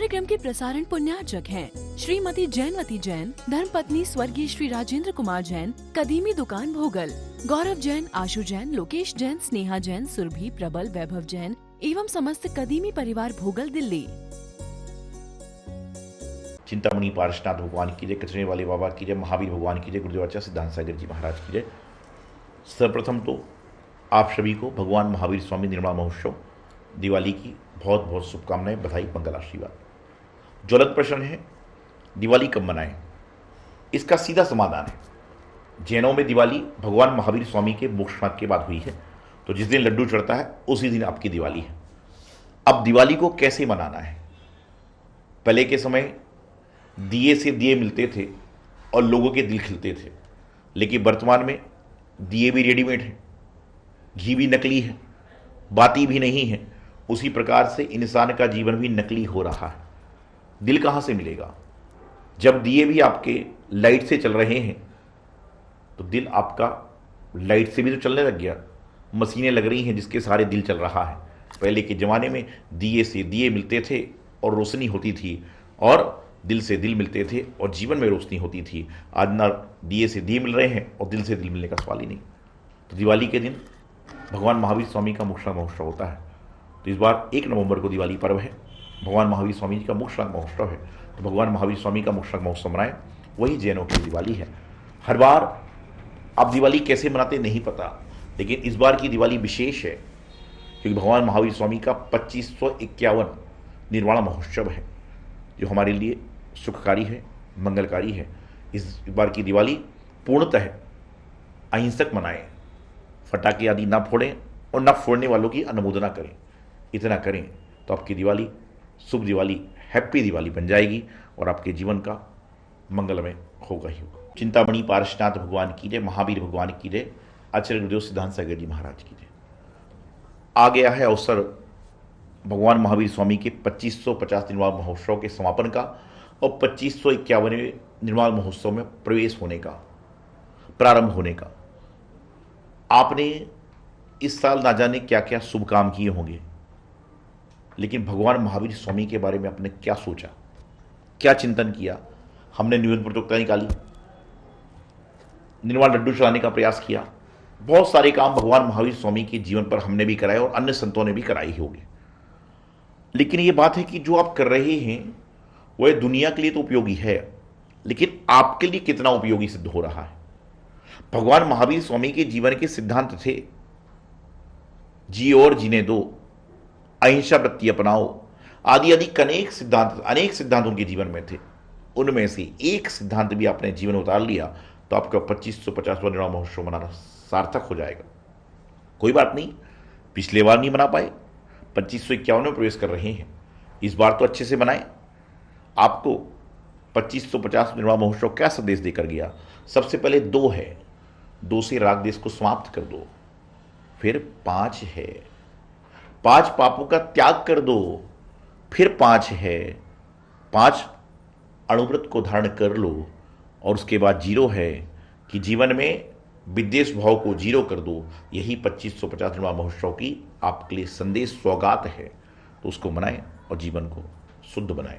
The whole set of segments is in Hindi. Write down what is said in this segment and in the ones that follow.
कार्यक्रम के प्रसारण पुण्यार्चक हैं श्रीमती जैनवती जैन, धर्मपत्नी स्वर्गीय श्री राजेंद्र कुमार जैन, कदीमी दुकान भोगल, गौरव जैन, आशु जैन, लोकेश जैन, स्नेहा जैन, सुरभि, प्रबल, वैभव जैन एवं समस्त कदीमी परिवार भोगल, दिल्ली। चिंतामणि पार्श्वनाथ भगवान की जय, कचरे वाले बाबा की जय, महावीर भगवान की जय, गुरुदेव आचार्य सिद्धांत सागर जी महाराज की जय। सर्वप्रथम तो आप सभी को भगवान महावीर स्वामी निर्मला महोत्सव दिवाली की बहुत बहुत शुभकामनाएं, बधाई, मंगल आशीर्वाद। ज्वलंत प्रश्न है, दिवाली कब मनाएं? इसका सीधा समाधान है, जैनों में दिवाली भगवान महावीर स्वामी के मोक्षनाथ के बाद हुई है, तो जिस दिन लड्डू चढ़ता है उसी दिन आपकी दिवाली है। अब दिवाली को कैसे मनाना है? पहले के समय दिए से दिए मिलते थे और लोगों के दिल खिलते थे, लेकिन वर्तमान में दिए भी रेडीमेड हैं, घी भी नकली है, बाती भी नहीं है। उसी प्रकार से इंसान का जीवन भी नकली हो रहा है। दिल कहाँ से मिलेगा? जब दिए भी आपके लाइट से चल रहे हैं तो दिल आपका लाइट से भी तो चलने लग गया। मशीनें लग रही हैं जिसके सहारे दिल चल रहा है। पहले के ज़माने में दिए से दिए मिलते थे और रोशनी होती थी, और दिल से दिल मिलते थे और जीवन में रोशनी होती थी। आज ना दिए से दिए मिल रहे हैं और दिल से दिल मिलने का सवाल ही नहीं। तो दिवाली के दिन भगवान महावीर स्वामी का मोक्षनाथ महोत्सव होता है। तो इस बार 1 नवंबर को दिवाली पर्व है, भगवान महावीर स्वामी जी का मोक्षनाथ महोत्सव है। तो भगवान महावीर स्वामी का मोक्षनाथ महोत्सव मनाएं, वही जैनों की दिवाली है। हर बार आप दिवाली कैसे मनाते नहीं पता, लेकिन इस बार की दिवाली विशेष है क्योंकि भगवान महावीर स्वामी का 2551 निर्वाण महोत्सव है, जो हमारे लिए सुखकारी है, मंगलकारी है। इस बार की दिवाली पूर्णतः अहिंसक मनाएं, फटाके आदि ना फोड़ें और ना फोड़ने वालों की अनुमोदना करें। इतना करें तो आपकी दिवाली शुभ दिवाली, हैप्पी दिवाली बन जाएगी और आपके जीवन का मंगलमय होगा ही होगा। चिंतामणि पार्श्वनाथ भगवान की जय, महावीर भगवान की जय, आचार्य गुरुदेव सिद्धांत सागर जी महाराज की जय। आ गया है अवसर भगवान महावीर स्वामी के 2550 निर्वाण महोत्सव के समापन का और 2551वें निर्वाण महोत्सव में प्रवेश होने का, प्रारंभ होने का। आपने इस साल ना जाने क्या क्या शुभ काम किए होंगे, लेकिन भगवान महावीर स्वामी के बारे में आपने क्या सोचा, क्या चिंतन किया? हमने निवेदन प्रतियोगिता निकाली, निर्वाण लड्डू चढ़ाने का प्रयास किया, बहुत सारे काम भगवान महावीर स्वामी के जीवन पर हमने भी कराए और अन्य संतों ने भी कराए ही होंगे। लेकिन ये बात है कि जो आप कर रहे हैं वह दुनिया के लिए तो उपयोगी है, लेकिन आपके लिए कितना उपयोगी सिद्ध हो रहा है? भगवान महावीर स्वामी के जीवन के सिद्धांत थे, जियो और जीने दो, अहिंसा वृत्ति अपनाओ, आदि आदि अनेक सिद्धांत उनके जीवन में थे। उनमें से एक सिद्धांत भी आपने जीवन में उतार लिया तो आपका 2550वां निर्वाण महोत्सव मनाना सार्थक हो जाएगा। कोई बात नहीं, पिछले बार नहीं मना पाए, 2551 में प्रवेश कर रहे हैं, इस बार तो अच्छे से मनाएं। आपको 2550 निर्वाण महोत्सव क्या संदेश देकर गया? सबसे पहले 2 है, 2 से राग देश को समाप्त कर दो। फिर 5 है, 5 पापों का त्याग कर दो। फिर 5 है, 5 अणुव्रत को धारण कर लो। और उसके बाद 0 है कि जीवन में विद्वेष भाव को 0 कर दो। यही 2550 निर्वाण महोत्सव की आपके लिए संदेश सौगात है। तो उसको मनाएं और जीवन को शुद्ध बनाएं।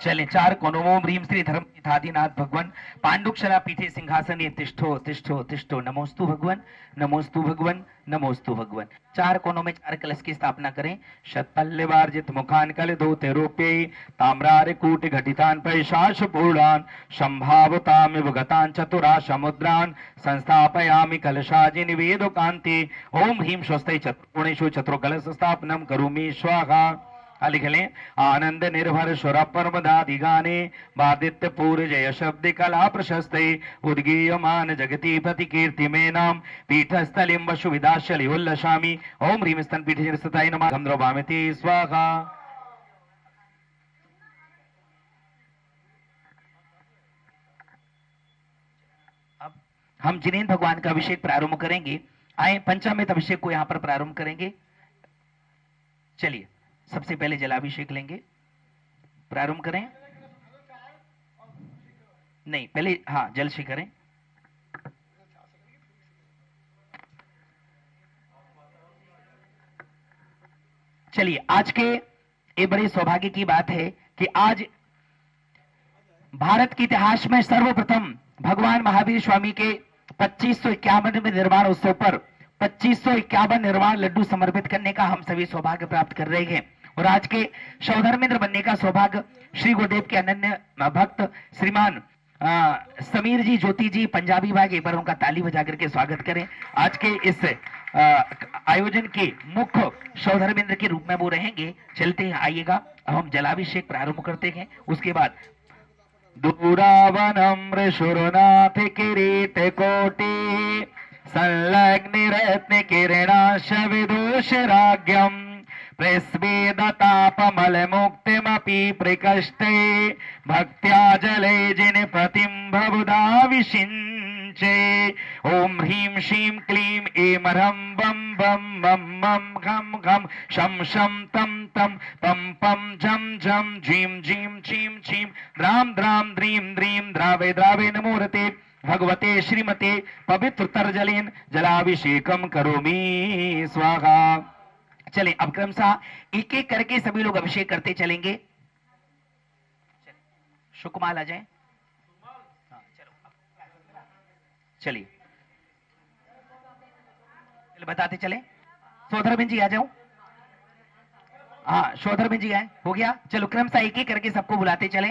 चले 4 कोनों ह्रीं श्री धर्म आदिनाथ भगवान पांडुक्षरा पीठे सिंहासने तिष्ठो तिष्ठो तिष्ठो, नमोस्तु भगवान, नमोस्तु भगवान, नमोस्तु भगवान। 4 कोनों में 4 कलश की स्थापना करें। शतपल्लवार्जित मुखान कल धोते रूपे ताम्रार कूट घटितान पैशाश पूर्णान संभावतामिव गतान चतुरा समुद्रान संस्थापयामि कलशाजि निवेदो कांति। ओम ह्रीं स्वस्ति चतुर्गुणेषु चतुर कलश स्थापनम करोमि स्वाहा। लिख लें, आनंद निर्भर स्वर परमदादि गाने वादित्य पूर जय शब्द कला प्रशस्ते उद्गीयमान जगति प्रति कीर्ति में नाम पीठस्थलिम वशु विदाशलि उल्लसामि। ओम ह्रीं स्तन पीठे स्थिताय नमः। गंध्रो भामिति स्वाहा। हम जिनेन्द्र भगवान का अभिषेक प्रारंभ करेंगे। आए पंचामृत अभिषेक को यहां पर प्रारंभ करेंगे। चलिए सबसे पहले जलाभिषेक लेंगे, प्रारंभ करें। नहीं पहले हाँ जल से करें। चलिए आज के ये बड़े सौभाग्य की बात है कि आज भारत के इतिहास में सर्वप्रथम भगवान महावीर स्वामी के 2551वें निर्वाण उत्सव पर 2551 निर्वाण लड्डू समर्पित करने का हम सभी सौभाग्य प्राप्त कर रहे हैं। और आज के सौधर्मेंद्र बनने का सौभाग्य श्री गुरुदेव के अनन्य भक्त श्रीमान समीर जी ज्योति जी पंजाबी भाग, एक बार उनका ताली बजा करके स्वागत करें। आज के इस आयोजन के मुख्य सौधर्मेंद्र के रूप में वो रहेंगे। चलते हैं, आइएगा। अब हम जलाभिषेक प्रारंभ करते हैं। उसके बाद दूरावनम ऋषुरनाथ किरीट कोटि संलग्न रत्न किरणाश विदुष राज्ञम प्रस्वेदतापमल मुक्तिमपि प्रकष्टे भक्त्या जले जिन प्रतिम भवुदा विषिञ्चे। ओम ह्रीं श्रीं क्लीं ऐं ह्रं बं बं मं मं घं घं शं शं तं तं पं पं झं झं झीं झीं छीं छीं द्रां द्रां द्रीं द्रीं द्रावे द्रावे नमोरते भगवते श्रीमते पवित्रतर जलेन जलाभिषेकम करोमि स्वाहा। चलें अब क्रमशः एक एक करके सभी लोग अभिषेक करते चलेंगे। सुकुमाल आ जाए। चलिए बताते चले। सौधर्बिन जी आ जाओ। हाँ सौधर्बिन जी आए, हो गया। चलो क्रमशः एक एक करके सबको बुलाते चले।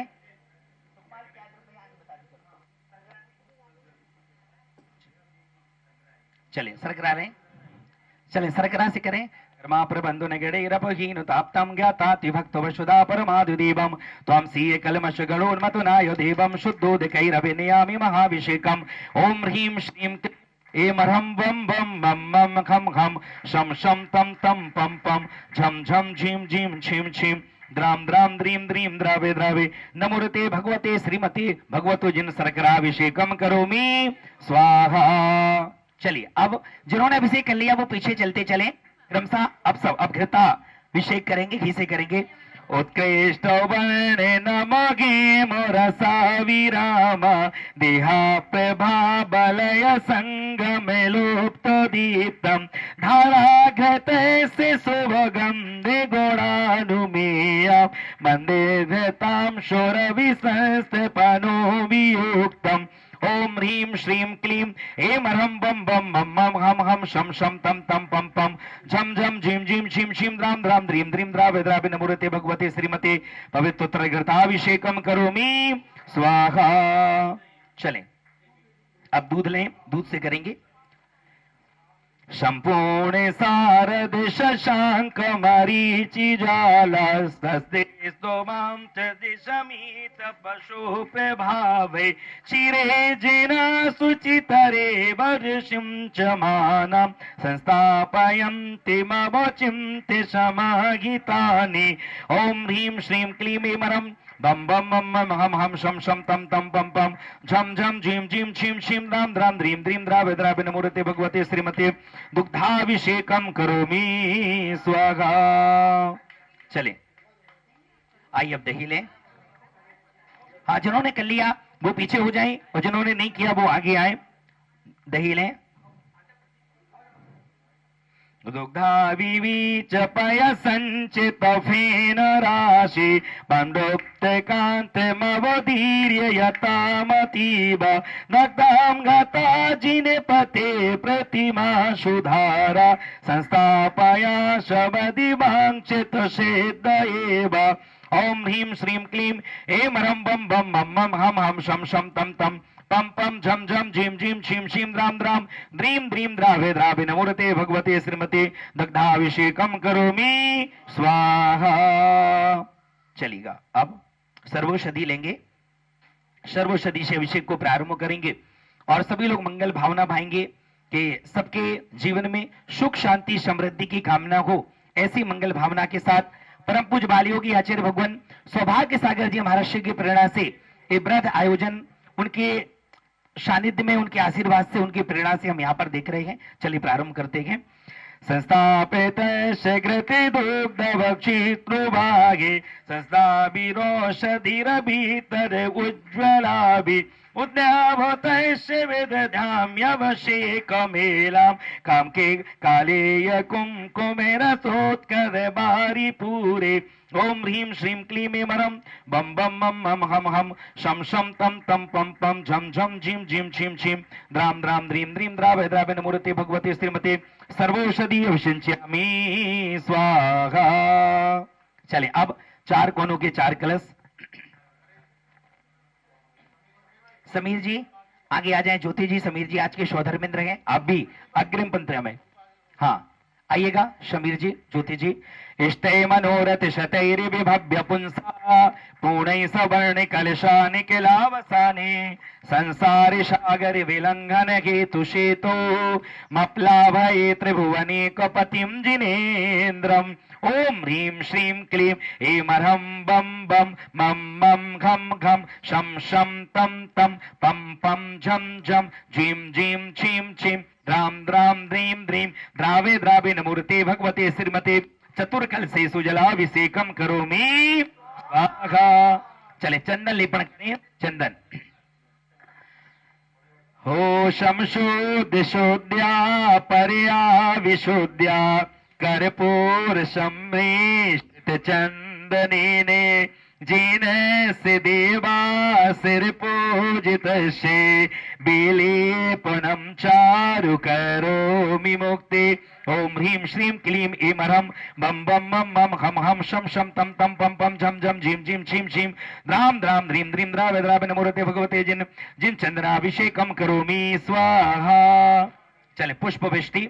चले सरकरा रहे, चले सरकरा से करें। कर्मा प्रबंधु नगड़ेरपहीन ताप्तम ज्ञाताति भक्त वसुधा परमाधुदेवम त्वं सीये कलमश गणोन्मतुनाय देवम शुद्धोदकैरभिनयामि महाभिषेकम। ओम ह्रीं श्रीं ऐं ह्रं बं बं मं मं खं खं शं शं तं तं पं पं झं झं झीं झीं छीं छीं द्रां द्रां द्रीं द्रीं द्रावे द्रावे नमोरते भगवते श्रीमते भगवतो जिन शर्कराभिषेकम करोमि स्वाहा। चलिए अब जिन्होंने अभिषेक कर लिया वो पीछे चलते चले क्रमशः। अब घृता अभिषेक करेंगे, घी से करेंगे। उत्कृष्ट वर्ण नमगे मोरसा विराम देहा प्रभा बलय संगम लुप्त दीप्तम धारा घृत से सुभगंधे गोणानुमेय मंदे घृताम शोर विसस्त पनो वियुक्तम। ओम ह्रीं श्रीं क्लीं ऐं ह्रं बं बं मं मं हं हं शं शं तं तं पं पं झं झं झीं झीं छीं छीं द्रां द्रां द्रीं द्रीं द्रावे द्रावे नमोरते भगवते श्रीमते पवित्र घृताभिषेकम करोमि स्वाहा। चलें अब दूध लें, दूध से करेंगे। संपूर्ण सारद शशांक मरीचि ज्वाला स्वस्ति स्तोमां च दिशमित पशु प्रभावे चिरे जिना सुचितरे वर्षिं च मानां संस्थापयन्ति मम चिन्त्य समाहितानि। ओम ह्रीं श्रीं क्लीं ऐं ह्रं बं बं मं मं हं हं शं शं तं तं पं पं झं झं झीं झीं छीं छीं द्रां द्रां द्रीं द्रीं द्रावे द्रावे नमोरते भगवते श्रीमते दुग्धाभिषेकम करोमि स्वाहा। चले आइए अब दही लें। हाँ जिन्होंने कर लिया वो पीछे हो जाएं और जिन्होंने नहीं किया वो आगे आए। दही लें। दुग्धाविवीच पय संचित फेन राशि पंडोक्त कांतमवधीर्य यतामतीव नग्धां गता जिनपते प्रतिमा सुधारा संस्थापया शबदिवांचित सिद्ध एव। ओम ह्रीं श्रीं क्लीं ऐं ह्रं बं बं मं मं हं हं शं शं तं तं पं पं झं झं झीं झीं छीं छीं द्रां द्रां द्रीं द्रीं द्रावे द्रावे नमोरते भगवते श्रीमते दग्धाभिषेकम करोमि स्वाहा। चलेगा अब सर्वौषधि लेंगे। सर्वौषधि से अभिषेक को प्रारंभ करेंगे और सभी लोग मंगल भावना भाएंगे कि सबके जीवन में सुख शांति समृद्धि की कामना हो। ऐसी मंगल भावना के साथ परम पूज्य बालयोगी आचार्य भगवान सौभाग्य सागर जी महाराष्ट्र की प्रेरणा से ये व्रत आयोजन उनके सानिध्य में, उनके आशीर्वाद से, उनकी प्रेरणा से हम यहाँ पर देख रहे हैं। चलिए प्रारंभ करते हैं। संस्थापित शीघ्रते दुग्ध भक्षितृभागे संस्थाभिरोषधिरभीतर उज्ज्वलाभि उद्याभूतैश्च विदधाम्यवशेकमेलां काम के कालेय कुंकुमे रसोत्करबारी पूरे ओम ह्रीं श्रीं क्लीं मरम बम बम मम मम हम हम शम शम तम तम पम पम झम झम झीम झीम छीम छीम द्राम द्राम द्रीं द्रीं द्रावय द्रावय नमोते भगवते श्रीमते सर्वौषधि अभिषिंच्यामि स्वाहा। चले अब 4 कोनों के 4 कलश। समीर जी आगे आ जाएं। ज्योति जी, समीर जी आज के स्वधर्मेंद्र हैं, आप भी अग्रिम पंक्ति में। हाँ आइएगा समीर जी, ज्योति जी। इष्टे मनोरथ शतैर्विभव्य पुंसा पूर्णै सवर्ण कलशानि किलावसाने संसार सागर विलंघन हेतु शेतो मप्लाभये त्रिभुवने कपतिं जिनेन्द्रम् ओम ह्रीं श्रीं क्लीं ऐमरहं बम बम मम मम घम घम शम शम तम तम पम पम झम झम झीं झीं छीं छीं द्राम द्राम द्रीं द्रीं द्रावे द्रावे नमूर्ते भगवते श्रीमते चतुर्कलशे सुजलाभिषेकम करोमि स्वाहा। चले चंदन लेपन करें। चंदन हो शमशोद्य शोद्या परया विशोद्या कर्पूर सम्मिश्रित चंदनेने जिन से देवा सिर पूजित से बिलेपनम चारु करोमि मुक्ति ओम ह्रीं श्रीं क्लीं ऐमरहं बम बम मम मम हम हम शम शम तम तम पम पम झम झम झीम झीम छीम छीम द्राम द्राम द्रीं द्रीं द्रावय द्रावय नमोते भगवते जिन चंद्राभिषेकम करोमि स्वाहा। चले पुष्प वृष्टि।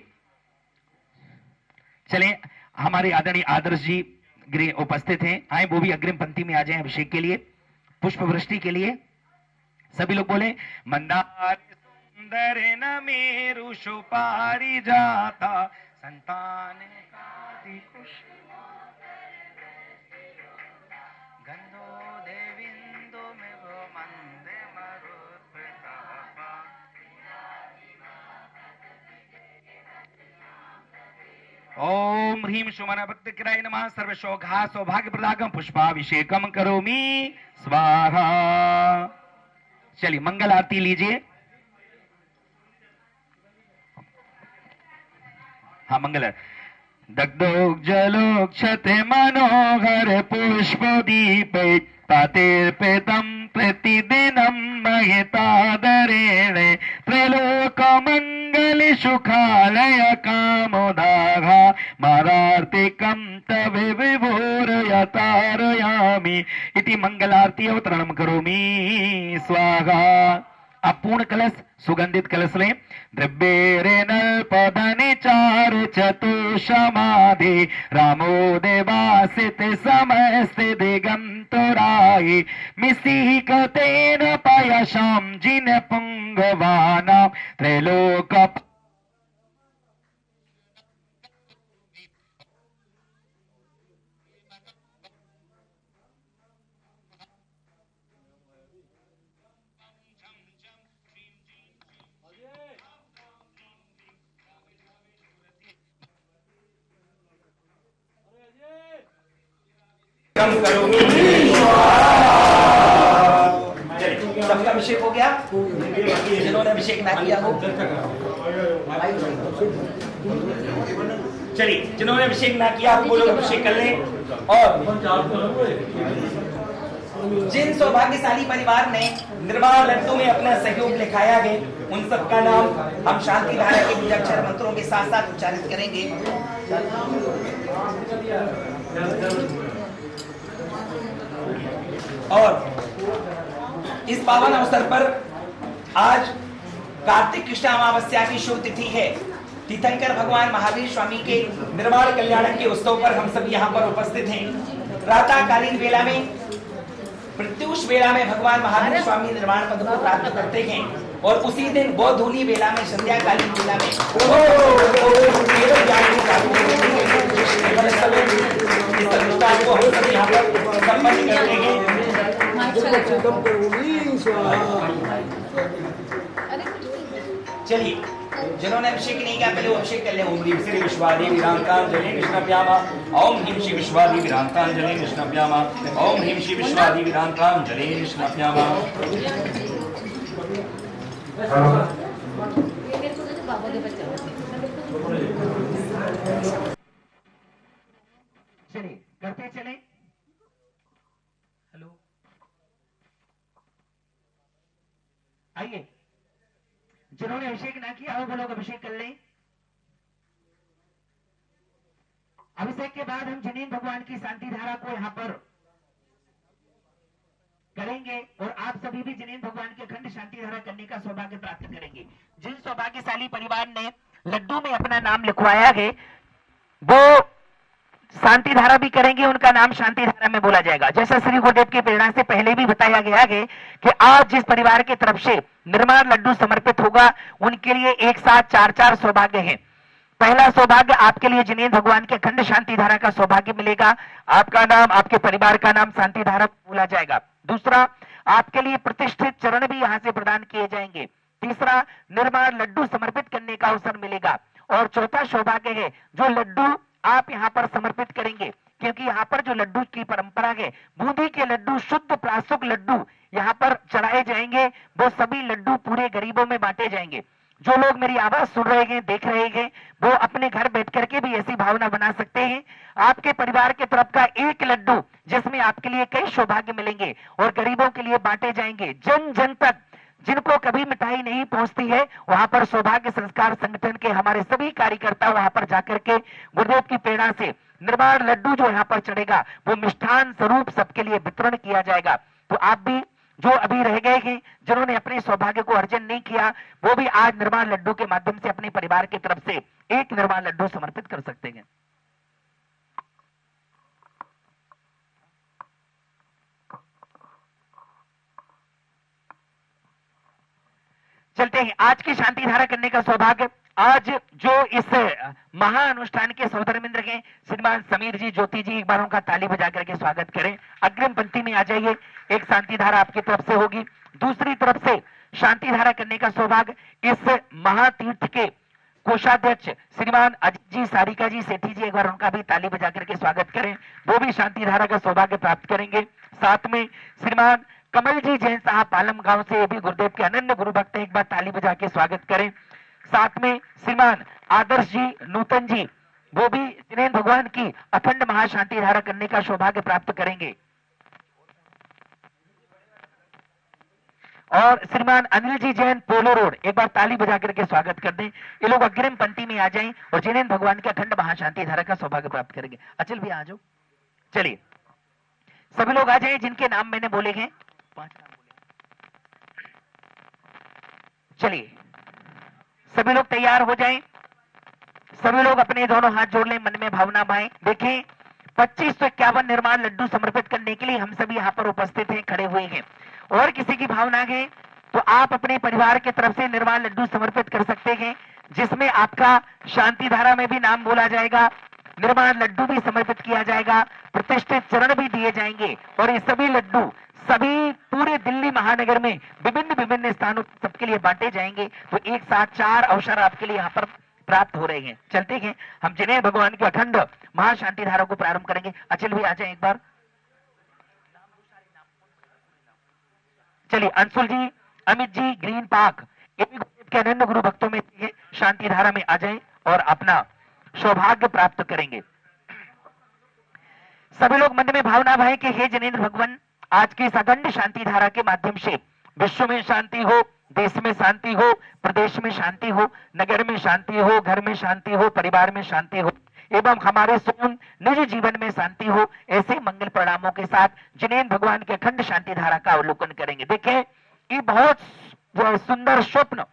चले हमारे आदरणीय आदर्श जी गृह उपस्थित हैं, आए वो भी अग्रिम पंक्ति में आ जाएं अभिषेक के लिए, पुष्प वृष्टि के लिए। सभी लोग बोले मंदार सुंदर न मेरु सुपारी जाता संतान गंधो देविंदु में वो मंदे मरुत प्रतापा ओम ह्रीं सुमन भक्त किराय नमः सर्व सौघा सौभाग्य प्रदागम पुष्पाभिषेकम करोमि स्वाहा। चलिए मंगल आरती लीजिए। हाँ मंगल। दग्धोज्जलोक्षते मनोहर पुष्प दीपे पातिर्पितं प्रतिदिनं महितादरेण त्रैलोकमङ्गल सुखालय कामोदाघा मारार्तिकं तव विभोरयतारयामि इति मंगलारती अवतरणं करोमि स्वाहा। अब पूर्ण कलश सुगंधित कलश लें। द्रव्येरेणल्पधनि चार चतुषमाधि रामो देवासित समस्ते दिगंतरायि मिसिकतेन पयसां जिन पुंगवानां त्रैलोक सबका अभिषेक हो गया। जिन्होंने अभिषेक ना किया हो चलिए, जिन्होंने अभिषेक ना किया वो लोग अभिषेक कर लें। और जिन सौभाग्यशाली परिवार ने निर्वाण लड्डू में अपना सहयोग लिखाया है उन सबका नाम हम शांति धारा के बीजाक्षर मंत्रों के साथ साथ उच्चारित करेंगे। और इस पावन अवसर पर आज कार्तिक कृष्ण अमावस्या की शुभ तिथि है। तीर्थंकर भगवान महावीर स्वामी के निर्वाण कल्याण के उत्सव पर हम सब यहाँ पर उपस्थित हैं। प्रातःकालीन वेला में प्रत्युष वेला में भगवान महावीर स्वामी निर्वाण पद को प्राप्त करते हैं और उसी दिन बौद्धूनी वेला में संध्याकालीन वेला में को हम सब यहाँ पर संपन्न करते हैं। चलिए, जिन्होंने अभिषेक नहीं किया पहले वो अभिषेक कर ले। ओम ह्रीं श्री विश्वादि विरांतांजलि निष्णप्यामा। ओम ह्रीं श्री विश्वादि विरांतांजलि निष्णप्यामा। ओम ह्रीं श्री विश्वादि विरांतांजलि निष्णप्यामा। चलिए करते चले। हेलो, आइए, जिन्होंने अभिषेक ना किया वो लोग अभिषेक कर लें। अभिषेक के बाद हम जिनेंद्र भगवान की शांति धारा को यहाँ पर करेंगे और आप सभी भी जिनेंद्र भगवान की अखंड शांति धारा करने का सौभाग्य प्राप्त करेंगे। जिन सौभाग्यशाली परिवार ने लड्डू में अपना नाम लिखवाया है वो शांति धारा भी करेंगे, उनका नाम शांति धारा में बोला जाएगा। जैसा श्री गुरुदेव की प्रेरणा से पहले भी बताया गया है कि आज जिस परिवार की तरफ से निर्माण लड्डू समर्पित होगा उनके लिए एक साथ 4-4 सौभाग्य हैं। पहला सौभाग्य आपके लिए जिनेंद्र भगवान के अखंड शांति धारा का सौभाग्य मिलेगा। आपका नाम, आपके परिवार का नाम शांति धारा बोला जाएगा। दूसरा, आपके लिए प्रतिष्ठित चरण भी यहाँ से प्रदान किए जाएंगे। तीसरा, निर्माण लड्डू समर्पित करने का अवसर मिलेगा। और चौथा सौभाग्य है जो लड्डू आप यहाँ पर समर्पित करेंगे, क्योंकि यहाँ पर जो लड्डू की परंपरा है, बूंदी के लड्डू, शुद्ध प्रासुक लड्डू यहाँ पर चढ़ाए जाएंगे। वो सभी लड्डू पूरे गरीबों में बांटे जाएंगे। जो लोग मेरी आवाज सुन रहे हैं, देख रहे हैं, वो अपने घर बैठ करके भी ऐसी भावना बना सकते हैं। आपके परिवार के तरफ का एक लड्डू जिसमें आपके लिए कई सौभाग्य मिलेंगे और गरीबों के लिए बांटे जाएंगे। जन जन तक जिनको कभी मिठाई नहीं पहुंचती है वहां पर सौभाग्य संस्कार संगठन के हमारे सभी कार्यकर्ता वहां पर जाकर के गुरुदेव की प्रेरणा से निर्माण लड्डू जो यहाँ पर चढ़ेगा वो मिष्ठान स्वरूप सबके लिए वितरण किया जाएगा। तो आप भी जो अभी रह गए हैं, जिन्होंने अपने सौभाग्य को अर्जन नहीं किया, वो भी आज निर्माण लड्डू के माध्यम से अपने परिवार की तरफ से एक निर्माण लड्डू समर्पित कर सकते हैं। चलते हैं। आज की शांति धारा करने का सौभाग्य आज जो इस महाअनुष्ठान के सौधर्मिंद्र हैं श्रीमान समीर जी, ज्योति जी, एक बार उनका ताली बजा करके स्वागत करें। अग्रिम पंक्ति में आ जाइए। एक शांति धारा आपकी तरफ से होगी। दूसरी तरफ से शांति धारा करने का सौभाग्य इस महातीर्थ के कोषाध्यक्ष श्रीमान अजित जी, सारिका जी, सेठी जी, एक बार उनका भी ताली बजा करके स्वागत करें। वो भी शांति धारा का सौभाग्य प्राप्त करेंगे। साथ में श्रीमान कमल जी जैन साहब पालम गांव से, ये भी गुरुदेव के अनन्य गुरु भक्त हैं, एक बार ताली बजा के स्वागत करें। साथ में श्रीमान आदर्श जी, नूतन जी, वो भी जिनेंद्र भगवान की अखंड महाशांति धारा करने का सौभाग्य प्राप्त करेंगे। और श्रीमान अनिल जी जैन, पोलो रोड, एक बार ताली बजा करके स्वागत कर दें। ये लोग अग्रिम पंक्ति में आ जाएं और जिनेंद्र भगवान के अखंड महाशांति धारा का सौभाग्य प्राप्त करेंगे। अचल भी आ जाओ। चलिए सभी लोग आ जाएं जिनके नाम मैंने बोले हैं। 5 नाम बोले। चलिए सभी लोग तैयार हो जाएं। सभी लोग अपने दोनों हाथ जोड़ लें, मन में भावना भाएं। देखें 2551 निर्माण लड्डू समर्पित करने के लिए हम सभी यहाँ पर उपस्थित हैं, खड़े हुए हैं। और किसी की भावना है तो आप अपने परिवार की तरफ से निर्माण लड्डू समर्पित कर सकते हैं, जिसमें आपका शांति धारा में भी नाम बोला जाएगा, निर्माण लड्डू भी समर्पित किया जाएगा, प्रतिष्ठित चरण भी दिए जाएंगे। और ये सभी लड्डू सभी पूरे दिल्ली महानगर में विभिन्न विभिन्न स्थानों सबके लिए बांटे जाएंगे। तो एक साथ 4 अवसर आपके लिए यहाँ पर प्राप्त हो रहे हैं। चलते हैं, हम जिनेंद्र भगवान के अखंड महाशांति धारा को प्रारंभ करेंगे। अचल भी आ जाए एक बार। चलिए अंशुल जी, अमित जी, ग्रीन पार्क, ये भी गुरुदेव के अनन्य गुरु भक्तों में से शांति धारा में आ जाएं और अपना सौभाग्य प्राप्त करेंगे। सभी लोग मन में भावना भाई कि हे जिनेंद्र भगवान, आज की इस अखंड शांति धारा के माध्यम से विश्व में शांति हो, देश में शांति हो, प्रदेश में शांति हो, नगर में शांति हो, घर में शांति हो, परिवार में शांति हो एवं हमारे स्वयं निज जीवन में शांति हो। ऐसे मंगल परिणामों के साथ जिनेंद्र भगवान के अखंड शांति धारा का अवलोकन करेंगे। देखिए ये बहुत सुंदर स्वप्न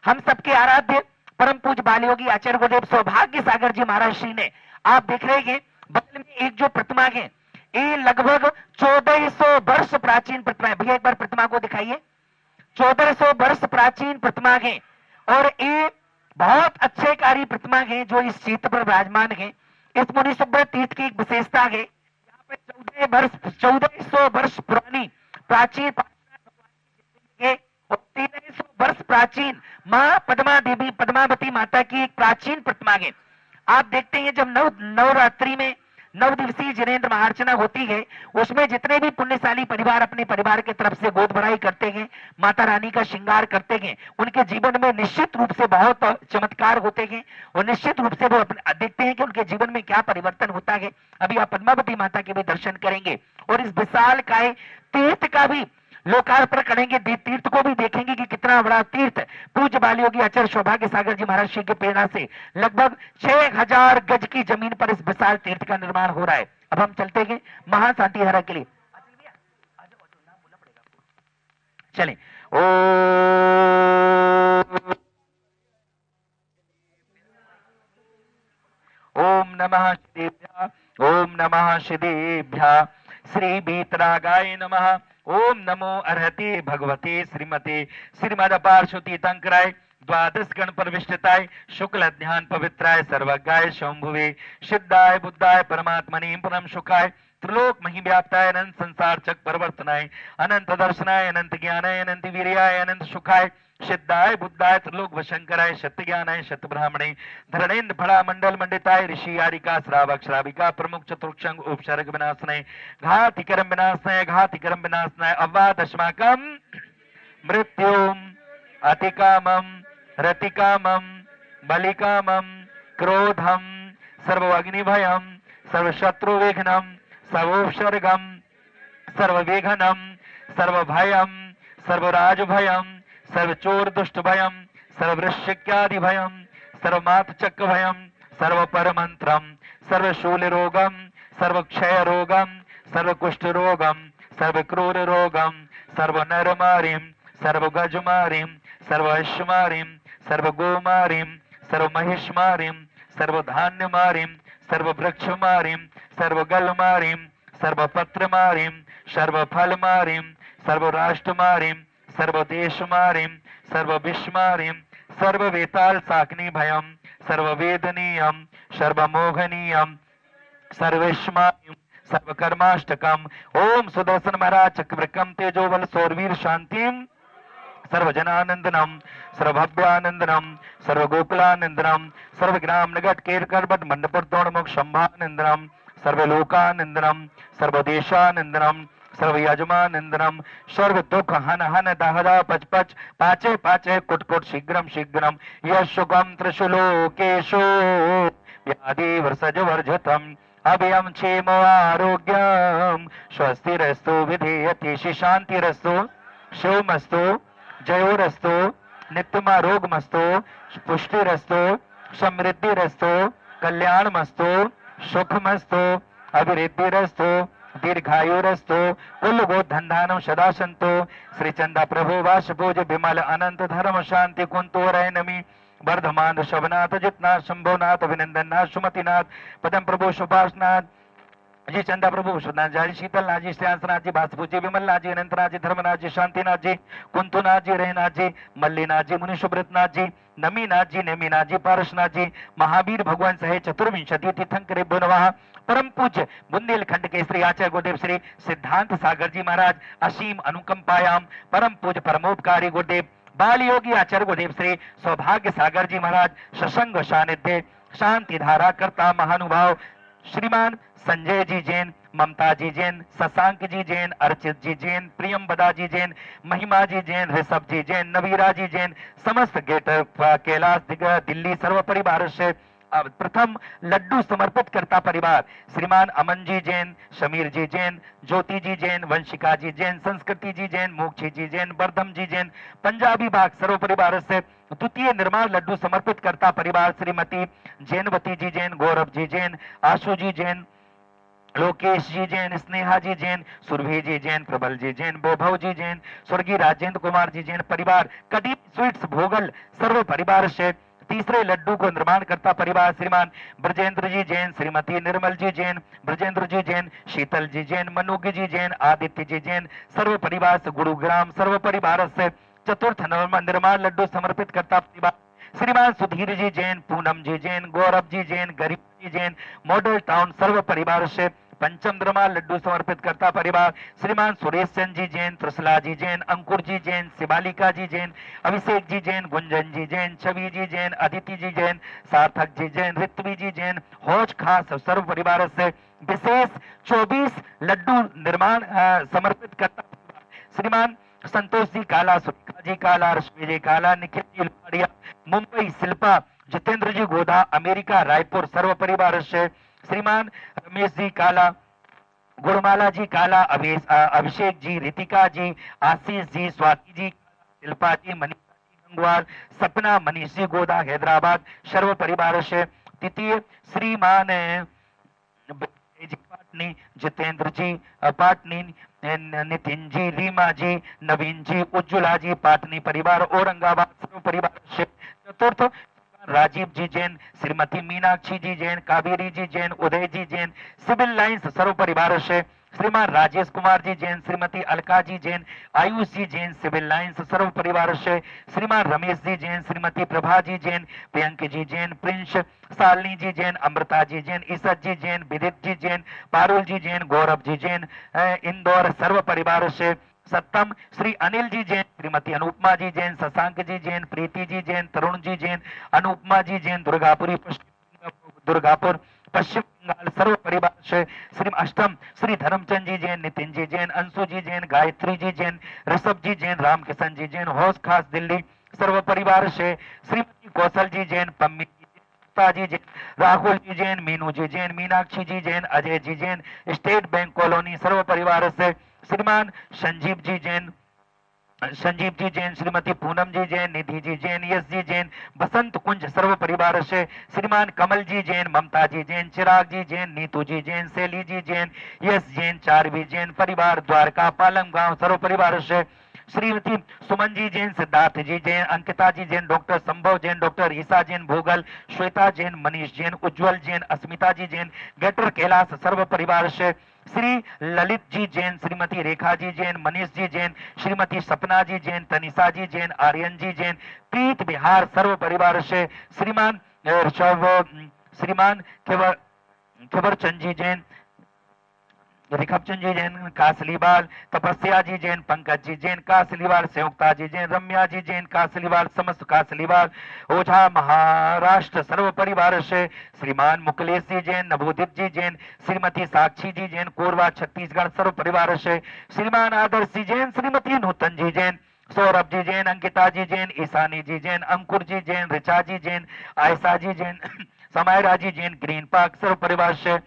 हम सबके आराध्य परम पूज्य बाल योगी आचार्य गुरुदेव सौभाग्य सागर जी महाराज श्री ने, आप देख रहे हैं बगल में एक जो प्रतिमा है, ये लगभग 1400 वर्ष प्राचीन प्रतिमा है। भैया एक बार प्रतिमा को दिखाइए। 1400 वर्ष प्राचीन प्रतिमा है और ये बहुत अच्छे कार्य प्रतिमा है जो इस क्षेत्र पर विराजमान है। इस मुनि सुब्रत तीर्थ की एक विशेषता है, यहाँ पे 1400 वर्ष पुरानी प्राचीन और 1300 वर्ष प्राचीन माँ पद्मा देवी पद्मावती माता की एक प्राचीन प्रतिमा है। आप देखते हैं जब नवरात्रि में 9 दिवसीय जिनेंद्र महार्चना होती है, उसमें जितने भी पुण्यशाली परिवार अपने परिवार की तरफ से गोद भराई करते हैं, माता रानी का श्रृंगार करते हैं, उनके जीवन में निश्चित रूप से बहुत चमत्कार होते हैं और निश्चित रूप से वो देखते हैं कि उनके जीवन में क्या परिवर्तन होता है। अभी आप पद्मावती माता के भी दर्शन करेंगे और इस विशाल काय तीर्थ का भी लोकार्पण करेंगे, तीर्थ को भी देखेंगे कि कितना बड़ा तीर्थ पूज्य बाल योगी आचार्य सौभाग्य सागर जी महाराज श्री की प्रेरणा से लगभग 6000 गज की जमीन पर इस विशाल तीर्थ का निर्माण हो रहा है। अब हम चलते हैं महाशांति धारा के लिए, चलें। ओम नमः श्रीभ्यः, ओम नमः श्रीदेभ्यः, श्री बीतरागाय नमः। ओम नमो अर्हते भगवते श्रीमते श्रीमदपार्श्वती तंकराय द्वादश गण प्रविष्टताय शुक्ल ध्यान पवित्राय सर्वज्ञाय शंभुवे सिद्धाय बुद्धाय परमात्मने परम सुखाय त्रिलोक मही व्याप्ताय अनंत संसार चक परिवर्तनाय अनंत दर्शनाय अनंत ज्ञानाय अनंत वीर्याय अनंत सुखाय सिद्धाय बुद्धाय त्रिलोक वशंकराय सत्य ज्ञानाय सत्य ब्राह्मणे धरणेन्द्र फड़ा मंडल मंडिताय ऋषि यारिका श्रावक श्राविका प्रमुख चतुर्क्षंग उपसर्ग विनाशनाय घातिकरम विनाशनाय घातिकरम विनाशनाय अव्वादशमाकम मृत्युम अतिकामम रतिकामम बलिकामम क्रोधम सर्वअग्निभयम सर्वशत्रुविघ्नम सर्वोपसर्गम सर्वविघ्नम सर्वभयम सर्वराजभयम सर्वचोर दुष्ट भयम सर्ववृश्चिक्यादि भयम सर्वमातचक्र भयम सर्वपरमंत्रम सर्वशूल रोगम सर्वक्षय रोगम सर्वकुष्ठ रोगम सर्वक्रूर रोगम सर्वनरमारिम सर्वगजमारिम सर्वअश्वमारिम सर्वगोमारिम सर्वमहिषमारिम सर्वधान्यमारिम सर्ववृक्षमारिम सर्वगलमारिम सर्वपत्रमारिम सर्वफलमारिम सर्वराष्ट्रमारिम सर्वदेशमारिम सर्वविश्वमारिम सर्ववेताल साकनी भयम सर्ववेदनीयम सर्वमोहनीयम सर्वेश्मारिम सर्वकर्माष्टकम। ओम सुदर्शन महाराज चक्रवृकम तेजोबल सौरवीर शांतिम सर्वजनानंदनम सर्वभव्यानंदनम सर्वगोकुलानंदनम सर्वग्राम नगट केरकरबट मंडपुर दौड़मुख शंभानंदनम सर्वलोकानंदनम सर्वदेशानंदनम सर्वयजमानंदनम सर्व दुख हन हन दहदा पच पच पाचे पाचे कुट कुट शीघ्रम शीघ्रम यशुगम त्रिशुलोकेशो व्याधि वर्षज वर्जतम अभयम क्षेम आरोग्यम स्वस्तिरस्तु विधेयति शांतिरस्तु शिवमस्तु जयोरस्तु नित्यमारोग्यमस्तु पुष्टिरस्तु समृद्धिरस्तु कल्याणमस्तु सुखमस्तु अभिवृद्धिरस्तु दीर्घायुरस्तु कुल गो धनधानम सदा संतो श्री चंदा प्रभु वास पूज विमल अनंत धर्म शांति कुंतो रैनमी वर्धमान शबनाथ जितनाथ शंभोनाथ अभिनंदननाथ सुमतिनाथ पदम प्रभु सुभाषनाथ जी चंदा प्रभु सुनाथ जी शीतलनाथ जी श्रेयांसनाथ जी भास्पू जी विमलनाथ जी अनंतनाथ जी धर्मनाथ जी शांतिनाथ जी कुंतुनाथ जी रहनाथ जी मल्लीनाथ जी मुनि सुब्रतनाथ जी नमीनाथ जी नेमीनाथ जी पारसनाथ जी महावीर भगवान सहित चतुर्विंशति तीर्थंकर नमः। परम पूज्य बुंदेलखंड के श्री आचार्य गुरुदेव श्री सिद्धांत सागर जी महाराज असीम अनुकंपायाम परम पूज्य परमोपकारी गुरुदेव बाल योगी आचार्य गुरुदेव श्री सौभाग्य सागर जी महाराज ससंग सानिध्य शांति धारा करता महानुभाव श्रीमान संजय जी जैन ममता जी जैन शशांक जी जैन अर्चित जी जैन प्रियमबदा जी जैन महिमा जी जैन ऋषभ जी जैन नवीरा जी जैन समस्त गेट कैलाश दिल्ली सर्व परिवार से प्रथम लड्डू समर्पित करता परिवार श्रीमान अमन जी जैन समीर जी जैन ज्योति जी जैन वंशिका जी जैन संस्कृति जी जैन मोक्षी जी जैन वर्धम जी जैन पंजाबी बाग सर्व परिवार से द्वितीय निर्माण लड्डू समर्पित करता परिवार श्रीमती जैनवती जी जैन गौरव जी जैन आशु जी जैन लोकेश जी जैन स्नेहा जी जैन सुरभि जी जैन प्रबल जी जैन वैभव जी जैन स्वर्गीय राजेंद्र कुमार जी जैन परिवार कदीम स्वीट्स भोगल सर्व परिवार से तीसरे लड्डू को निर्माण करता परिवार श्रीमान ब्रजेंद्र जी जैन श्रीमती निर्मल जी जैन ब्रजेंद्र जी जैन शीतल जी जैन मनोज जी जैन आदित्य जी जैन सर्व परिवार से गुरुग्राम सर्व परिवार से चतुर्थ निर्माण लड्डू समर्पित करता परिवार श्रीमान सुधीर जी जैन पूनम जी जैन गौरव जी जैन गरीब जी जैन मॉडल टाउन सर्व परिवार से पंचमद्रमा लड्डू समर्पित करता परिवार श्रीमान सुरेश चंद जी जैन, त्रिशला जी जैन, अंकुर जी जैन, शिवालिका जी जैन, अभिषेक जी जैन, गुंजन जी जैन, छवि जी जैन, अदिति जी जैन, सार्थक जी जैन, ऋत्वी जी जैन, हौज खास सर्व परिवार से विशेष 24 लड्डू निर्माण समर्पित करता श्रीमान संतोष जी काला, सुरेखा जी काला, रश्मि जी काला, निखिल जी लुहाड़िया, मुंबई शिल्पा, जितेंद्र जी गोधा, अमेरिका रायपुर सर्व परिवार से श्रीमान रमेश जी काला, गुणमाला जी काला, अभिषेक जी, रितिका जी, आशीष जी, स्वाति जी, शिल्पा जी, मनीषा जी गंगवाल, सपना, मनीष जी गोदा हैदराबाद सर्व परिवार से तृतीय श्रीमान जी पाटनी, जितेंद्र जी पाटनी, नितिन जी, रीमा जी, नवीन जी, उज्ज्वला जी पाटनी परिवार औरंगाबाद सर्व परिवार से चतुर्थ राजीव जी जैन, श्रीमती मीनाक्षी जी जैन, कावेरी जी जैन, उदय जी जैन, सिविल लाइन्स सर्व परिवार से श्रीमान राजेश कुमार जी जैन, श्रीमती अलका जी जैन, आयुष जी जैन, सिविल लाइन्स सर्व परिवार से श्रीमान रमेश जी जैन, श्रीमती प्रभा जी जैन, प्रियंक जी जैन, प्रिंस, शालिनी जी जैन, अमृता जी जैन, ईसत जी जैन, विदित जी जैन, पारुल जी जैन, गौरव जी जैन, इंदौर सर्व परिवार से सप्तम श्री अनिल जी जैन, श्रीमती अनुपमा जी जैन, शशांक जी जैन, प्रीति जी जैन, तरुण जी जैन, अनुपमा जी जैन, दुर्गापुर पश्चिम बंगाल सर्व परिवार से श्री अष्टम श्री धर्मचंद जी जैन, नितिन जी जैन, अंशु जी जैन, गायत्री जी जैन, ऋषभ जी जैन, रामकिशन जी जैन, हौस खास दिल्ली सर्व परिवार से श्रीमती कौशल जी जैन, पम्मी जी जैन, राहुल जी जैन, मीनू जी जैन, मीनाक्षी जी Jain, Ajay ji Jain, State Bank colony सर्व परिवार से श्रीमान संजीव जी जैन, श्रीमती पूनम जी जैन, निधि जी जैन, यश जी जैन, बसंत कुंज सर्व परिवार से श्रीमान कमल जी जैन, ममता जी जैन, चिराग जी जैन, नीतू जी जैन, शैली जी जैन, यश जैन, चारवी जैन परिवार द्वारका पालम गांव सर्व परिवार से श्रीमती सुमन जी जैन, सिद्धार्थ जी जैन, अंकिता जी जैन, डॉक्टर संभव जैन, डॉक्टर ईसा जैन भोगल, श्वेता जैन, मनीष जैन, उज्जवल जैन, अस्मिता जी जैन, गेटर कैलाश सर्व परिवार से श्री ललित जी जैन, श्रीमती रेखा जी जैन, मनीष जी जैन, श्रीमती सपना जी जैन, तनिषा जी जैन, आर्यन जी जैन, प्रीत बिहार सर्व परिवार से श्रीमान श्रीमान केवर चंद जी जैन, रिखपचंद जी जैन, कासलीवाल, तपस्या जी जैन, पंकज जी जैन, कासलीवाल, संयुक्ता जी जैन, रम्या जी जैन, कासलीवाल, समस्त कासलीवाल, ओझा महाराष्ट्र सर्व परिवार से श्रीमान मुकलेश जी जैन, नवोदित जी जैन, श्रीमती साक्षी जी जैन, कोरबा छत्तीसगढ़ सर्व परिवार से श्रीमान आदर्श जी जैन, श्रीमती नूतन जी जैन, सौरभ जी जैन, अंकिता जी जैन, ईशानी जी जैन, अंकुर जी जैन, ऋचा जी जैन, आयशा जी जैन, समायरा जी जैन, ग्रीन पार्क सर्व परिवार से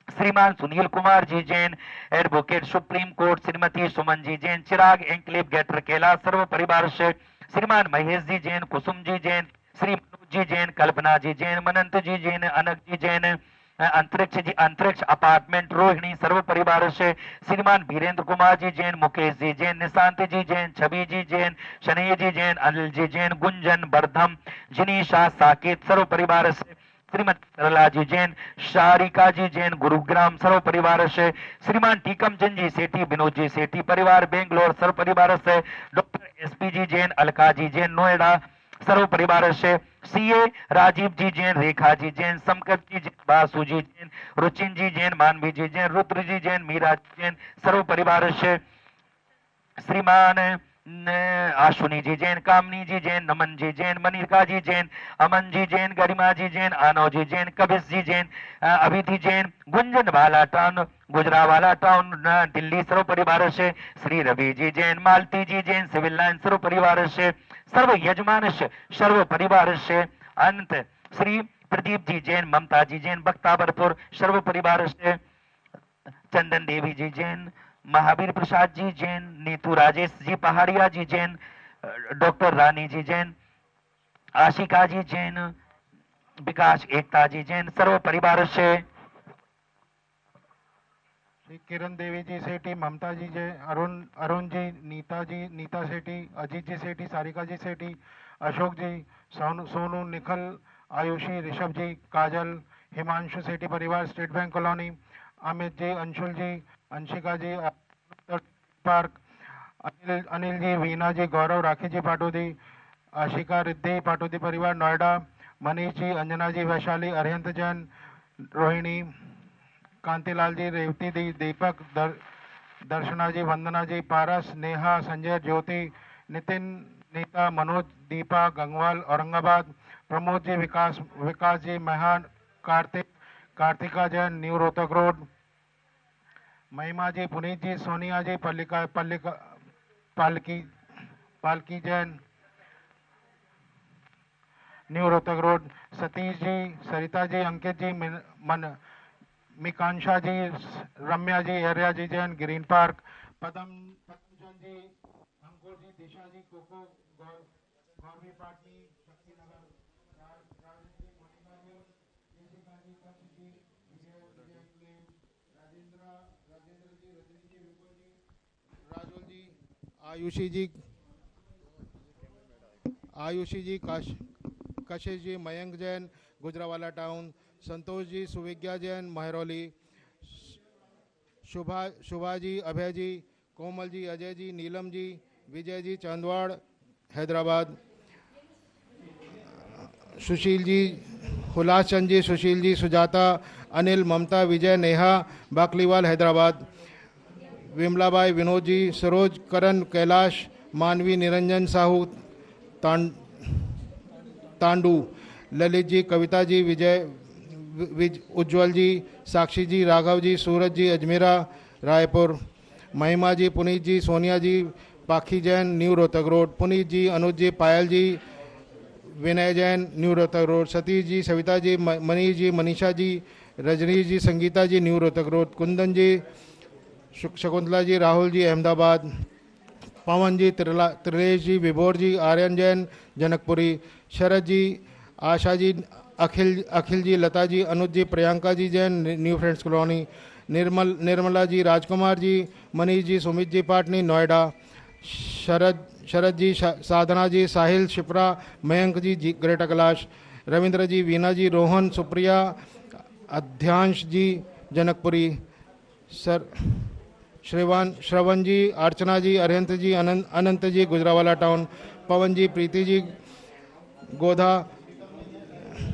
Shriman Sunil Kumar ji Jain, advocate Supreme Court, Shrimati Suman ji Jain, Chirag Enclave Greater Kailash सर्व परिवार से श्रीमान महेश जी जैन, कुसुम जी जैन, श्री मनोज जी जैन, कल्पना जी जैन, मनंत जी जैन, अनक जी जैन, अंतरिक्ष अपार्टमेंट रोहिणी सर्व परिवार से श्रीमान वीरेंद्र कुमार जी जैन, मुकेश जी जैन, निशांत जी जैन, छवि जी जैन, शनि जी जैन, अनिल जी जैन, गुंजन, बर्धम, जिनीशा, साकेत सर्व परिवार से श्रीमती सरला जी जैन, शारिका जी जैन, गुरुग्राम सर्व परिवार से श्रीमान टीकम चंद जी सेठी, विनोद जी सेठी परिवार बेंगलोर सर्व परिवार से डॉक्टर एसपी जी जैन, अलका जी जैन, नोएडा सर्व परिवार से सीए राजीव जी जैन, रेखा जी जैन, समकर जी जैन, बासु जी जैन, रुचिन जी जैन, मानवी जी जैन, रुद्र जी जैन, मीरा जी जैन सर्व परिवार से श्रीमान आशुनी जी जैन, कामनी जी जैन, नमन जी जैन, मनिका जी जैन, अमन जी जैन, गरिमा जी जैन, आनव जी जैन, कबिश जी जैन, अभिधि जैन, गुंजन वाला टाउन, गुजरावाला टाउन दिल्ली सर्व परिवार से श्री रवि जी जैन, मालती जी जैन, सिविल लाइन सर्व परिवार से सर्व यजमान सर्व परिवार से अंत श्री प्रदीप जी जैन, ममता जी जैन, बख्ताबरपुर सर्व परिवार से चंदन देवी जी जैन, महावीर प्रसाद जी जैन, नीतू राजेश जी पहाड़िया जी जैन, डॉक्टर रानी जी जैन, आशिका जी जैन, विकास एकता जी जैन सर्व परिवार से श्री किरण देवी जी सेठी, ममता जी जैन, अरुण जी, नीता सेठी, अजीत जी सेठी, सारिका जी सेठी, अशोक जी, सोनू, निखल, आयुषी, ऋषभ जी, काजल, हिमांशु सेठी परिवार state Bank colony, Amit ji, Anshul जी, अंशिका जी पार्क, अनिल जी, वीना जी, गौरव, राखी जी पाटोदी, आशिका, रिद्धि पाटोदी परिवार नोएडा, मनीष जी, अंजना जी, वैशाली, अरिहंत जैन, रोहिणी, कांतिलाल जी, रेवती दी, दीपक, दर्शना जी, वंदना जी, पारस, नेहा, संजय, ज्योति, नितिन, नीता, मनोज, दीपा, गंगवाल, औरंगाबाद, प्रमोद जी, विकास जी, मेहर, कार्तिका जैन, न्यू रोहतक रोड, महिमा जी, पुनीत जी, सोनिया जी, पालकी जैन, न्यू रोहतक रोड, सतीश जी, सरिता जी, अंकित जी, मिकांशा जी, रम्या जी, एरिया जी जैन, ग्रीन पार्क, पद्मचंद जी, अंकुर जी, दिशा जी, कोको, गौरवी पाटनी, शक्ति नगर, राजेंद्र जी, मोनिका जी, जयसिका जी, कच्छ जी, विजय राजेंद्र जी, रजनी जी, विपुल जी, राजुल जी, आयुषी जी, कशिश जी, मयंक जैन, गुजरावाला टाउन, संतोष जी, सुविज्ञा जैन, महरौली, शुभा जी, अभय जी, कोमल जी, अजय जी, नीलम जी, विजय जी, चांदवाड़, हैदराबाद, सुशील जी, हुलास चंद जी, सुशील जी, सुजाता, अनिल, ममता, विजय, नेहा, बाकलीवाल, हैदराबाद, विमलाबाई, विनोद जी, सरोज, करण, कैलाश, मानवी, निरंजन साहू, तांडू, ललित जी, कविता जी, उज्जवल जी, साक्षी जी, राघव जी, सूरज जी, अजमेरा, रायपुर, महिमा जी, पुनीत जी, Sonia ji, Pakhi Jain, new Rohtak Road, Puneet ji, Anuj ji, Payal ji, Vinay Jain, new Rohtak Road, Satish ji, Savita ji, Manish ji, Manisha ji, Rajnish ji, Sangeeta ji, New Rohtak Road, Kundan ji, Shakuntala ji, Rahul ji, Ahmedabad, Pavan ji, Trilesh ji, Vibhor ji, Aryan Jain, Janakpuri, Sharad ji, Asha ji, Akhil ji, Lata ji, Anuj ji, Priyanka ji Jain, new friends Colony, Nirmala ji, Rajkumar जी, मनीष जी, सुमित जी, पाटनी, नोएडा, शरद जी, साधना जी, साहिल, शिप्रा, मयंक जी, ग्रेटर कैलाश, रविंद्र जी, वीना जी, रोहन, सुप्रिया, अध्यांश जी, जनकपुरी, श्रवण जी, अर्चना जी, अरिहंत जी, अनंत जी, गुजरावाला टाउन, पवन जी, प्रीति जी, गोधा,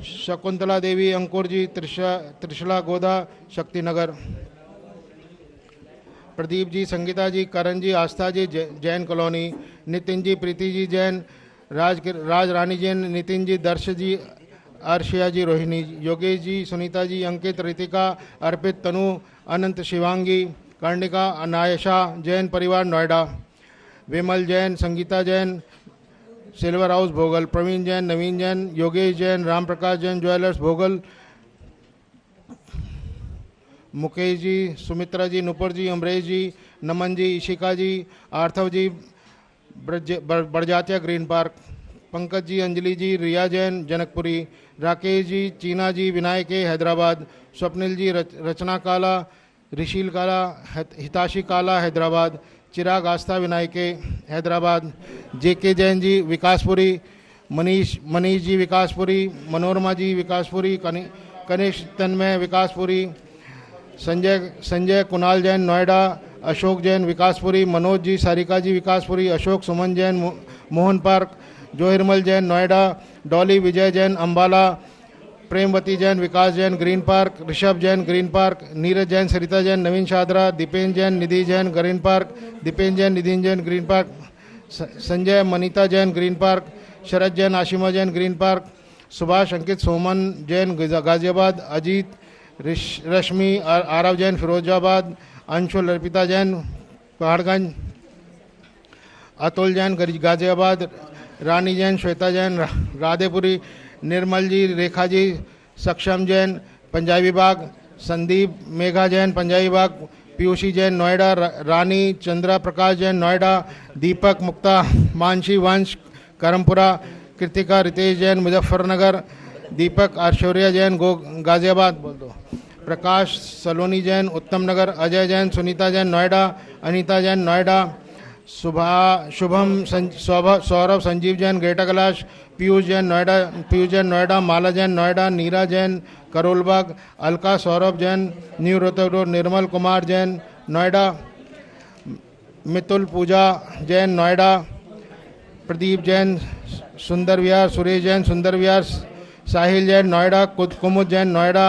शकुंतला देवी, अंकुर जी, त्रिशला, गोधा, शक्तिनगर, प्रदीप जी, संगीता जी, करण जी, आस्था जी, जैन कॉलोनी, नितिन जी, प्रीति जी जैन, राज रानी जैन, नितिन जी, दर्श जी, अर्शिया जी, रोहिणी, योगेश जी, सुनीता जी, अंकित, रितिका, अर्पित, तनु, अनंत, शिवांगी, कर्णिका, अनायशा, जैन परिवार, नोएडा, विमल जैन, संगीता जैन, सिल्वर हाउस, भोगल, प्रवीण जैन, नवीन जैन, योगेश जैन, राम प्रकाश जैन, ज्वेलर्स, भोगल, मुकेश जी, सुमित्रा जी, नुपुर जी, अमरेश जी, नमन जी, इशिका जी, आर्थव जी, बड़जातिया, ग्रीन पार्क, पंकज जी, अंजलि जी, रिया जैन, जनकपुरी, राकेश जी, चीना जी, विनायक, हैदराबाद, स्वप्निल जी, रचना काला, ऋषिल काला, हिताशी काला, हैदराबाद, चिराग, आस्था, विनायक, हैदराबाद, जेके Jain ji, Vikaspuri, Manish ji, Vikaspuri, Manorama ji, Vikaspuri, Kanishth, Tanmay, Vikaspuri, Sanjay Kunal Jain, Noida, Ashok Jain, Vikaspuri, Manoj ji, Sarika ji, Vikaspuri, Ashok, Suman Jain, Mohan Park, Johirmal Jain, Noida, Dolly, Vijay Jain, Ambala, Premwati Jain, Vikas Jain, green Park, Rishabh Jain, green Park, Neeraj Jain, Sarita Jain, Naveen Shahdara, Dipen Jain, Nidhi Jain, green Park, Dipen Jain, Nidhin Jain, green park, Sanjay, Manita Jain, green Park, Sharad Jain, Ashima Jain, green Park, Subhash, अंकित, सोमन जैन, गाजियाबाद, अजीत, रश्मि, आरव जैन, फिरोजाबाद, अंशुल, अर्पिता जैन, पहाड़गंज, अतुल जैन, गाजियाबाद, रानी जैन, श्वेता जैन, राधेपुरी, निर्मल जी, रेखा जी, सक्षम जैन, पंजाबी बाग, संदीप, मेघा जैन, पंजाबी बाग, पीयूषी जैन, नोएडा, रानी, चंद्रा प्रकाश जैन, नोएडा, दीपक, मुक्ता, मानसी, वंश, करमपुरा, कृतिका, रितेश जैन, मुजफ्फरनगर, दीपक, ऐश्वर्या जैन, गाजियाबाद, बोल दो, प्रकाश, सलोनी जैन, उत्तम नगर, अजय जैन, सुनीता जैन, नोएडा, अनीता जैन, नोएडा, शुभम, सौरभ, संजीव जैन, ग्रेटर कैलाश, पीयूष जैन, नोएडा, माला जैन, नोएडा, नीरा जैन, करोलबाग, अलका, सौरभ जैन, न्यू रोहतक रोड, निर्मल कुमार जैन, नोएडा, मितुल, पूजा जैन, नोएडा, प्रदीप जैन, सुंदर विहार, सुरेश जैन, सुंदर विहार, साहिल जैन, नोएडा, कुमुद जैन, नोएडा,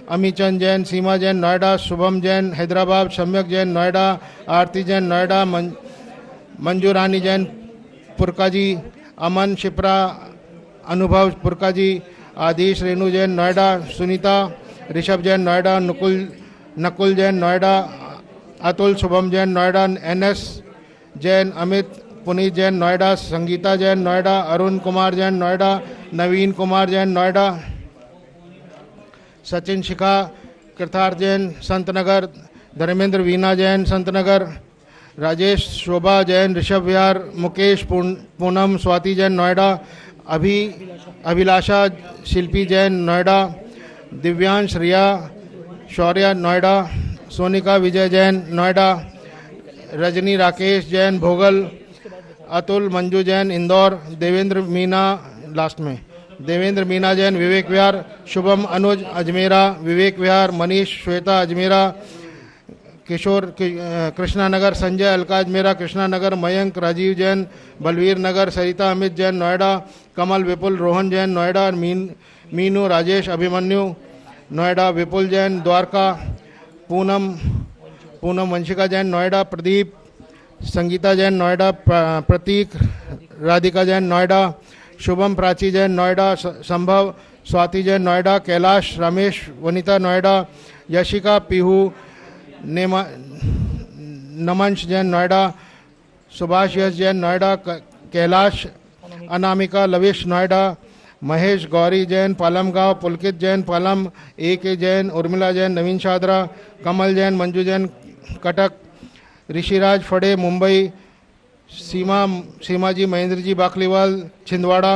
अमीचंद जैन, सीमा जैन नोएडा, शुभम जैन हैदराबाद, सम्यक जैन नोएडा, आरती जैन नोएडा, मंजूरानी जैन पुरकाजी, अमन शिप्रा, अनुभव पुरकाजी, आदिश रेणु जैन नोएडा, सुनीता ऋषभ जैन नोएडा, नकुल जैन नोएडा, अतुल शुभम जैन नोएडा, NS जैन, अमित पुनीत जैन नोएडा, संगीता जैन नोएडा, अरुण कुमार जैन नोएडा, नवीन कुमार जैन नोएडा, सचिन शिखा कृतार्थ जैन संतनगर, धर्मेंद्र वीना जैन संतनगर, राजेश शोभा जैन ऋषभ विहार, मुकेश पूनम स्वाति जैन नोएडा, अभिलाषा शिल्पी जैन नोएडा, दिव्यांश रिया शौर्य नोएडा, सोनिका विजय जैन नोएडा, रजनी राकेश जैन भोगल, अतुल मंजू जैन इंदौर, देवेंद्र मीना लास्ट में, देवेंद्र मीना जैन विवेक विहार, शुभम अनुज अजमेरा विवेक विहार, मनीष श्वेता अजमेरा, किशोर कृष्णा नगर, संजय अलका अजमेरा कृष्णा नगर, मयंक राजीव जैन बलवीर नगर, सरिता अमित जैन नोएडा, कमल विपुल रोहन जैन नोएडा, मीनू राजेश अभिमन्यु नोएडा, विपुल जैन द्वारका, पूनम वंशिका जैन नोएडा, प्रदीप संगीता जैन नोएडा, प्रतीक राधिका जैन नोएडा, शुभम प्राची जैन नोएडा, संभव स्वाति जैन नोएडा, कैलाश रमेश वनिता नोएडा, यशिका पीहू नमंश जैन नोएडा, सुभाष यश जैन नोएडा, कैलाश अनामिका लविश नोएडा, महेश गौरी जैन पालम गांव, पुलकित जैन पालम, AK जैन, उर्मिला जैन, नवीन शादरा, कमल जैन, मंजू जैन कटक, ऋषिराज फड़े मुंबई, सीमा जी महेंद्र जी बाखलीवाल छिंदवाड़ा,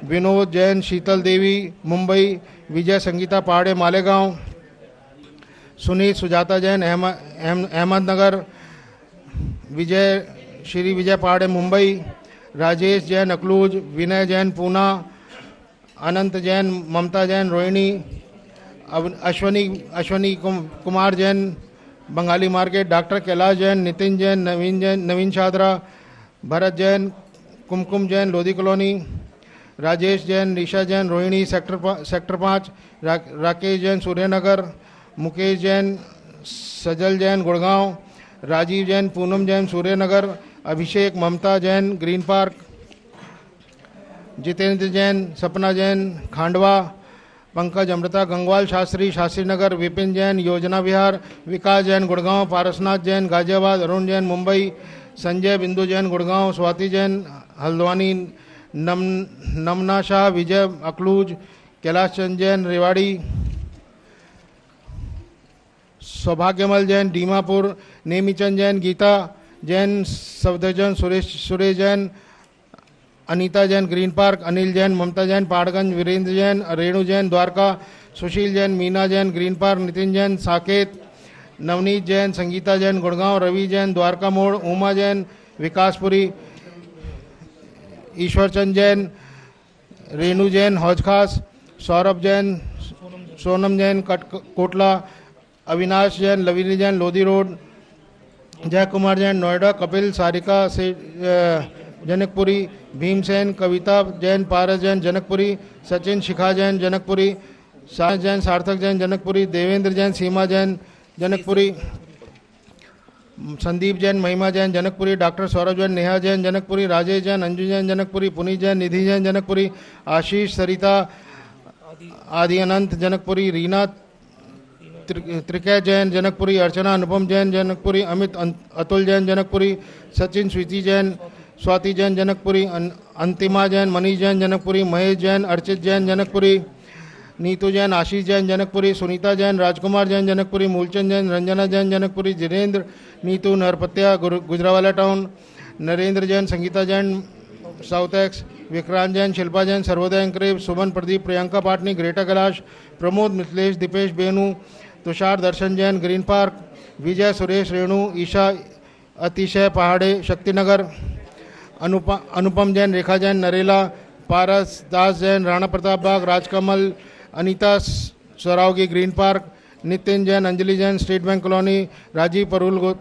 विनोद जैन शीतल देवी मुंबई, विजय संगीता पहाड़े मालेगांव, सुनीत सुजाता जैन अहमदनगर, श्री विजय पहाड़े मुंबई, राजेश जैन अकलूज, विनय जैन पूना, अनंत जैन, ममता जैन रोहिणी, अश्वनी कुमार जैन बंगाली मार्केट, डॉक्टर कैलाश जैन, नितिन जैन, नवीन शादरा, भरत जैन, कुमकुम जैन लोधी कॉलोनी, राजेश जैन, ऋषा जैन रोहिणी सेक्टर 5, राकेश जैन सूर्यनगर, मुकेश जैन, सजल जैन गुड़गांव, राजीव जैन, पूनम जैन सूर्यनगर, अभिषेक ममता जैन ग्रीन पार्क, जितेंद्र जैन, सपना जैन खांडवा, पंकज अमृता गंगवाल शास्त्री नगर, विपिन जैन योजना विहार, विकास जैन गुड़गांव, पारसनाथ जैन गाजियाबाद, अरुण जैन मुंबई, संजय बिंदु जैन गुड़गांव, स्वाति जैन हल्द्वानी, नमना शाह विजय अकलूज, कैलाश चंद जैन रेवाड़ी, सौभाग्यमल जैन दीमापुर, नेमीचंद जैन, गीता जैन सफदरजन, सुरेश जैन, अनीता जैन ग्रीन पार्क, अनिल जैन, ममता जैन पहाड़गंज, वीरेंद्र जैन, रेणु जैन द्वारका, सुशील जैन, मीना जैन ग्रीन पार्क, नितिन जैन साकेत, नवनीत जैन, संगीता जैन गुड़गांव, रवि जैन द्वारका मोड़, उमा जैन विकासपुरी, ईश्वरचंद जैन, रेणु जैन हौजखास, सौरभ जैन, सोनम जैन कोटला, अविनाश जैन, लवीनी जैन लोधी रोड, जय कुमार जैन नोएडा, कपिल सारिका से जनकपुरी, भीमसेन कविता जैन, पारस जैन जनकपुरी, सचिन शिखा जैन जनकपुरी, सारस जैन सार्थक जैन जनकपुरी, देवेंद्र जैन सीमा जैन जनकपुरी, संदीप जैन महिमा जैन जनकपुरी, डॉक्टर सौरभ जैन नेहा जैन जनकपुरी, राजेश जैन अंजू जैन जनकपुरी, पुनीत जैन निधि जैन जनकपुरी, आशीष सरिता आदि अनंत जनकपुरी, रीना त्रिकय जैन जनकपुरी, अर्चना अनुपम जैन जनकपुरी, अमित अतुल जैन जनकपुरी, सचिन स्वीति जैन स्वाति जैन जनकपुरी, अंतिमा जैन मनीष जैन जनकपुरी, महेश जैन अर्चित जैन जनकपुरी, नीतू जैन आशीष जैन जनकपुरी, सुनीता जैन राजकुमार Jain Janakpuri, Moolchand Jain Ranjana Jain Janakpuri, Jitendra Neetu Narpatya Gujranwala Town, Narendra Jain Sangeeta Jain south Ex, Vikrant Jain Shilpa Jain Sarvodaya Enclave, Suman Pradeep Priyanka Patni Greater Kailash, Pramod Mithilesh Dipesh Benu, Tushar Darshan Jain green Park, Vijay Suresh Renu, Isha Atishay Pahade Shaktinagar, Anupam Jain Rekha Jain Narela, Paras Das Jain Rana Pratap Bagh, Rajkamal Anita Saraogi Green Park, Nitin Jain Anjali Jain State Bank Colony, Rajiv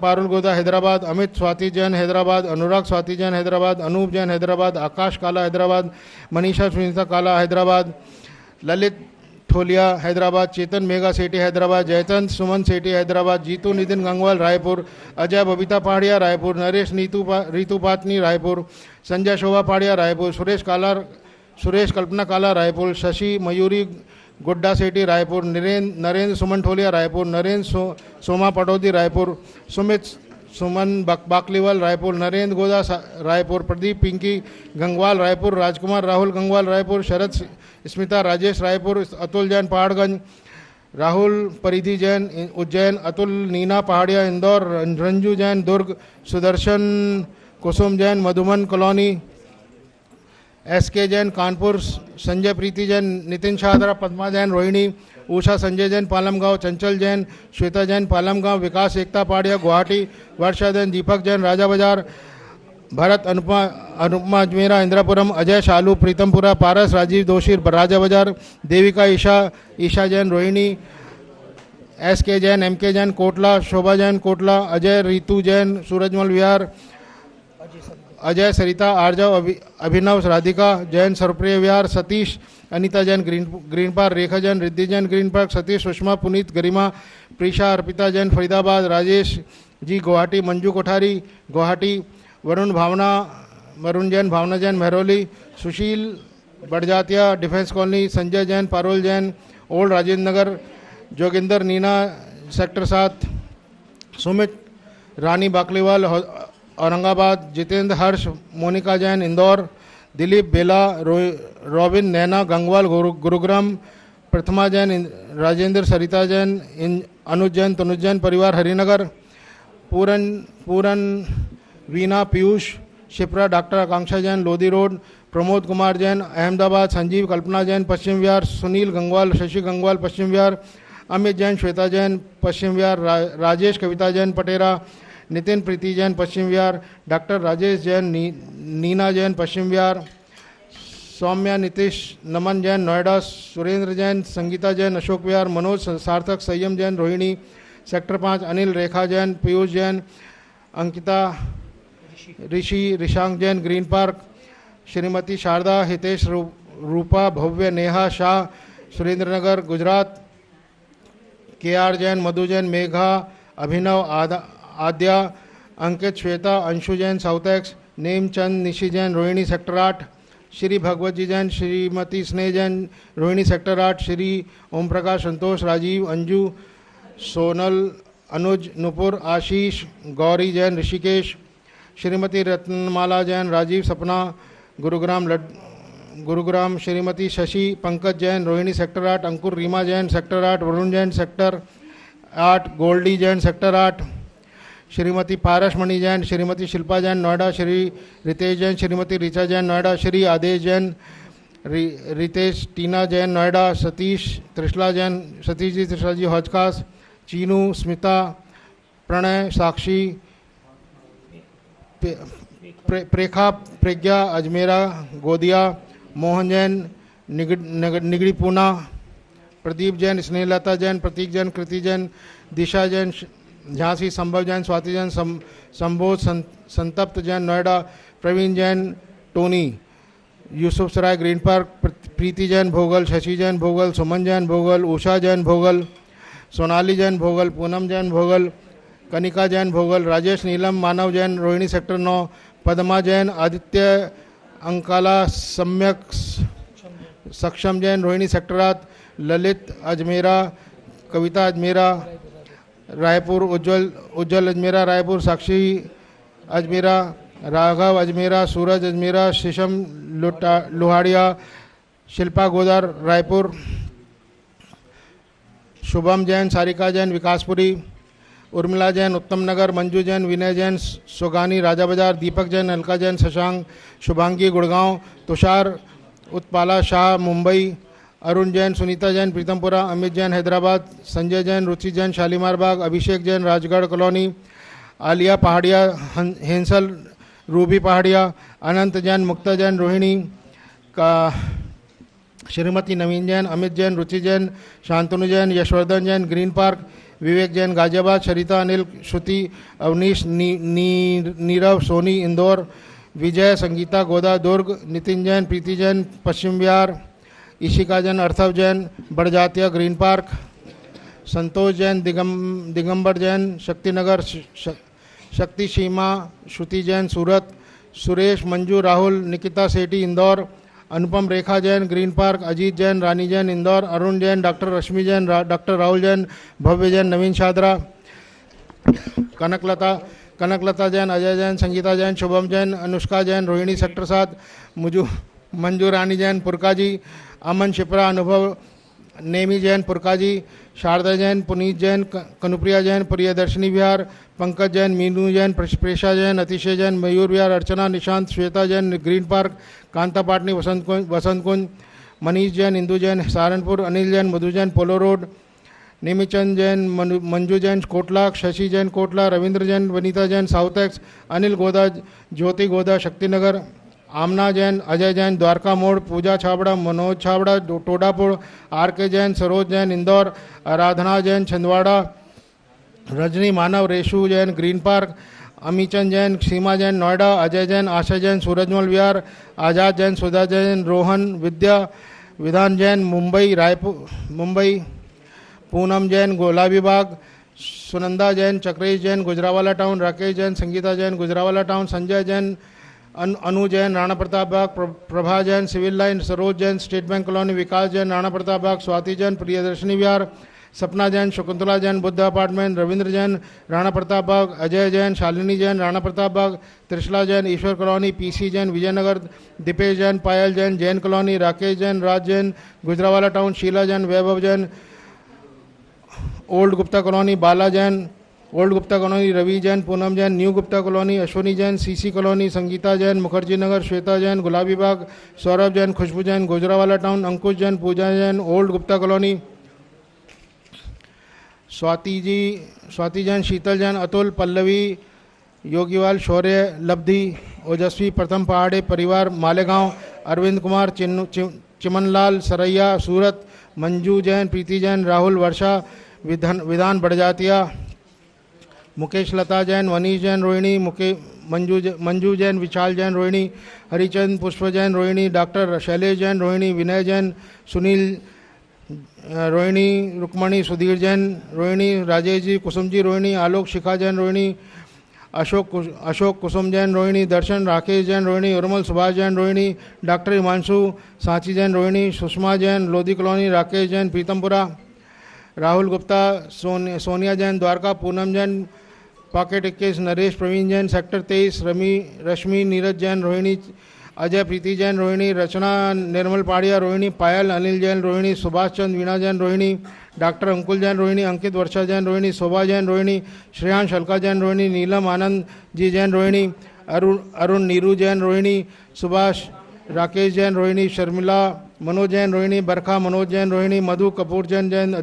Parul Goda Hyderabad, Amit Swati Jain Hyderabad, अनुराग स्वाति जैन हैदराबाद, अनूप जैन हैदराबाद, आकाश काला हैदराबाद, मनीषा सुनीता काला हैदराबाद, ललित सुमंठोलिया हैदराबाद, चेतन मेगा सेठी हैदराबाद, जयचंद सुमन सेठी हैदराबाद, जीतू नितिन गंगवाल रायपुर, अजय बबीता पहाड़िया रायपुर, नरेश रीतू पाटनी रायपुर, संजय शोभा पहाड़िया रायपुर, सुरेश कल्पना काला रायपुर, शशि मयूरी गुड्डा सेठी रायपुर, नरेंद्र सुमंठोलिया रायपुर, नरेंद्र सोमा पटौदी रायपुर, सुमित सुमन बाकलीवाल रायपुर, नरेंद्र गोदा रायपुर, प्रदीप पिंकी गंगवाल रायपुर, राजकुमार राहुल गंगवाल रायपुर, शरद स्मिता राजेश रायपुर, अतुल जैन पहाड़गंज, राहुल परिधि जैन उज्जैन, अतुल नीना पहाड़िया इंदौर, रंजू जैन दुर्ग, सुदर्शन कुसुम जैन मधुबन कॉलोनी, SK जैन कानपुर, संजय प्रीति जैन नितिन शाहदरा, पद्मा जैन रोहिणी, उषा संजय जैन पालमगांव, चंचल जैन श्वेता जैन पालमगांव, विकास एकता पहाड़िया गुवाहाटी, वर्षा जैन दीपक जैन राजा बाजार, भरत अनुपमा अजमेरा इंदिरापुरम, अजय शालू प्रीतमपुरा, पारस Rajiv Doshi Raja Bazaar, Devika Isha Jain Rohini, SK Jain MK Jain Kotla, Shobha Jain Kotla, Ajay Ritu Jain Surajmal Vihar, Ajay Sarita Arjav Abhinav Radhika Jain Sarvapriya Vihar, Satish Anita Jain green Park, Rekha Jain Riddhi Jain green Park, Satish Sushma Puneet Garima, Preesha Arpita Jain Faridabad, Rajesh ji Guwahati, Manju Kothari Guwahati, Varun Jain Bhavna Jain Mehrauli, Sushil Barjatiya Defence Colony, Sanjay Jain Parol Jain Old Rajendra नगर, जोगिंदर नीना सेक्टर 7, सुमित रानी बाकलीवाल औरंगाबाद, जितेंद्र हर्ष मोनिका जैन इंदौर, दिलीप बेला रॉबिन नैना गंगवाल गुरुग्राम, प्रथमा जैन राजेंद्र सरिता जैन अनुज जैन तनुज जैन परिवार हरिनगर, पूरन वीना पीयूष शिप्रा डॉक्टर आकांक्षा जैन लोधी रोड, प्रमोद कुमार जैन अहमदाबाद, संजीव कल्पना जैन पश्चिम विहार, सुनील गंगवाल शशि गंगवाल पश्चिम विहार, अमित जैन श्वेता जैन पश्चिम विहार, राजेश कविता जैन पटेरा, नितिन प्रीति जैन पश्चिम विहार, डॉक्टर राजेश जैन नीना जैन पश्चिम विहार, सौम्या नीतीश नमन जैन नोएडा, सुरेंद्र जैन संगीता जैन अशोक विहार, मनोज सार्थक संयम जैन रोहिणी सेक्टर 5, अनिल रेखा Jain Piyush Jain, Ankita Rishi Rishank Jain green Park, Shrimati Sharda Hitesh Rupa Bhavya Neha Shah Surendra Nagar Gujarat, KR Jain Madhu Jain Megha Abhinav Aadya, Ankit Shweta Anshu Jain south Ex, Nemchand Nishi Jain Rohini sector 8, Shri Bhagwat ji Jain Shrimati Sneh Jain Rohini sector 8, Shri Om Prakash Santosh Rajiv Anju Sonal Anuj Nupur Ashish Gauri Jain Rishikesh, Shrimati Ratnamala Jain Rajiv Sapna Gurugram, Shrimati Shashi Pankaj Jain Rohini sector 8, Ankur Reema Jain sector 8, Varun Jain sector 8, Goldy Jain sector 8, Shrimati Parasmani Jain, Shrimati Shilpa Jain Noida, Shri Ritesh Jain, Shrimati Richa Jain Noida, Shri Adesh Jain Ritesh Tina Jain Noida, Satish ji Trishala ji Hauz Khas, Chinu Smita Pranay Sakshi Prekha Pragya Ajmera Godia, Mohan Jain Nigdi Poona, Pradeep Jain Snehlata Jain, प्रतीक जैन कृति जैन, दिशा जैन झांसी, संभव जैन स्वाति जैन संबोध संतप्त जैन नोएडा, प्रवीण जैन टोनी यूसुफ सराय ग्रीन पार्क, प्रीति जैन भोगल, शशि जैन भोगल, सुमन जैन भोगल, उषा जैन भोगल, सोनाली जैन भोगल, पूनम जैन भोगल, कनिका जैन भोगल, राजेश नीलम मानव जैन रोहिणी सेक्टर 9, पद्मा जैन, आदित्य अंकाला सम्यक सक्षम जैन रोहिणी सेक्टर 8, ललित अजमेरा, कविता अजमेरा रायपुर, उज्जवल अजमेरा रायपुर, साक्षी अजमेरा, राघव अजमेरा, सूरज अजमेरा, शिशम लोहाड़िया, शिल्पा गोदार रायपुर, शुभम जैन, सारिका जैन विकासपुरी, उर्मिला जैन उत्तम नगर, मंजू जैन, विनय जैन सोगानी राजा बाजार, दीपक जैन, अलका जैन शशांक, शुभांगी गुड़गांव, तुषार उत्पाला शाह मुंबई, अरुण जैन, सुनीता जैन प्रीतमपुरा, अमित जैन हैदराबाद, संजय जैन, रुचि जैन शालीमार बाग, अभिषेक जैन राजगढ़ कॉलोनी, आलिया पहाड़िया, हेंसल रूबी पहाड़िया, अनंत जैन, मुक्ता जैन रोहिणी का, श्रीमती नवीन जैन, अमित जैन, रुचि जैन, शांतनु जैन, यशवर्धन जैन ग्रीन पार्क, विवेक जैन गाजियाबाद, सरिता अनिल श्रुति अवनीश नीरव सोनी इंदौर, विजय संगीता गोदा दुर्ग, नितिन जैन प्रीति जैन पश्चिम बिहार, ईशिका जैन, अर्थव जैन, बड़जातिया ग्रीन पार्क, संतोष जैन, दिगंबर जैन, शक्तिनगर, शक्ति सीमा, श्रुति जैन, सूरत, सुरेश, मंजू, राहुल, निकिता सेठी, इंदौर, अनुपम रेखा जैन, ग्रीन पार्क, अजीत जैन, रानी जैन, इंदौर, अरुण जैन, डॉक्टर रश्मि जैन, डॉक्टर राहुल जैन, भव्य जैन, नवीन शादरा, कनकलता जैन, अजय जैन, संगीता जैन, शुभम जैन, अनुष्का जैन, रोहिणी सेक्टर 7, मंजू रानी जैन, पुरकाजी, अमन शिप्रा, अनुभव, नेमी जैन, पुरकाजी, शारदा जैन, पुनीत जैन, कनुप्रिया जैन, प्रियदर्शनी विहार, Pankaj Jain, Meenu Jain, Presha Jain, Atishay Jain, Mayur Vihar, Archana, Nishant, Shweta Jain, green Park, Kanta Patni, Vasant Kunj, Manish Jain, Indu Jain, Saharanpur, Anil Jain, Madhu Jain, Polo Road, Nemichand Jain, Manju Jain, Kotla, Shashi Jain, Kotla, Ravindra Jain, Vanita Jain, south Ex, Anil Goda, Jyoti Goda, Shaktinagar, Amna Jain, Ajay Jain, Dwarka Mor, Pooja Chhabra, Manoj Chhabra, Todapur, R K Jain, Saroj Jain, Indore, Aradhana Jain, Chhindwara, Rajni Manav, Reshu Jain, green Park, Amichand Jain, Seema Jain, Noida, Ajay Jain, Asha Jain, Surajmal Vihar, Azad Jain, Sudha Jain, Rohan, Vidya, Vidhan Jain, Mumbai, Poonam Jain, Gulabi Bagh, Sunanda Jain, Chakresh Jain, Gujranwala Town, Rakesh Jain, Sangeeta Jain, Gujranwala Town, Sanjay Jain, Anu Jain, Rana Pratap Bagh, Prabha Jain, Civil Line, Saroj Jain, State Bank Colony, Vikas Jain, Rana Pratap Bagh, Swati Jain, Priyadarshini Vihar, Sapna Jain, Shakuntala Jain, Buddh apartment, Ravindra Jain, Rana Pratap Bagh, Ajay Jain, Shalini Jain, Rana Pratap Bagh, Trishala Jain, Ishwar Colony, PC Jain, Vijaynagar, Dipesh Jain, Payal Jain, Jain Colony, Rakesh Jain, Raj Jain, Gujranwala Town, Sheela Jain, Vaibhav Jain, Old Gupta Colony, Bala Jain, Old Gupta Colony, Ravi Jain, Poonam Jain, New Gupta Colony, Ashwani Jain, CC Colony, Sangeeta Jain, Mukherjee Nagar, Shweta Jain, Gulabi Bagh, Saurabh Jain, Khushboo Jain, Gujranwala Town, Ankush Jain, पूजा जैन, ओल्ड गुप्ता कॉलोनी, स्वाति जैन, शीतल जैन, अतुल, पल्लवी, योगीवाल, शौर्य, लब्धि, ओजस्वी, प्रथम पहाड़े परिवार, मालेगांव, अरविंद कुमार, चिमनलाल, सरैया, सूरत, मंजू जैन, प्रीति जैन, राहुल, वर्षा, विधान बड़जातिया, मुकेश, लता जैन, वनीश जैन, रोहिणी, मंजू जैन, विशाल Jain, Rohini, Harichand, Pushp Jain, Rohini, doctor Shailesh Jain, Rohini, Vinay Jain, Sunil, Rohini, Rukmani, Sudhir Jain, Rohini, Rajesh ji, Kusum ji, Rohini, Alok, Shikha Jain, Rohini, Ashok, Kusum Jain, Rohini, Darshan, Rakesh Jain, Rohini, Urmal, Subhash Jain, Rohini, doctor Himanshu, Sanchi Jain, Rohini, Sushma Jain, Lodhi colony, Rakesh Jain, Pritampura, Rahul Gupta, Sonia Jain, Dwarka, Poonam Jain, pocket 21, Naresh, Praveen Jain, sector 23, Rashmi, Neeraj Jain, Rohini, Ajay, प्रीति जैन, रोहिणी, रचना, निर्मल पाड़िया, रोहिणी, पायल, अनिल जैन, रोहिणी, सुभाष चंद, वीणा जैन, रोहिणी, डॉक्टर अंकुल जैन, रोहिणी, अंकित, वर्षा जैन, रोहिणी, शोभा जैन, रोहिणी, श्रेयांश, अलका जैन, रोहिणी, नीलम, आनंद जी जैन, रोहिणी, अरुण, नीरू जैन, रोहिणी, सुभाष, राकेश जैन, रोहिणी, शर्मिला, मनोज जैन, रोहिणी, बरखा, मनोज जैन, रोहिणी, मधु, कपूर जैन,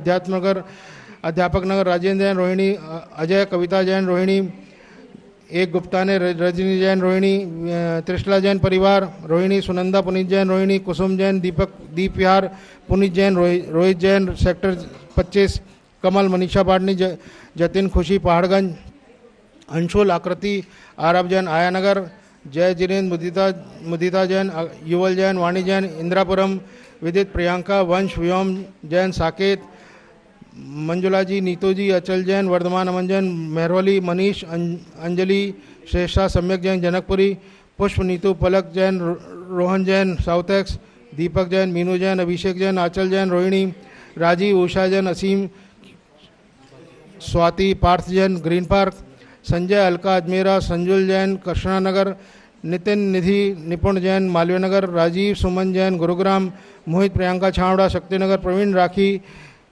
अध्यापक नगर, राजेंद्र जैन, रोहिणी, अजय, कविता जैन, रोहिणी, एक गुप्ता ने, रजनी जैन, रोहिणी, त्रिशला जैन परिवार, रोहिणी, सुनंदा, पुनीत जैन, रोहिणी, कुसुम जैन, दीप विहार, पुनीत जैन, रोहित जैन, सेक्टर 25, कमल, मनीषा पाटनी, जतिन, खुशी, पहाड़गंज, अंशुल, आकृति, आरब जैन, आयानगर, जय, जिनेन्द्र, मुदिता जैन, युवल जैन, वाणी जैन, इंदिरापुरम, विदित, प्रियंका, वंश, व्योम जैन, साकेत, मंजुला जी, नीतू जी, अचल जैन, वर्धमान, अमन जैन, मेहरवली, मनीष, अंजलि, श्रेष्ठा, सम्यक Jain, Janakpuri, Pushp, Neetu, Palak Jain, Rohan Jain, south ex, Deepak Jain, Meenu Jain, Abhishek Jain, Anchal Jain, Rohini, Rajeev, Usha Jain, Aseem, Swati, Parth Jain, green park, Sanjay, Alka, Ajmera, Sanjul Jain, Krishna Nagar, Nitin, Nidhi, Nipun Jain, Malviya Nagar, Rajeev, Suman Jain, Gurugram, Mohit, Priyanka, Chhawra, Shaktinagar, Praveen, Rakhi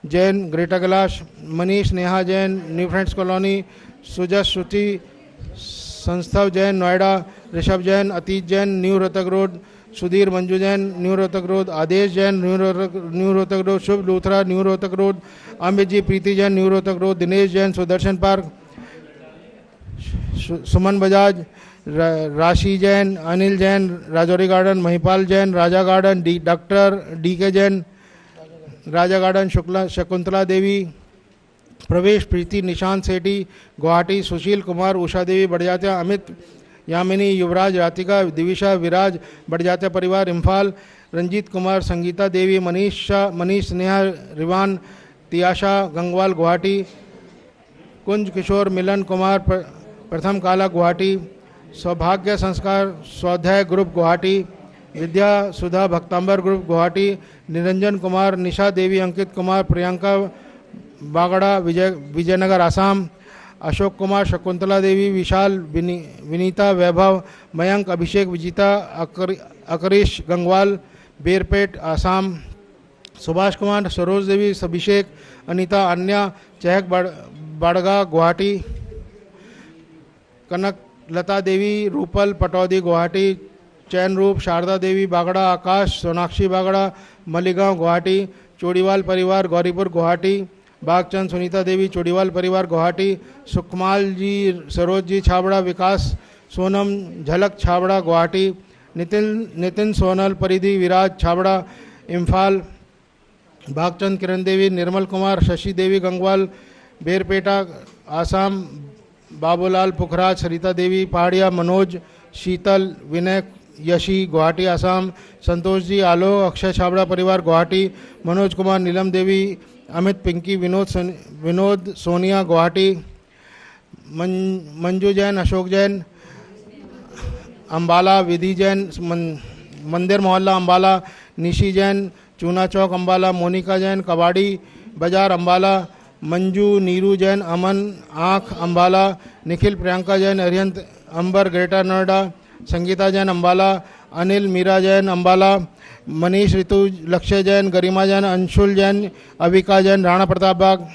Jain, greater Kailash, Manish, Neha Jain, new friends colony, Sujas, Shruti, Sansthav Jain, Noida, Rishabh Jain, Ateet Jain, new Rohtak road, Sudhir, Manju Jain, new Rohtak road, Adesh Jain, new Rohtak road, Shubh Luthra, new Rohtak road, Amit ji, Preeti Jain, new Rohtak road, Dinesh Jain, Sudarshan park, Suman Bajaj, Rashi Jain, Anil Jain, Rajouri garden, Mahipal Jain, Raja garden, doctor DK Jain, Raja garden, Shakuntala Devi, Pravesh, Preeti, Nishant सेठी, गुवाहाटी, सुशील कुमार, उषा देवी, बड़जात्या, अमित, यामिनी, युवराज, रातिका, दिविशा, विराज, बड़जात्या परिवार, इम्फाल, रंजीत कुमार, संगीता देवी, मनीष स्नेहा रिवान, तियाशा गंगवाल गुवाहाटी, कुंज किशोर, मिलन कुमार प्रथम काला गुवाहाटी, सौभाग्य संस्कार स्वाध्याय ग्रुप गुवाहाटी, विद्या सुधा भक्तांबर ग्रुप गुवाहाटी, निरंजन कुमार, निशा देवी, अंकित कुमार, प्रियंका बागड़ा विजयनगर आसाम, अशोक कुमार, शकुंतला देवी, विशाल, विनीता वैभव, मयंक, अभिषेक, विजिता, अकरीश गंगवाल बेरपेट आसाम, सुभाष कुमार, सरोज देवी, अभिषेक, अनीता, अन्या, चहक बाड़गा गुवाहाटी, कनक लता देवी, रूपल पटौदी गुवाहाटी, चैन रूप, शारदा देवी बागड़ा, आकाश, सोनाक्षी बागड़ा, मलिगांव गुवाहाटी, चोड़ीवाल परिवार गौरीपुर गुवाहाटी, बागचंद, सुनीता देवी, चोड़ीवाल परिवार गुवाहाटी, सुखमाल जी, सरोज जी छाबड़ा, विकास सोनम, झलक छाबड़ा गुवाहाटी, नितिन सोनल, परिधि, विराज छाबड़ा इम्फाल, भागचंद, किरण देवी, निर्मल कुमार, शशि देवी गंगवाल बेरपेटा आसाम, बाबूलाल पुखराज, सरिता देवी पहाड़िया, मनोज, शीतल, विनय, यशी गुवाहाटी आसाम, संतोष जी, आलोक, अक्षय छाबड़ा परिवार गुवाहाटी, मनोज कुमार, नीलम देवी, अमित, पिंकी, विनोद सोनिया गुवाहाटी, मंजू जैन, अशोक जैन अम्बाला, विधि जैन मंदिर मोहल्ला अम्बाला, निशी जैन चूना चौक अम्बाला, मोनिका जैन कबाड़ी बाजार अम्बाला, मंजू नीरू जैन अमन आँख अम्बाला, निखिल प्रियंका जैन अरिहंत अंबर ग्रेटर नोएडा, संगीता जैन अम्बाला, अनिल मीरा जैन अम्बाला, मनीष ऋतु लक्ष्य जैन, गरिमा जैन, अंशुल जैन, अविका जैन राणा प्रताप बाग,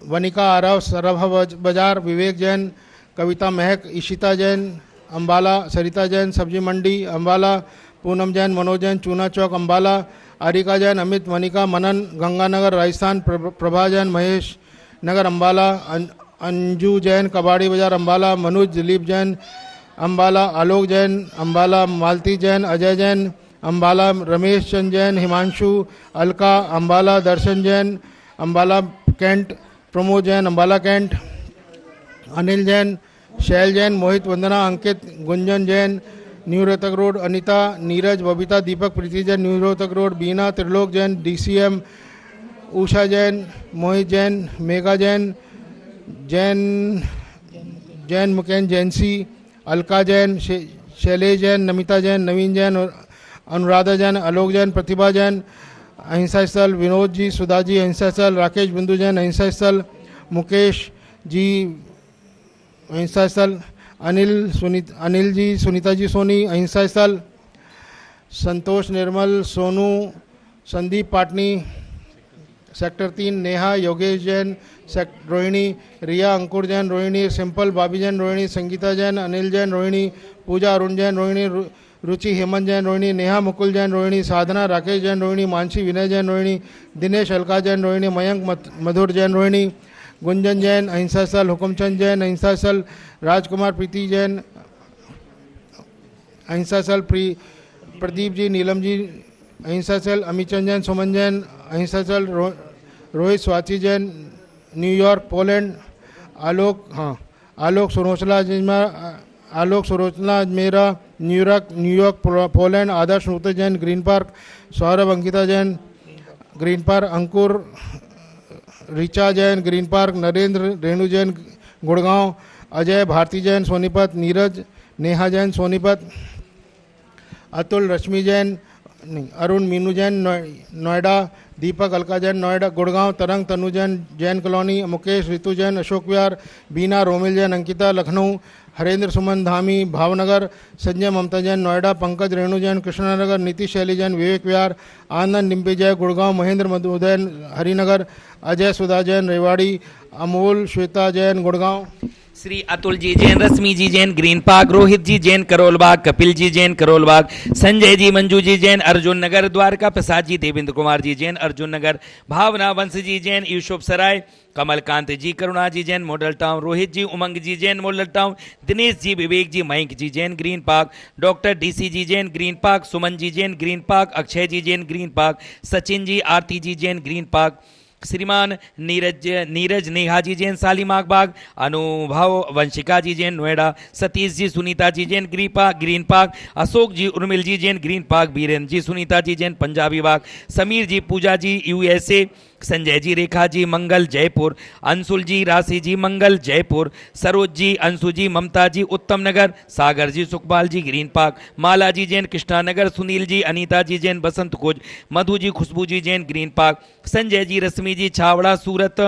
वनिका आरव सरभा बाजार, विवेक जैन, कविता महक, इशिता जैन अम्बाला, सरिता जैन सब्जी मंडी अम्बाला, पूनम जैन, मनोज जैन चूना चौक अम्बाला, आरिका जैन, अमित, मनिका, मनन गंगानगर राजस्थान, प्रभा जैन महेश नगर अम्बाला, अंजू जैन कबाड़ी बाजार अम्बाला, मनुज दिलीप जैन अम्बाला, आलोक जैन अम्बाला, मालती जैन, अजय जैन अम्बाला, रमेश चंद जैन, हिमांशु, अलका अम्बाला, दर्शन जैन अम्बाला कैंट, प्रमोद जैन अम्बाला कैंट, अनिल जैन, शैल जैन, मोहित, वंदना, अंकित, गुंजन जैन न्यू रोहतक रोड, अनीता, नीरज, बबीता, दीपक, प्रीति जैन न्यू रोहतक रोड, बीना, त्रिलोक जैन, DCM, उषा जैन, मोहित जैन, मेघा जैन, जैन मुकेन जैनसी, अलका जैन, शैलेश जैन, नमिता जैन, नवीन जैन, अनुराधा जैन, आलोक जैन, प्रतिभा जैन, अहिंसा स्थल, विनोद जी, सुधा जी, अहिंसा स्थल, राकेश बिंदु जैन, अहिंसा स्थल, मुकेश जी, अहिंसा स्थल, अनिल जी, सुनीता जी सोनी, अहिंसा स्थल, संतोष निर्मल, सोनू, संदीप पाटनी, सेक्टर 3, नेहा, योगेश जैन, रोहिणी, रिया, अंकुर जैन, रोहिणी, सिंपल, बाबी जैन, रोहिणी, संगीता जैन, अनिल जैन, रोहिणी, पूजा, अरुण जैन, रोहिणी, रुचि, हेमंत जैन, रोहिणी, नेहा, मुकुल जैन, रोहिणी, साधना, राकेश जैन, रोहिणी, मानसी, विनय जैन, रोहिणी, दिनेश, अलका जैन, रोहिणी, मयंक, मधुर जैन, रोहिणी, गुंजन जैन, अहिंसा स्थल, हुकुमचंद जैन, अहिंसा स्थल, राजकुमार, प्रीति जैन, अहिंसा स्थल, प्रदीप जी, नीलम जी, अहिंसा स्थल, Amichand Jain, Suman Jain, Ahinsa Sthal, Rohit, Swati Jain, New York, Poland, Alok Surochana Ajmera, New York, Poland, Adarsh Nutan Jain, green park, Saurabh, Ankita Jain, green park, Ankur, Richa Jain, green park, Narendra, Renu Jain, Gurgaon, Ajay, Bharti Jain, Sonipat, Neeraj, Neha Jain, Sonipat, Atul, Rashmi Jain, Arun, Meenu Jain, Noida, Deepak, Alka Jain, Noida, Gurgaon, Tarang, Tanu Jain, Jain colony, Mukesh, Ritu Jain, Ashok Vihar, Beena, Romil Jain, Ankita, Lucknow, Harendra, सुमन, धामी, भावनगर, संजय, ममता जैन, नोएडा, पंकज, रेणु जैन, कृष्णनगर, नीतीश, शैली जैन, विवेक विहार, आनंद, डिम्पी जय, गुड़गांव, महेंद्र, मधुदयन, हरिनगर, अजय, सुधा जैन, रेवाड़ी, अमोल, श्वेता जैन, गुड़गांव, श्री अतुल जी जैन, रश्मि जी जैन, ग्रीन पार्क, रोहित जी जैन, करोलबाग, कपिल जी जैन, करोलबाग, संजय जी, मंजू जी जैन, अर्जुन नगर, द्वारका प्रसाद जी, देवेंद्र कुमार जी जैन, अर्जुन नगर, भावना, वंश जी जैन, यूसुफ सराय, कमलकांत जी, Karuna ji Jain, model town, Rohit ji, Umang ji Jain, model town, Dinesh ji, Vivek ji, Mayank ji Jain, green park, doctor DC ji Jain, green park, Suman ji Jain, green park, Akshay ji Jain, green park, Sachin ji, Aarti ji Jain, green park, Shriman Neeraj Nehaji Jain Shalimar Bagh, Anubhav Vanshika ji Jain Noida, Satish ji Sunita ji Jain green park, Ashok ji Urmil ji Jain green park, Biren जी सुनीता जी जैन पंजाबी बाग, समीर जी पूजा जी यूएसए, संजय जी रेखा जी मंगल जयपुर, अंशुल जी राशि जी मंगल जयपुर, सरोज जी अंशु जी ममता जी उत्तम नगर, सागर जी सुखपाल जी ग्रीन पार्क, माला जी जैन कृष्णा नगर, सुनील जी अनीता जी जैन बसंत कुज, मधु जी खुशबू जी जैन ग्रीन पार्क, संजय जी रश्मि जी छावड़ा सूरत,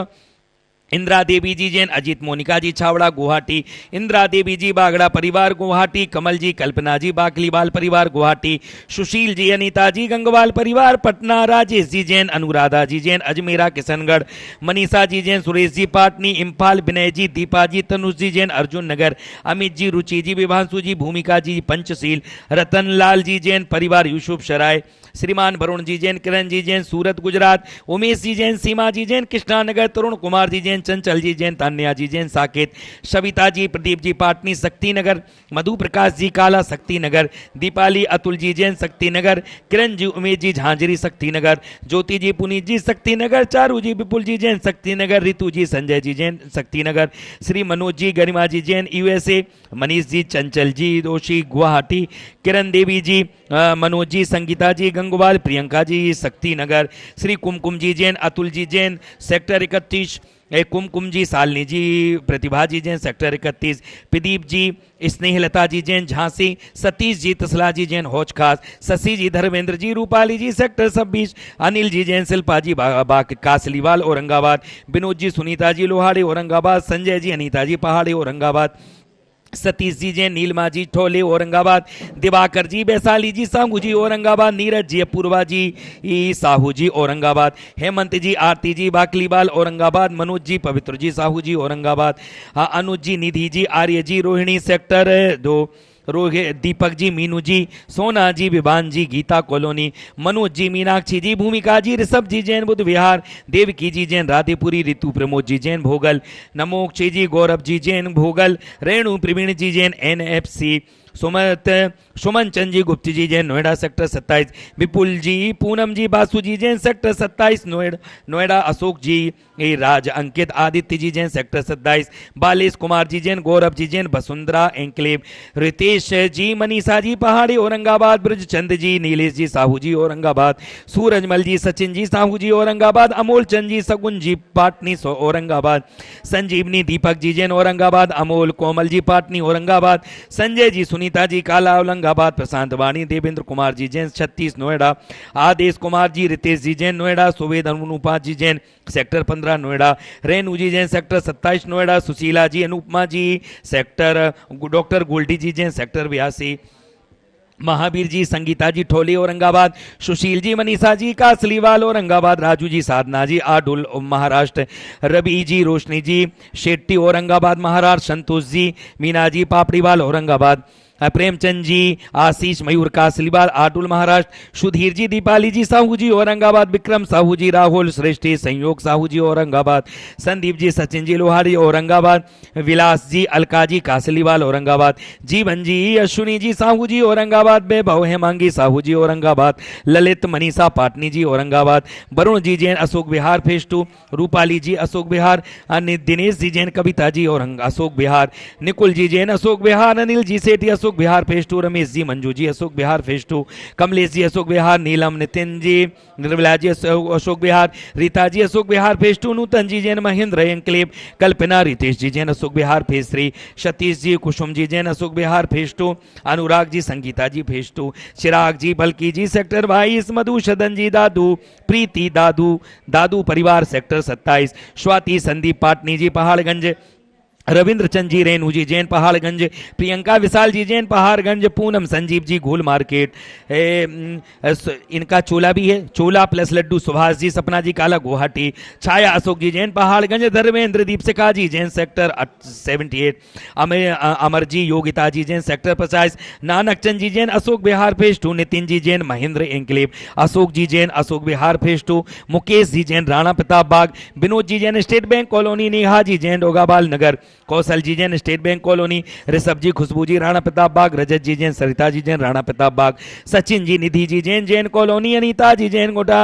इंदिरा देवी जी जैन अजीत मोनिका जी छावड़ा गुवाहाटी, इंदिरा देवी जी बागड़ा परिवार गुवाहाटी, कमल जी कल्पना जी बाकलीवाल परिवार गुवाहाटी, सुशील जी अनीता जी गंगवाल परिवार पटना, राजेश जी जैन अनुराधा जी जैन अजमेरा किशनगढ़, मनीषा जी जैन सुरेश जी पाटनी इम्फाल, विनय जी दीपा जी तनुष जी जैन अर्जुन नगर, अमित जी रुचि जी विभांशु जी भूमिका जी पंचशील, रतन लाल जी जैन परिवार यूसुफ शराय, श्रीमान वरुण जी जैन किरण जी जैन सूरत गुजरात, उमेश जी जैन सीमा जी जैन कृष्णानगर, तरुण कुमार जी जैन चंचल जी जैन तान्या जी जैन साकेत, सविता जी प्रदीप जी पाटनी शक्ति नगर, मधु प्रकाश जी काला शक्ति नगर, दीपाली अतुल जी जैन शक्ति नगर, किरण जी उमेश जी झांझरी शक्ति नगर, ज्योति जी पुनीत जी शक्ति नगर, चारू जी विपुल जी जैन शक्ति नगर, रितु जी संजय जी जैन शक्ति नगर, श्री मनोज जी गरिमा जी जैन यूएसए, मनीष जी चंचल जी दोषी गुवाहाटी, किरण देवी जी मनोज जी संगीता जी गंगोपाल, प्रियंका जी शक्ति नगर, श्री कुमकुम जी जैन अतुल जी जैन सेक्टर 31, कुमकुम जी सालनी जी प्रतिभा जी जैन सेक्टर 31, प्रदीप जी स्नेहलता जी जैन झांसी, सतीश जी तसला जी जैन हौज खास, शशि जी धर्मेंद्र जी रूपाली जी सेक्टर 26, अनिल जी जैन शिल्पा जी कासलीवाल औरंगाबाद, विनोद जी सुनीता जी लोहाड़ी औरंगाबाद, संजय जी अनीता जी पहाड़ी औरंगाबाद, सतीश जी जैन नीलमा जी ठोले औरंगाबाद, दिवाकर जी वैशाली जी साहू जी औरंगाबाद, नीरज जी अपूर्वा जी साहू जी औरंगाबाद, हेमंत जी आरती जी बाकलीवाल औरंगाबाद, मनोज जी पवित्र जी साहू जी औरंगाबाद, अनुज जी निधि जी आर्य जी रोहिणी सेक्टर 2, दीपक जी मीनू जी सोना जी विभान जी गीता कॉलोनी, मनोज जी मीनाक्षी जी भूमिका जी ऋषभ जी जैन बुद्ध विहार, देवकी जी जैन राधेपुरी, ऋतु प्रमोद जी जैन भोगल, नमोक्षी जी गौरव जी जैन भोगल, रेणु प्रवीण जी जैन NFC, सुमन चंद जी गुप्ती जी जैन नोएडा सेक्टर 27, विपुल जी पूनम जी बासु जी जैन सेक्टर 27 नोएडा, अशोक जी राज अंकित आदित्य जी जैन सेक्टर 27, बालेश कुमार जी जैन गौरव जी जैन वसुंधरा एंक्लेव, रितेश जी मनीषा जी पहाड़ी औरंगाबाद, ब्रजचंद जी नीलेश जी साहू जी औरंगाबाद, सूरजमल जी सचिन जी साहू जी औरंगाबाद, अमोल चंद जी सगुन जी पाटनी औरंगाबाद, संजीवनी दीपक जी जैन औरंगाबाद, अमोल कोमल जी पाटनी औरंगाबाद, संजय जी सुनीता जी काला औरंगाबाद, प्रशांत वाणी देवेंद्र कुमार जी जैन 36 नोएडा, आदेश कुमार जी रितेश जी जैन नोएडा, सुवेद अनुपा जी जैन सेक्टर 15 नोएडा, रेणु जी जैन सेक्टर 27 नोएडा, सुशीला जी अनुपमा जी सेक्टर, डॉक्टर गोल्डी जी जैन सेक्टर 82, महावीर जी संगीता जी ठोली औरंगाबाद, सुशील जी मनीषा जी कासलीवाल औरंगाबाद, राजू जी साधना जी आडुल महाराष्ट्र, रवि जी रोशनी जी शेट्टी औरंगाबाद महाराष्ट्र, संतोष जी मीना जी पापड़ीवाल औरंगाबाद, प्रेमचंद जी आशीष मयूर कासलीवाल आटुल महाराष्ट्र, सुधीर जी दीपाली जी साहू जी औरंगाबाद, विक्रम साहू जी राहुल श्रेष्ठी संयोग साहू जी औरंगाबाद, संदीप जी सचिन जी लोहारी औरंगाबाद, विलास जी अलका जी कासलीवाल औरंगाबाद, जीवन जी अश्विनी जी साहू जी औरंगाबाद, वैभव हेमांगी साहू जी औरंगाबाद, ललित मनीषा पाटनी जी औरंगाबाद, वरुण जी जैन अशोक विहार फेज 2, रूपाली जी अशोक विहार, दिनेश जी जैन कविता जी अशोक विहार, निकुल जी जैन अशोक विहार, अनिल जी सेठी अशोक विहार फेज 2, रमेश जी मंजू जी अशोक विहार फेज 2, कमलेश जी अशोक विहार, नीलम नितिन जी निर्मला जी अशोक विहार, रीता जी अशोक विहार फेज 2, नूतन जी जैन महेंद्र एंक्लेव, कल्पना रितेश जी जैन अशोक विहार फेज 3, सतीश जी कुसुम जी जैन अशोक विहार फेज 2, अनुराग जी संगीता जी फेज 2, चिराग जी बल्कि जी सेक्टर 22, मधुसूदन जी दादू प्रीति दादू परिवार सेक्टर 27, स्वाति संदीप पाटनी जी पहाड़गंज, रविंद्र चंद जी रेणु जी जैन पहाड़गंज, प्रियंका विशाल जी जैन पहाड़गंज, पूनम संजीव जी घोल मार्केट, इनका चोला भी है, चोला प्लस लड्डू सुभाष जी सपना जी काला गुवाहाटी, छाया अशोक जी जैन पहाड़गंज, धर्मेंद्र दीपशिका जी जैन सेक्टर 78, अमर जी योगिता जी जैन सेक्टर 50, नानक चंद जी जैन अशोक विहार फेज 2, नितिन जी जैन महेंद्र एंक्लेव, अशोक जी जैन अशोक विहार फेज 2, मुकेश जी जैन राणा प्रताप बाग, Vinod ji Jain State Bank colony, Neha ji Jain डोगाबाल नगर, कौशल जी Jain State Bank colony, Rishabh जी खुशबू जी राणा प्रताप बाग, रजत जी जैन सरिता जी जैन राणा प्रताप बाग, सचिन जी निधि जी जैन जैन कॉलोनी, अनीता जी जैन गोटा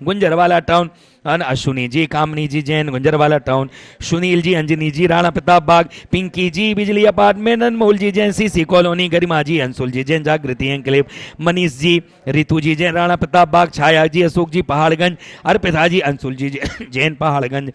गुंजरवाला टाउन, अश्विनी जी कामनी जी जैन गुंजरवाला टाउन, सुनील जी अंजनी जी राणा प्रताप बाग, पिंकी जी बिजली अपार्टमेंट, अनमोल जी जैन सीसी कॉलोनी, गरिमा जी अंशुल जी जैन जागृति एंक्लेव, मनीष जी रितु जी जैन राणा प्रताप बाग, छाया जी अशोक जी पहाड़गंज, अर्पिता जी अंशुल जी जैन पहाड़गंज,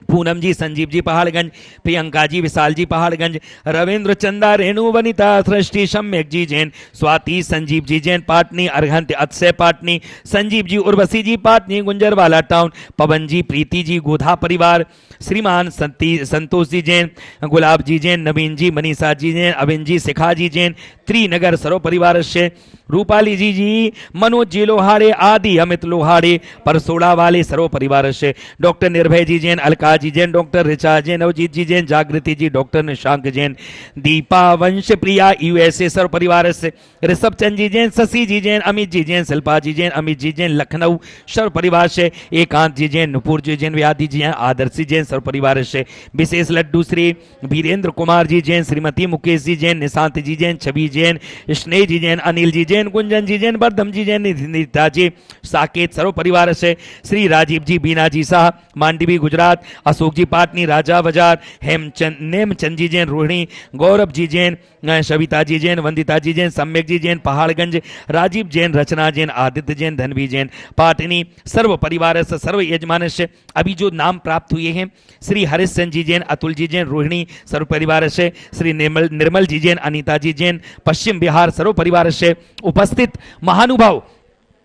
पूनम जी संजीव जी पहाड़गंज, प्रियंका जी विशाल जी पहाड़गंज, रविंद्र चंदा रेणु वनिता सृष्टि सम्यक जी जैन, स्वाति संजीव जी जैन पाटनी, अर्घंत अक्षय पाटनी, संजीव जी उर्वशी जी पाटनी गुंजरवाला टाउन, पवन जी प्रीति जी गोधा परिवार, श्रीमान संतोष जी जैन, गुलाब जी जैन, नवीन जी मनीषा जी जैन, अविन जी शिखा जी जैन, त्रिनगर सर्व परिवार से, रूपाली जी मनोज जी लोहाड़े आदि अमित लोहाड़े परसोड़ा वाले सर्व परिवार से, डॉक्टर निर्भय जी जैन, अलका जी जैन, डॉक्टर ऋचा जैन, अवजीत जी जैन, जागृति जी, डॉक्टर निशांक जैन, दीपा वंश प्रिया यूएसए सर्व परिवार से, ऋषभ चंद जी जैन, शशि जी जैन, अमित जी जैन, शिल्पा जी जैन, अमित जी जैन, लखनऊ सर्व परिवार से, एकांत जी जैन, नुपुर जी जैन, व्याधि जी जैन, आदर्शी जैन सर्व परिवार से, विशेष लड्डू श्री वीरेंद्र कुमार जी जैन, श्रीमती मुकेश जी जैन, निशांत जी जैन, छवि जैन, स्नेह जी जैन, अनिल जी जैन, कुंजन जी जैन, बरदम जी जैन, निता जी, साकेत सर्व परिवार से, श्री राजीव जी, बीना जी शाह मांडवी गुजरात, अशोक जी पाटनी राजा बाजार, हेमचंद नेमचंद जी जैन रोहिणी, गौरव जी जैन, सविता जी जैन, वंदिता जी जैन, सम्यक जी जैन पहाड़गंज, राजीव जैन, रचना जैन, आदित्य जैन, धनवी जैन पाटनी सर्व परिवार से, सर्व यजमान से। अभी जो नाम प्राप्त हुए हैं श्री हरीश चंद जी जैन, अतुल जी जैन रोहिणी सर्व परिवार से, श्री निर्मल जी जैन, अनीता जी जैन पश्चिम बिहार सर्व परिवार से, उपस्थित महानुभाव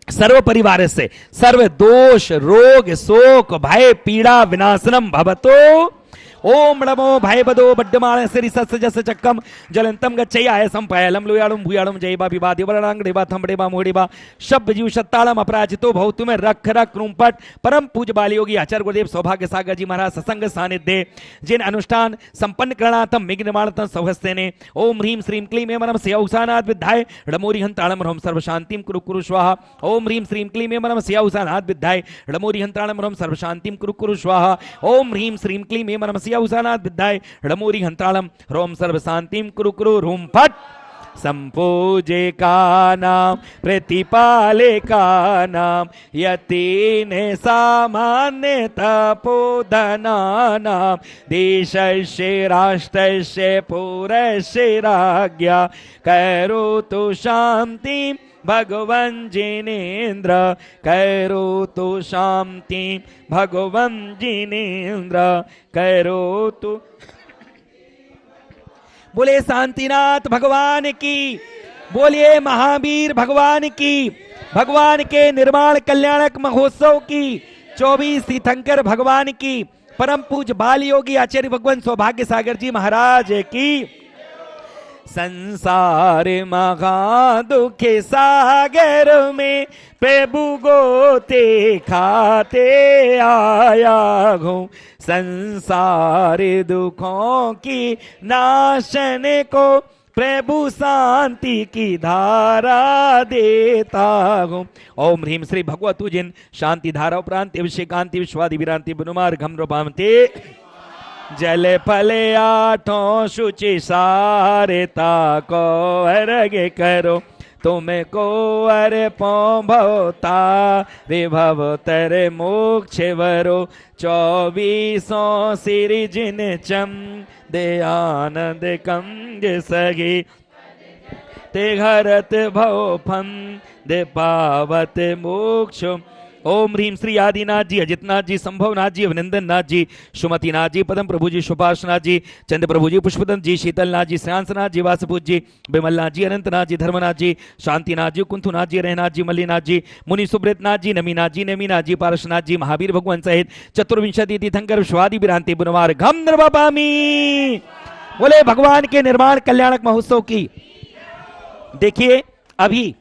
सर्व परिवार से, सर्व दोष रोग शोक भय पीड़ा विनाशनम भवतो, ओम नमो भयबदो बड्डमाण श्री सत्सजस चक्कम जलंतम गच्छयाय संपायलम लोयालम भूयालम जयबा विवादि वरणांगड़ेबा थंबड़ेबा मोड़ेबा शब्द जीव सत्तालम अपराजितो भौतु में रख रख रूमपट परम पूज बाल योगी आचार्य गुरुदेव सौभाग्य सागर जी महाराज सत्संग सानिध्य जिन अनुष्ठान संपन्न करणातम विघ्नमाणतम सौहस्तेने ओम ह्रीम श्रीम क्लीम एमनम स्यौसानाद विद्याय ड़मोरी हंताणम ह्रम सर्व शांतिम कुरु कुरु स्वाहा ओम ह्रीम श्रीम क्लीम एमनम स्यौसानाद विद्याय ड़मोरी हंताणम ह्रम सर्व शांतिम कुरु कुरु स्वाहा ओम ह्रीम श्रीम क्लीम एमनम स्यौसानाद विद्याय ड़मोरी हंताणम ह्रम सर्व शांतिम कुरु कुरु ह्रूम फट संपूजे का नाम प्रतिपाले का नाम यतीन सामान्य तपोधना नाम देशस्य राष्ट्रस्य पुरस्य राज्ञा करो तो शांति भगवन् जिनेन्द्र करो तो शांति भगवन् जिनेन्द्र करो तो। बोले शांतिनाथ भगवान की, बोलिए महावीर भगवान की, भगवान के निर्माण कल्याणक महोत्सव की, 24 तीर्थंकर भगवान की, परम पूज बाल योगी आचार्य भगवान सौभाग्य सागर जी महाराज की। संसार महा दुख सागर में प्रभु गोते खाते आया हूँ, संसार दुखों की नाशन को प्रभु शांति की धारा देता हूँ। ओम ह्रीम श्री भगवतु जिन शांति धारा उपरांत अभिषेकांति विश्वादि विरांति बनुमार घम रूपामते जल फले आठों शुचि सारेता को अर्घ्य करो तुम्हें को अरे भवता रे भव तेरे मोक्ष वरो 24 सिरि जिन चम दे आनंद कंज सगी ते घरत भव फम दे पावत मोक्ष। ओम ह्रीम श्री आदिनाथ जी, अजितनाथ जी, संभवनाथ जी, अभिनंदन नाथ जी, सुमति नाथ जी, पदम प्रभु जी, सुभाष नाथ जी, चंद्र प्रभु जी, पुष्पदंत जी, शीतल नाथ जी, श्रेयांस नाथ जी, वासपूत जी, बिमल नाथ जी, अनंत नाथ जी, धर्मनाथ जी, शांतिनाथ जी, कुंथुनाथ जी, रहनाथ जी, मल्लीनाथ जी, मुनि सुब्रत नाथ जी, नमीनाथ जी, नेमीनाथ जी, पारसनाथ जी, महावीर भगवान सहित चतुर्विंशति तीर्थंकर स्वादि विरांति बुनवार घम नृपामी। बोले भगवान के निर्माण कल्याणक महोत्सव की। देखिए अभी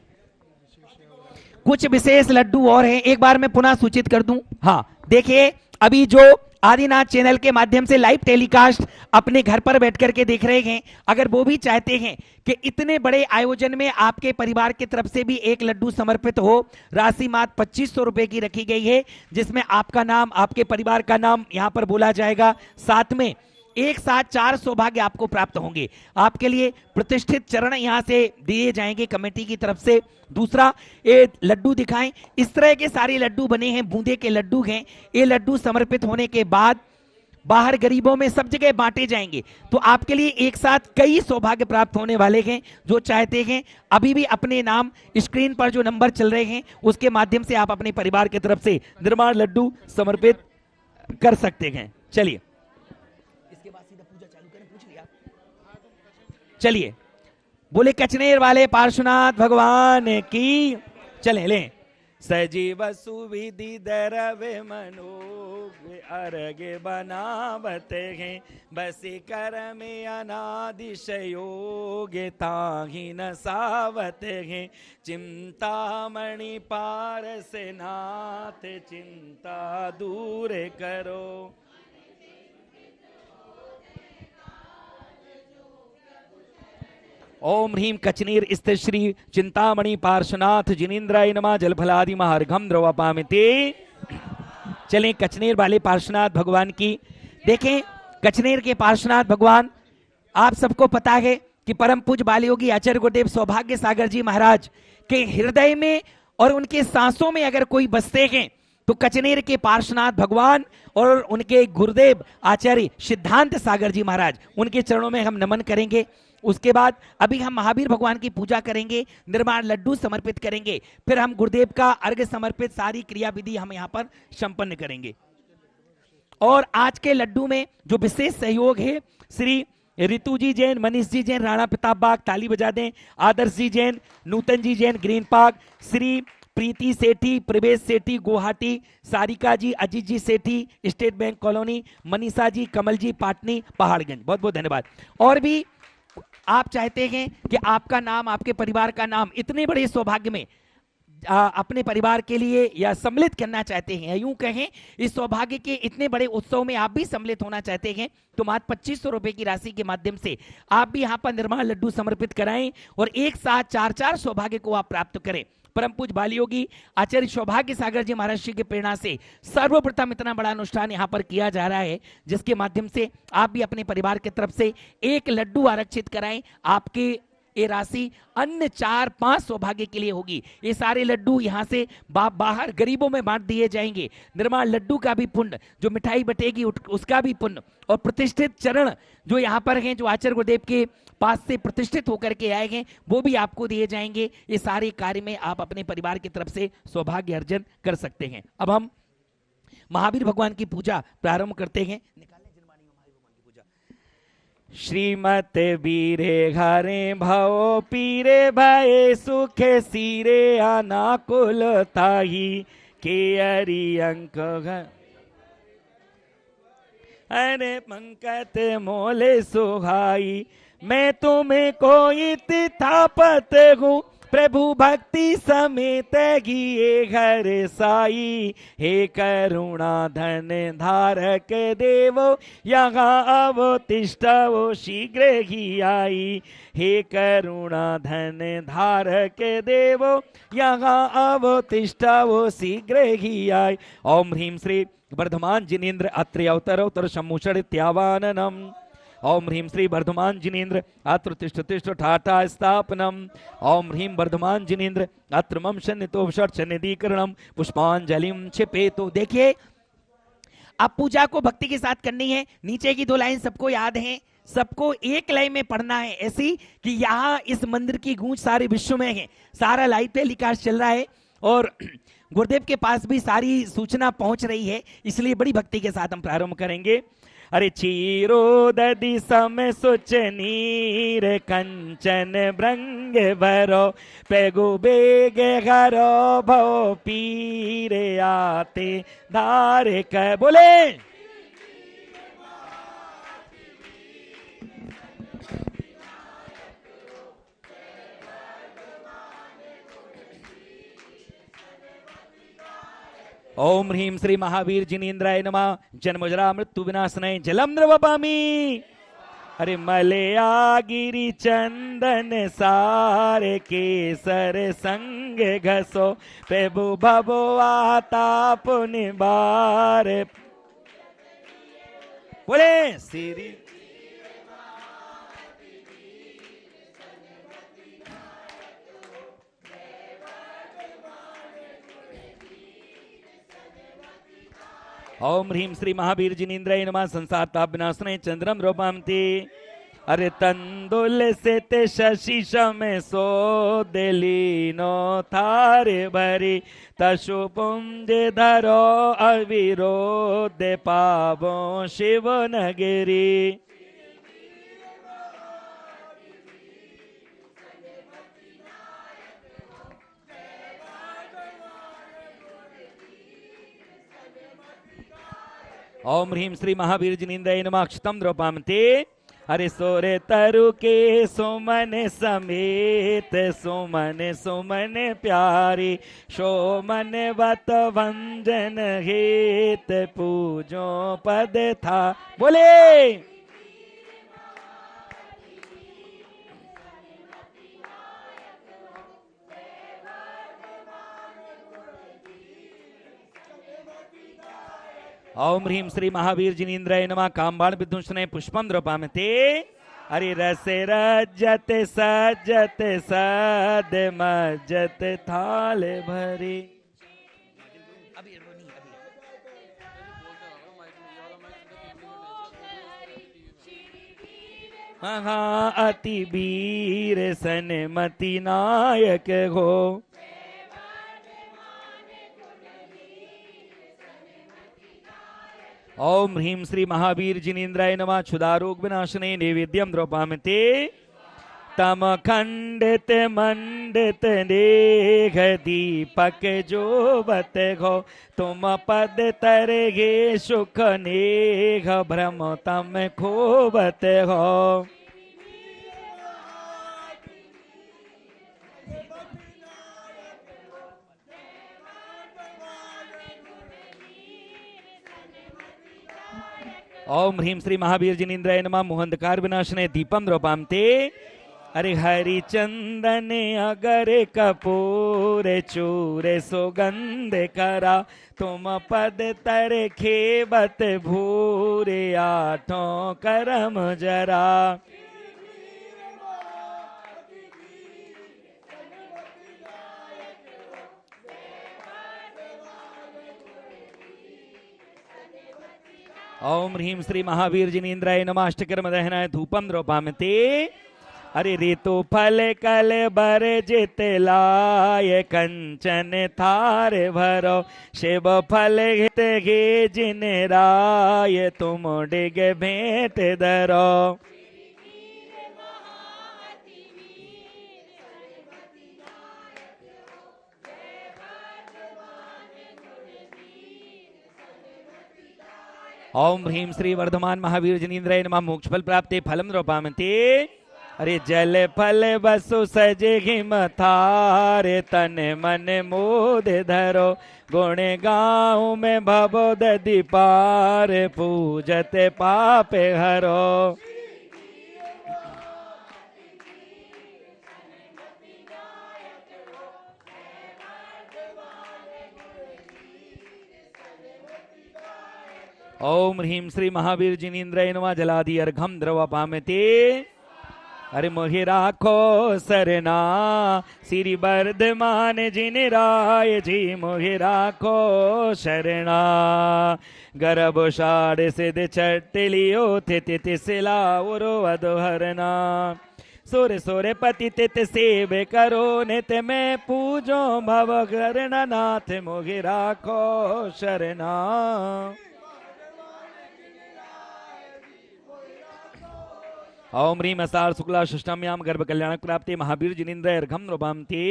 कुछ विशेष लड्डू और हैं, एक बार मैं पुनः सूचित कर दूं। हाँ देखिए, अभी जो आदिनाथ चैनल के माध्यम से लाइव टेलीकास्ट अपने घर पर बैठ करके देख रहे हैं, अगर वो भी चाहते हैं कि इतने बड़े आयोजन में आपके परिवार की तरफ से भी एक लड्डू समर्पित हो, राशि मात्र 2500 रुपए की रखी गई है, जिसमें आपका नाम, आपके परिवार का नाम यहां पर बोला जाएगा। साथ में एक साथ 4 सौभाग्य आपको प्राप्त होंगे। आपके लिए प्रतिष्ठित चरण यहां से दिए जाएंगे कमेटी की तरफ से। दूसरा, ये लड्डू दिखाएं। इस तरह के सारे लड्डू बने हैं, बूंदे के लड्डू हैं। ये लड्डू समर्पित होने के बाद बाहर गरीबों में सब जगह बांटे जाएंगे। तो आपके लिए एक साथ कई सौभाग्य प्राप्त होने वाले हैं। जो चाहते हैं अभी भी अपने नाम स्क्रीन पर जो नंबर चल रहे हैं उसके माध्यम से आप अपने परिवार की तरफ से निर्माण लड्डू समर्पित कर सकते हैं। चलिए, इसके बाद सीधा पूजा चालू करें। पूछ लिया, चलिए बोले कचनेर वाले पार्श्वनाथ भगवान की। चले लें। सजीव सुविधि दरवे मनोग अर्घ बनावत हैं, बसी कर में अनादिशयोग ताहि न सावत हैं। चिंतामणि पारस नाथ चिंता दूर करो। ओम ह्रीम कचनीर स्थित श्री चिंतामणि पार्श्वनाथ जिनेन्द्राय नमः जलफलादि महार्घम द्रवापामिते। चलें कचनेर वाले पार्श्वनाथ भगवान की देखें। कचनेर के पार्श्वनाथ भगवान, आप सबको पता है कि परम पूज्य बालयोगी आचार्य गुरुदेव सौभाग्य सागर जी महाराज के हृदय में और उनके सांसों में अगर कोई बसते हैं तो कचनेर के पार्श्वनाथ भगवान और उनके गुरुदेव आचार्य सिद्धांत सागर जी महाराज, उनके चरणों में हम नमन करेंगे। उसके बाद अभी हम महावीर भगवान की पूजा करेंगे, निर्माण लड्डू समर्पित करेंगे, फिर हम गुरुदेव का अर्घ्य समर्पित सारी क्रिया विधि हम यहाँ पर संपन्न करेंगे। और आज के लड्डू में जो विशेष सहयोग है, श्री रितु जी जैन, मनीष जी जैन, राणा प्रताप बाग, ताली बजा दें, आदर्श जी जैन, नूतन जी जैन ग्रीन पार्क, श्री प्रीति सेठी, प्रवेश सेठी गुवाहाटी, सारिका जी, अजीत जी सेठी state Bank colony, Manisha ji, कमल जी पाटनी पहाड़गंज, बहुत बहुत धन्यवाद। और भी आप चाहते हैं कि आपका नाम, आपके परिवार का नाम इतने बड़े सौभाग्य में अपने परिवार के लिए या सम्मिलित करना चाहते हैं, यूं कहें इस सौभाग्य के इतने बड़े उत्सव में आप भी सम्मिलित होना चाहते हैं, तो मात्र 2500 रुपए की राशि के माध्यम से आप भी यहां पर निर्माण लड्डू समर्पित कराएं और एक साथ 4-4 सौभाग्य को आप प्राप्त करें। परम पूज्य बालयोगी आचार्य सौभाग्य सागर जी महाराज जी की प्रेरणा से सर्वप्रथम इतना बड़ा अनुष्ठान यहाँ पर किया जा रहा है, जिसके माध्यम से आप भी अपने परिवार की तरफ से एक लड्डू आरक्षित कराएं। आपके ये राशि अन्य 4-5 सौभाग्य के लिए होगी। ये सारे लड्डू यहाँ से बाहर गरीबों में बांट दिए जाएंगे। निर्माण लड्डू का भी पुण्य, जो मिठाई बटेगी उसका भी पुण्य, और प्रतिष्ठित चरण जो यहाँ पर हैं, जो आचार्य गुरुदेव के पास से प्रतिष्ठित होकर के आए हैं, वो भी आपको दिए जाएंगे। ये सारे कार्य में आप अपने परिवार की तरफ से सौभाग्य अर्जन कर सकते हैं। अब हम महावीर भगवान की पूजा प्रारंभ करते हैं। श्रीमत वीरे घरे भव पीरे भये सुखे सिरे अनाकुल ताही के अरि अंक अरे पंकत मोले सुहाई। मैं तुम्हें कोई तिथापत हूँ, प्रभु भक्ति समेत गिए घर साई। हे करुणा धन धारक देवो यहाँ अवतिष्ठवो शीघ्र ही आई। हे करुणा धन धारक देवो यहाँ अवतिष्ठवो शीघ्र ही आई। ओम ह्रीम श्री वर्धमान जिनेन्द्र अत्रि अवतरोत्तर सम्मुषण त्यावाननम। ओम ह्रीम श्री वर्धमान जिनेन्द्र अत्र तिष्ठ तिष्ठ ठाठा स्थापनम। ओम ह्रीम वर्धमान जिनेन्द्र अत्र मम सन्नितोपषट सन्निधिकरणम पुष्पांजलिम क्षिपेतु। देखिए, अब पूजा को भक्ति के साथ करनी है। नीचे की 2 लाइन सबको याद है, सबको एक लाइन में पढ़ना है, ऐसी कि यहाँ इस मंदिर की गूंज सारे विश्व में है। सारा लाइव टेलीकास्ट चल रहा है और गुरुदेव के पास भी सारी सूचना पहुंच रही है, इसलिए बड़ी भक्ति के साथ हम प्रारंभ करेंगे। अरे चीरो दधि सम सुच नीर कंचन भृंग भरो पेगु बेग घरो भो पीरे आते धारे क। बोले ओम ह्रीम श्री महावीर जिनेन्द्राय नमः। जन्मजरा मृत्यु विनाशनाय जलम द्रवपामि। अरे मलया गिरि चंदन सारे केसर संग घसो प्रभु भवो आता पुनि बार। बोले श्री ओम ह्रीं श्री महावीर जिनेन्द्राय नमः संसार ताप विनाशने चंद्रम रूपमते अरे तंदुल से ते शशि में सो दिलीनो थारे भरी तशु पुंज धरो अविरोध पावो शिव नगरी ओम ह्रीं श्री महावीर जिनेन्द्राय नमः अक्षतम द्रौपमते अरे सोरे तरु के सुमन समेत सुमन सुमन प्यारी शोमन वत वंजन हेत पूजो पद था बोले ओम ह्रीं श्री महावीर जिनेन्द्राय नमः कामबाण विध्वंसने पुष्पम द्रौपमते अरे रस रजत सजत सद मज्जत थाल भरी महा अति वीर सनमति नायक हो ओम ह्रीं श्री महावीर जिनेन्द्राय नमः क्षुधारोग विनाशने नैवेद्यम द्रौपमते तम खंडित मंडित देघ दीपक जो बत घो तुम पद तरगे सुख नेघ भ्रम तम खोबत हो ओम ह्रीं श्री महावीर जिनेन्द्राय नमः मोहंधकार विनाशने दीपम द्रौपमते अरे हरिचंदन अगर कपूर चूर सुगंध करा तुम पद तर खेबत भूरे आठों करम जरा ओम ह्रीं श्री महावीर जिनेन्द्राय नमः अष्टकर्म दहनाय धूपम द्रौपमते अरे ऋतु फल कल बर जित लाय कंचन थार भरो शिव फल हित गे जिन राय तुम डिग भेंट धरो ओम ह्रीं श्री वर्धमान महावीर जिनेन्द्राय नमः मोक्ष फल प्राप्ति फलम द्रौपमते अरे जल फल बसु सज हिम थारे तन मन मोद धरो गुण गाँव में भवो दधि पार पूजत पाप हरो ओम ह्रीं श्री महावीर जिनेन्द्राय नमः जलादि अर्घम द्रवपामते अरे मोहि राखो सरना श्री वर्धमान जिन राय जी मोहि राखो शरणा गर्भ साड़ सिद्ध छट लियो तित सिला उरो अधोहरना सोरे सोरे पति तित सेव करो नित में पूजो भव करना नाथ मोहि राखो शरणा ओम ह्रीं असार शुक्ला षष्ठाम्याम गर्भ कल्याण प्राप्ति महावीर जिनेन्द्राय अर्घम द्रौपमते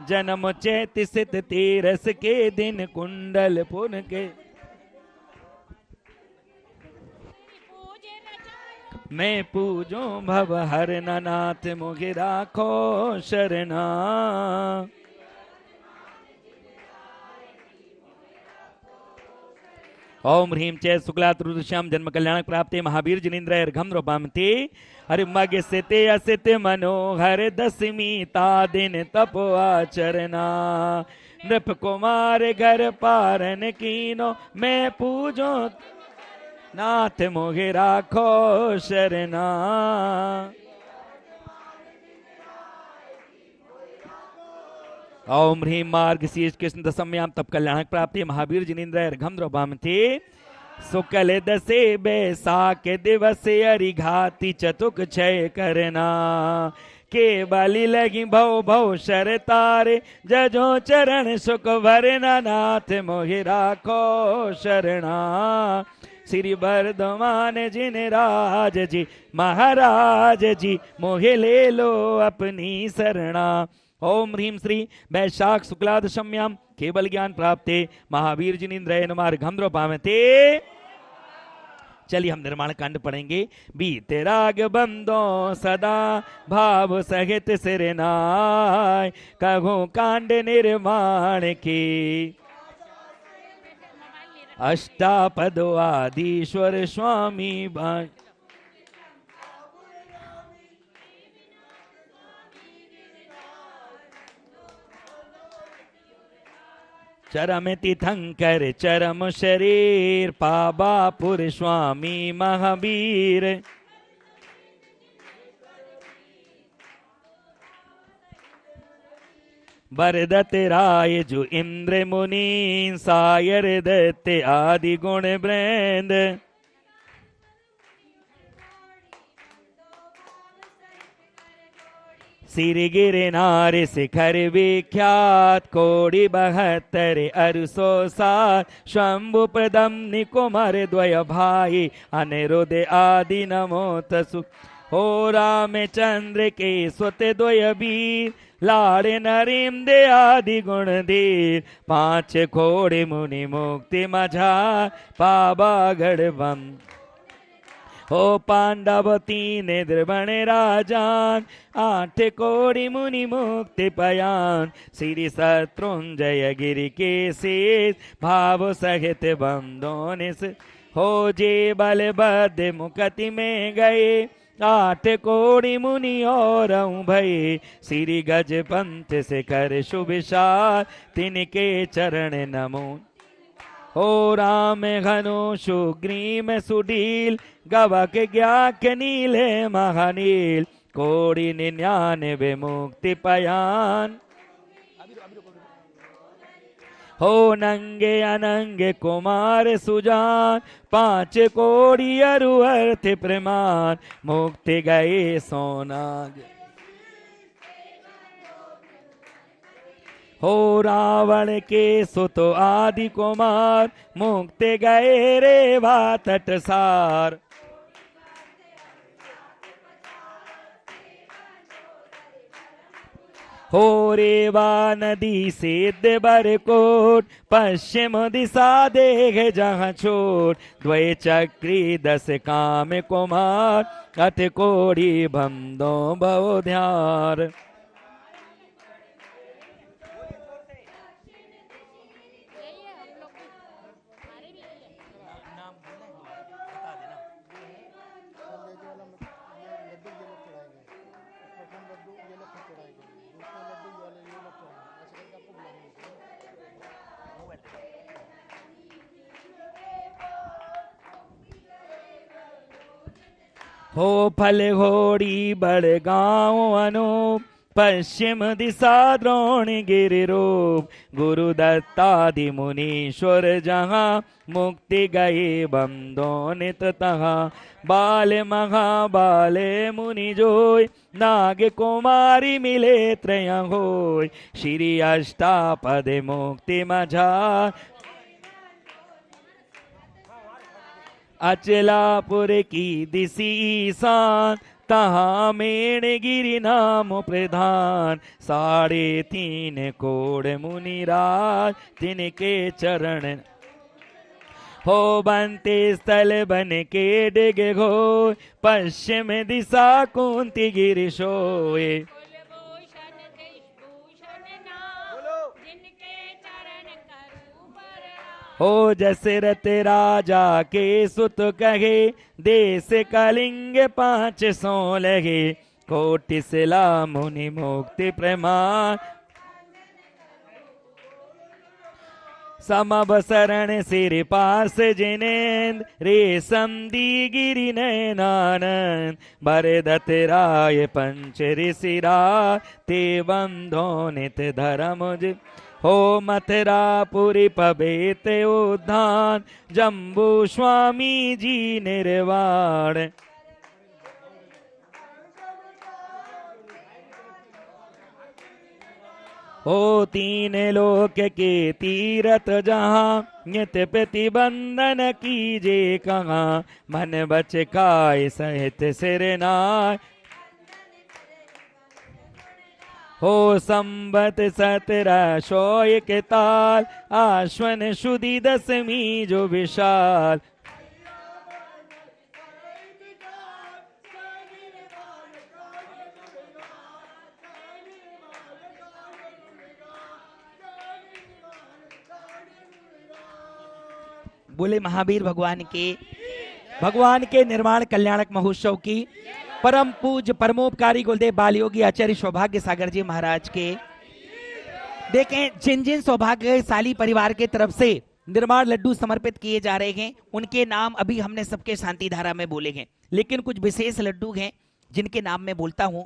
जन्म चैत सित तेरस के दिन कुंडल पुन के मैं पूजो भव हरना नाथ मोहि राखो शरणा ओम ह्रीं चै शुक्ला त्रयोदश्याम जन्म कल्याण प्राप्ति महावीर जिनेन्द्राय अर्घम द्रौपमते अरे मग सिते असित मनोहर दसमी ता दिन तप आचरना नृप कुमार घर पारन कीनो मैं पूजो नाथ मोहि राखो शरणा ओम ह्रीं मार्ग शीर्ष कृष्ण दशम्याम तप कल्याणक प्राप्ति महावीर जिनेन्द्र अर्घम द्रवमते सुकल दसे बैसाख दिवस अरिघाति चतुक क्षय करना के बलि लगी भव भव शर तारे जजो चरण सुख भरना नाथ मोहि राखो शरणा श्री वर्धमान जिन राज जी महाराज जी मोहे ले लो अपनी शरणा। ओम ह्रीं श्री वैशाख शुक्ला दशम्याम केवल ज्ञान प्राप्ते महावीर जिनेन्द्र नमार्घम पावते। चलिए हम निर्माण कांड पढ़ेंगे। बीते राग बंदो सदा भाव सहित सिरनाय कहो कांड निर्माण की अष्टापदो आदिश्वर स्वामी भाई चरम तीर्थंकर चरम शरीर पाबापुर स्वामी महावीर वरदत राय जो इंद्र मुनि सायर दत्त आदि गुण वृंद सिर गिरनार शिखर विख्यात कोटि 72 अरसो सात शंभु प्रदम निकुमार द्वय भाई अनिरुद्ध आदि नमो तसु हो रामचंद्र के स्वत द्वय वीर लाड़े नरेम दे आदि गुण धीर 5 खोड़े मुनि मुक्ति मझार पावागढ़ बम हो पांडव 3 द्रवण राजान 8 कोटि मुनि मुक्ति पयान श्री शत्रुंजय गिरि के शेष भाव सहित बंदों ने हो जे बल बद मुकति में गए 8 कोटि मुनि और भय श्री गज पंथ से कर शुभिशार तिनके चरण नमो हो राम घनो सुग्रीम सुडील गवक ज्ञाक नीले महानील कोटि 99 मुक्ति पयान हो नंगे अनंगे कुमार सुजान 5 कोटि अरु अर्थ प्रमाण मुक्ति गए सोनाग हो रावण के सुत आदि कुमार मुक्ति गए रेवा तटसार हो रेवा नदी सिद्ध बरकोट पश्चिम दिशा देख जहाँ छोट द्वय चक्री 10 काम कुमार 8 कोटि बंदो भव ध्यार हो फल घोड़ी बड़गांव अनूप पश्चिम दिशा द्रोण गिरिरूप गुरु दत्तादि मुनीश्वर जहाँ मुक्ति गए बंदों नित तहाँ बाल महाबाले मुनि जोय नाग कुमारी मिले त्रय होय श्री अष्टापद मुक्ति मझार अचलापुर की दिशी ईशान तहाँ मेण गिरि नाम प्रधान 3.5 कोड़ मुनिराज तिनके चरण हो बनते स्थल बन के डिग घो पश्चिम दिशा कुंती गिरि सोए हो जसरथ राजा के सुत कहे देश कलिंग 500 लगे कोटि शिला मुनि मुक्ति प्रमाण समबसरण सिर पास जिनेन्द्र रेशम दी गिरि नयनानंद भरदत राय पंच ऋषिरा ते बंधो नित धर्म हो मथुरापुरी पबेत उद्यान जम्बू स्वामी जी निर्वाण हो तीन लोक के तीरथ जहाँ नित प्रतिबंधन कीजे कहाँ मन बच काय सहित सिरनाय हो संबत 17 शोय के ताल आश्वन शुदी दसवीं जो विशाल बोले महावीर भगवान के निर्माण कल्याणक महोत्सव की परम पूज्य परमोपकारी गुरुदेव बाल योगी आचार्य सौभाग्य सागर जी महाराज के देखें जिन जिन सौभाग्यशाली परिवार के तरफ से निर्माण लड्डू समर्पित किए जा रहे हैं उनके नाम अभी हमने सबके शांति धारा में बोले हैं, लेकिन कुछ विशेष लड्डू हैं जिनके नाम मैं बोलता हूं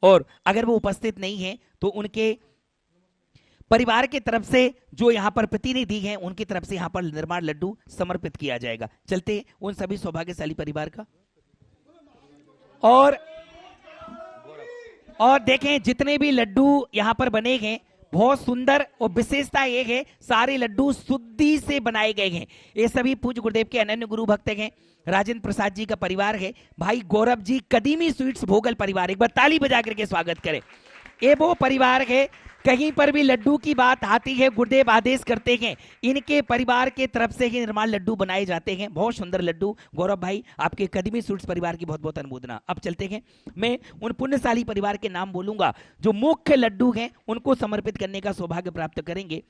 और अगर वो उपस्थित नहीं है तो उनके परिवार के तरफ से जो यहाँ पर प्रतिनिधि हैं उनकी तरफ से यहाँ पर निर्माण लड्डू समर्पित किया जाएगा। चलते उन सभी सौभाग्यशाली परिवार का और देखें जितने भी लड्डू यहाँ पर बने हैं बहुत सुंदर और विशेषता ये है सारे लड्डू शुद्धि से बनाए गए हैं। ये सभी पूज्य गुरुदेव के अनन्य गुरु भक्त हैं। राजेंद्र प्रसाद जी का परिवार है, भाई गौरव जी कदीमी स्वीट्स भोगल परिवार, एक बार ताली बजा करके स्वागत करें। ये वो परिवार है कहीं पर भी लड्डू की बात आती है गुरुदेव आदेश करते हैं इनके परिवार के तरफ से ही निर्माण लड्डू बनाए जाते हैं। बहुत सुंदर लड्डू गौरव भाई आपके कदीमी स्वीट्स परिवार की बहुत बहुत अनुमोदना। अब चलते हैं, मैं उन पुण्यशाली परिवार के नाम बोलूंगा जो मुख्य लड्डू हैं उनको समर्पित करने का सौभाग्य प्राप्त करेंगे।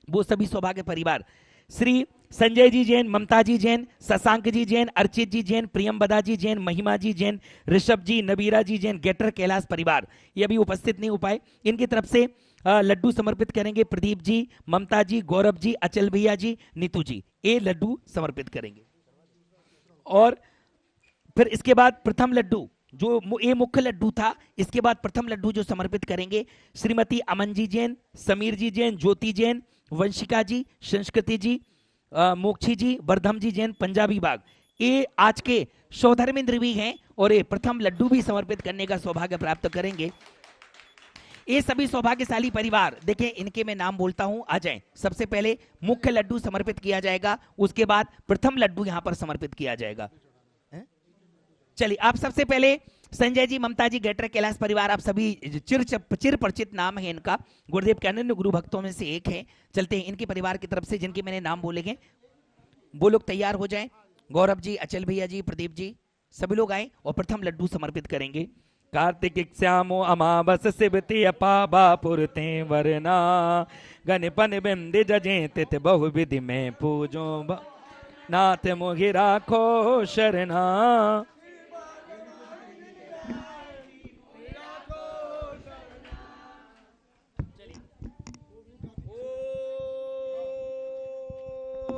वो सभी सौभाग्य परिवार श्री संजय जी जैन, ममता जी जैन, शशांक जी जैन, अर्चित जी जैन, प्रियमबदा जी जैन, महिमा जी जैन, ऋषभ जी, नबीरा जी जैन, गेटर कैलाश परिवार ये अभी उपस्थित नहीं हो पाए। इनकी तरफ से लड्डू समर्पित करेंगे प्रदीप जी, ममता जी, गौरव जी, अचल भैया जी, नीतू जी, ये लड्डू समर्पित करेंगे। और फिर इसके बाद प्रथम लड्डू जो ये मुख्य लड्डू था, इसके बाद प्रथम लड्डू जो समर्पित करेंगे श्रीमती अमन जी जैन, समीर जी जैन, ज्योति जैन, वंशिका जी, संस्कृति जी, मोक्षी जी, वर्धम जी जैन, पंजाबी बाग, ये आज के सौधर्मेंद्र भी हैं और ये प्रथम लड्डू भी समर्पित करने का सौभाग्य प्राप्त करेंगे। ये सभी सौभाग्यशाली परिवार देखें इनके मैं नाम बोलता हूं, आ जाएं। सबसे पहले मुख्य लड्डू समर्पित किया जाएगा, उसके बाद प्रथम लड्डू यहां पर समर्पित किया जाएगा। चलिए आप सबसे पहले संजय जी, ममता जी, गेटर कैलाश परिवार, आप सभी चिर परिचित नाम है इनका, गुरुदेव के अनन्य गुरु भक्तों में से एक है। चलते हैं इनके परिवार की तरफ से जिनके मैंने नाम बोले हैं वो लोग तैयार हो जाएं। गौरव जी, अचल भैया जी, प्रदीप जी, सभी लोग आए और प्रथम लड्डू समर्पित करेंगे। कार्तिक श्यामो अमावस शिवति अपाबा पुरते वरना गणपन बिंद जजे तित बहु विधि में पूजो नाथ मोहि राखो शरणा।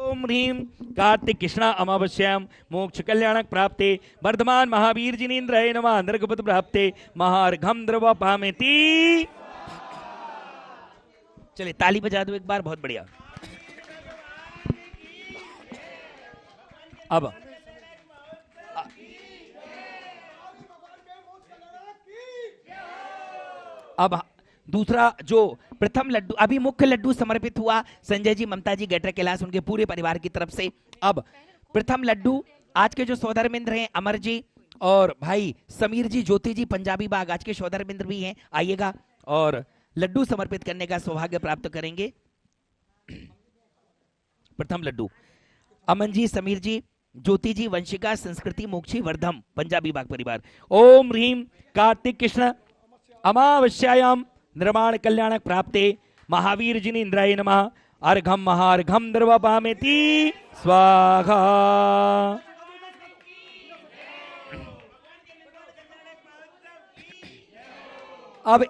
ओम ह्रीम कार्तिक कृष्णा अमावस्याम मोक्ष कल्याणक प्राप्ते वर्धमान महावीर जिनेन्द्राय नमः नरकपद प्राप्ते महार्घम द्रव पामेति। चलिए ताली बजा दो एक बार, बहुत बढ़िया। अब दूसरा जो प्रथम लड्डू, अभी मुख्य लड्डू समर्पित हुआ संजय जी, ममता जी, गेटर कैलाश, उनके पूरे परिवार की तरफ से। अब प्रथम लड्डू आज के जो सौधर्मेंद्र हैं अमर जी और भाई समीर जी, ज्योति जी, पंजाबी बाग, आज के सौधर्मेंद्र भी हैं, आइएगा और लड्डू समर्पित करने का सौभाग्य प्राप्त करेंगे। प्रथम लड्डू अमन जी, समीर जी, ज्योति जी, वंशिका, संस्कृति, मोक्षी, वर्धम, पंजाबी बाग परिवार। ओम ह्रीम कार्तिक कृष्ण अमावस्यायाम निर्माण कल्याणक प्राप्ते महावीर जिनेन्द्राय नमः अर्घम महार्घम द्रवपामेति स्वाहा। अब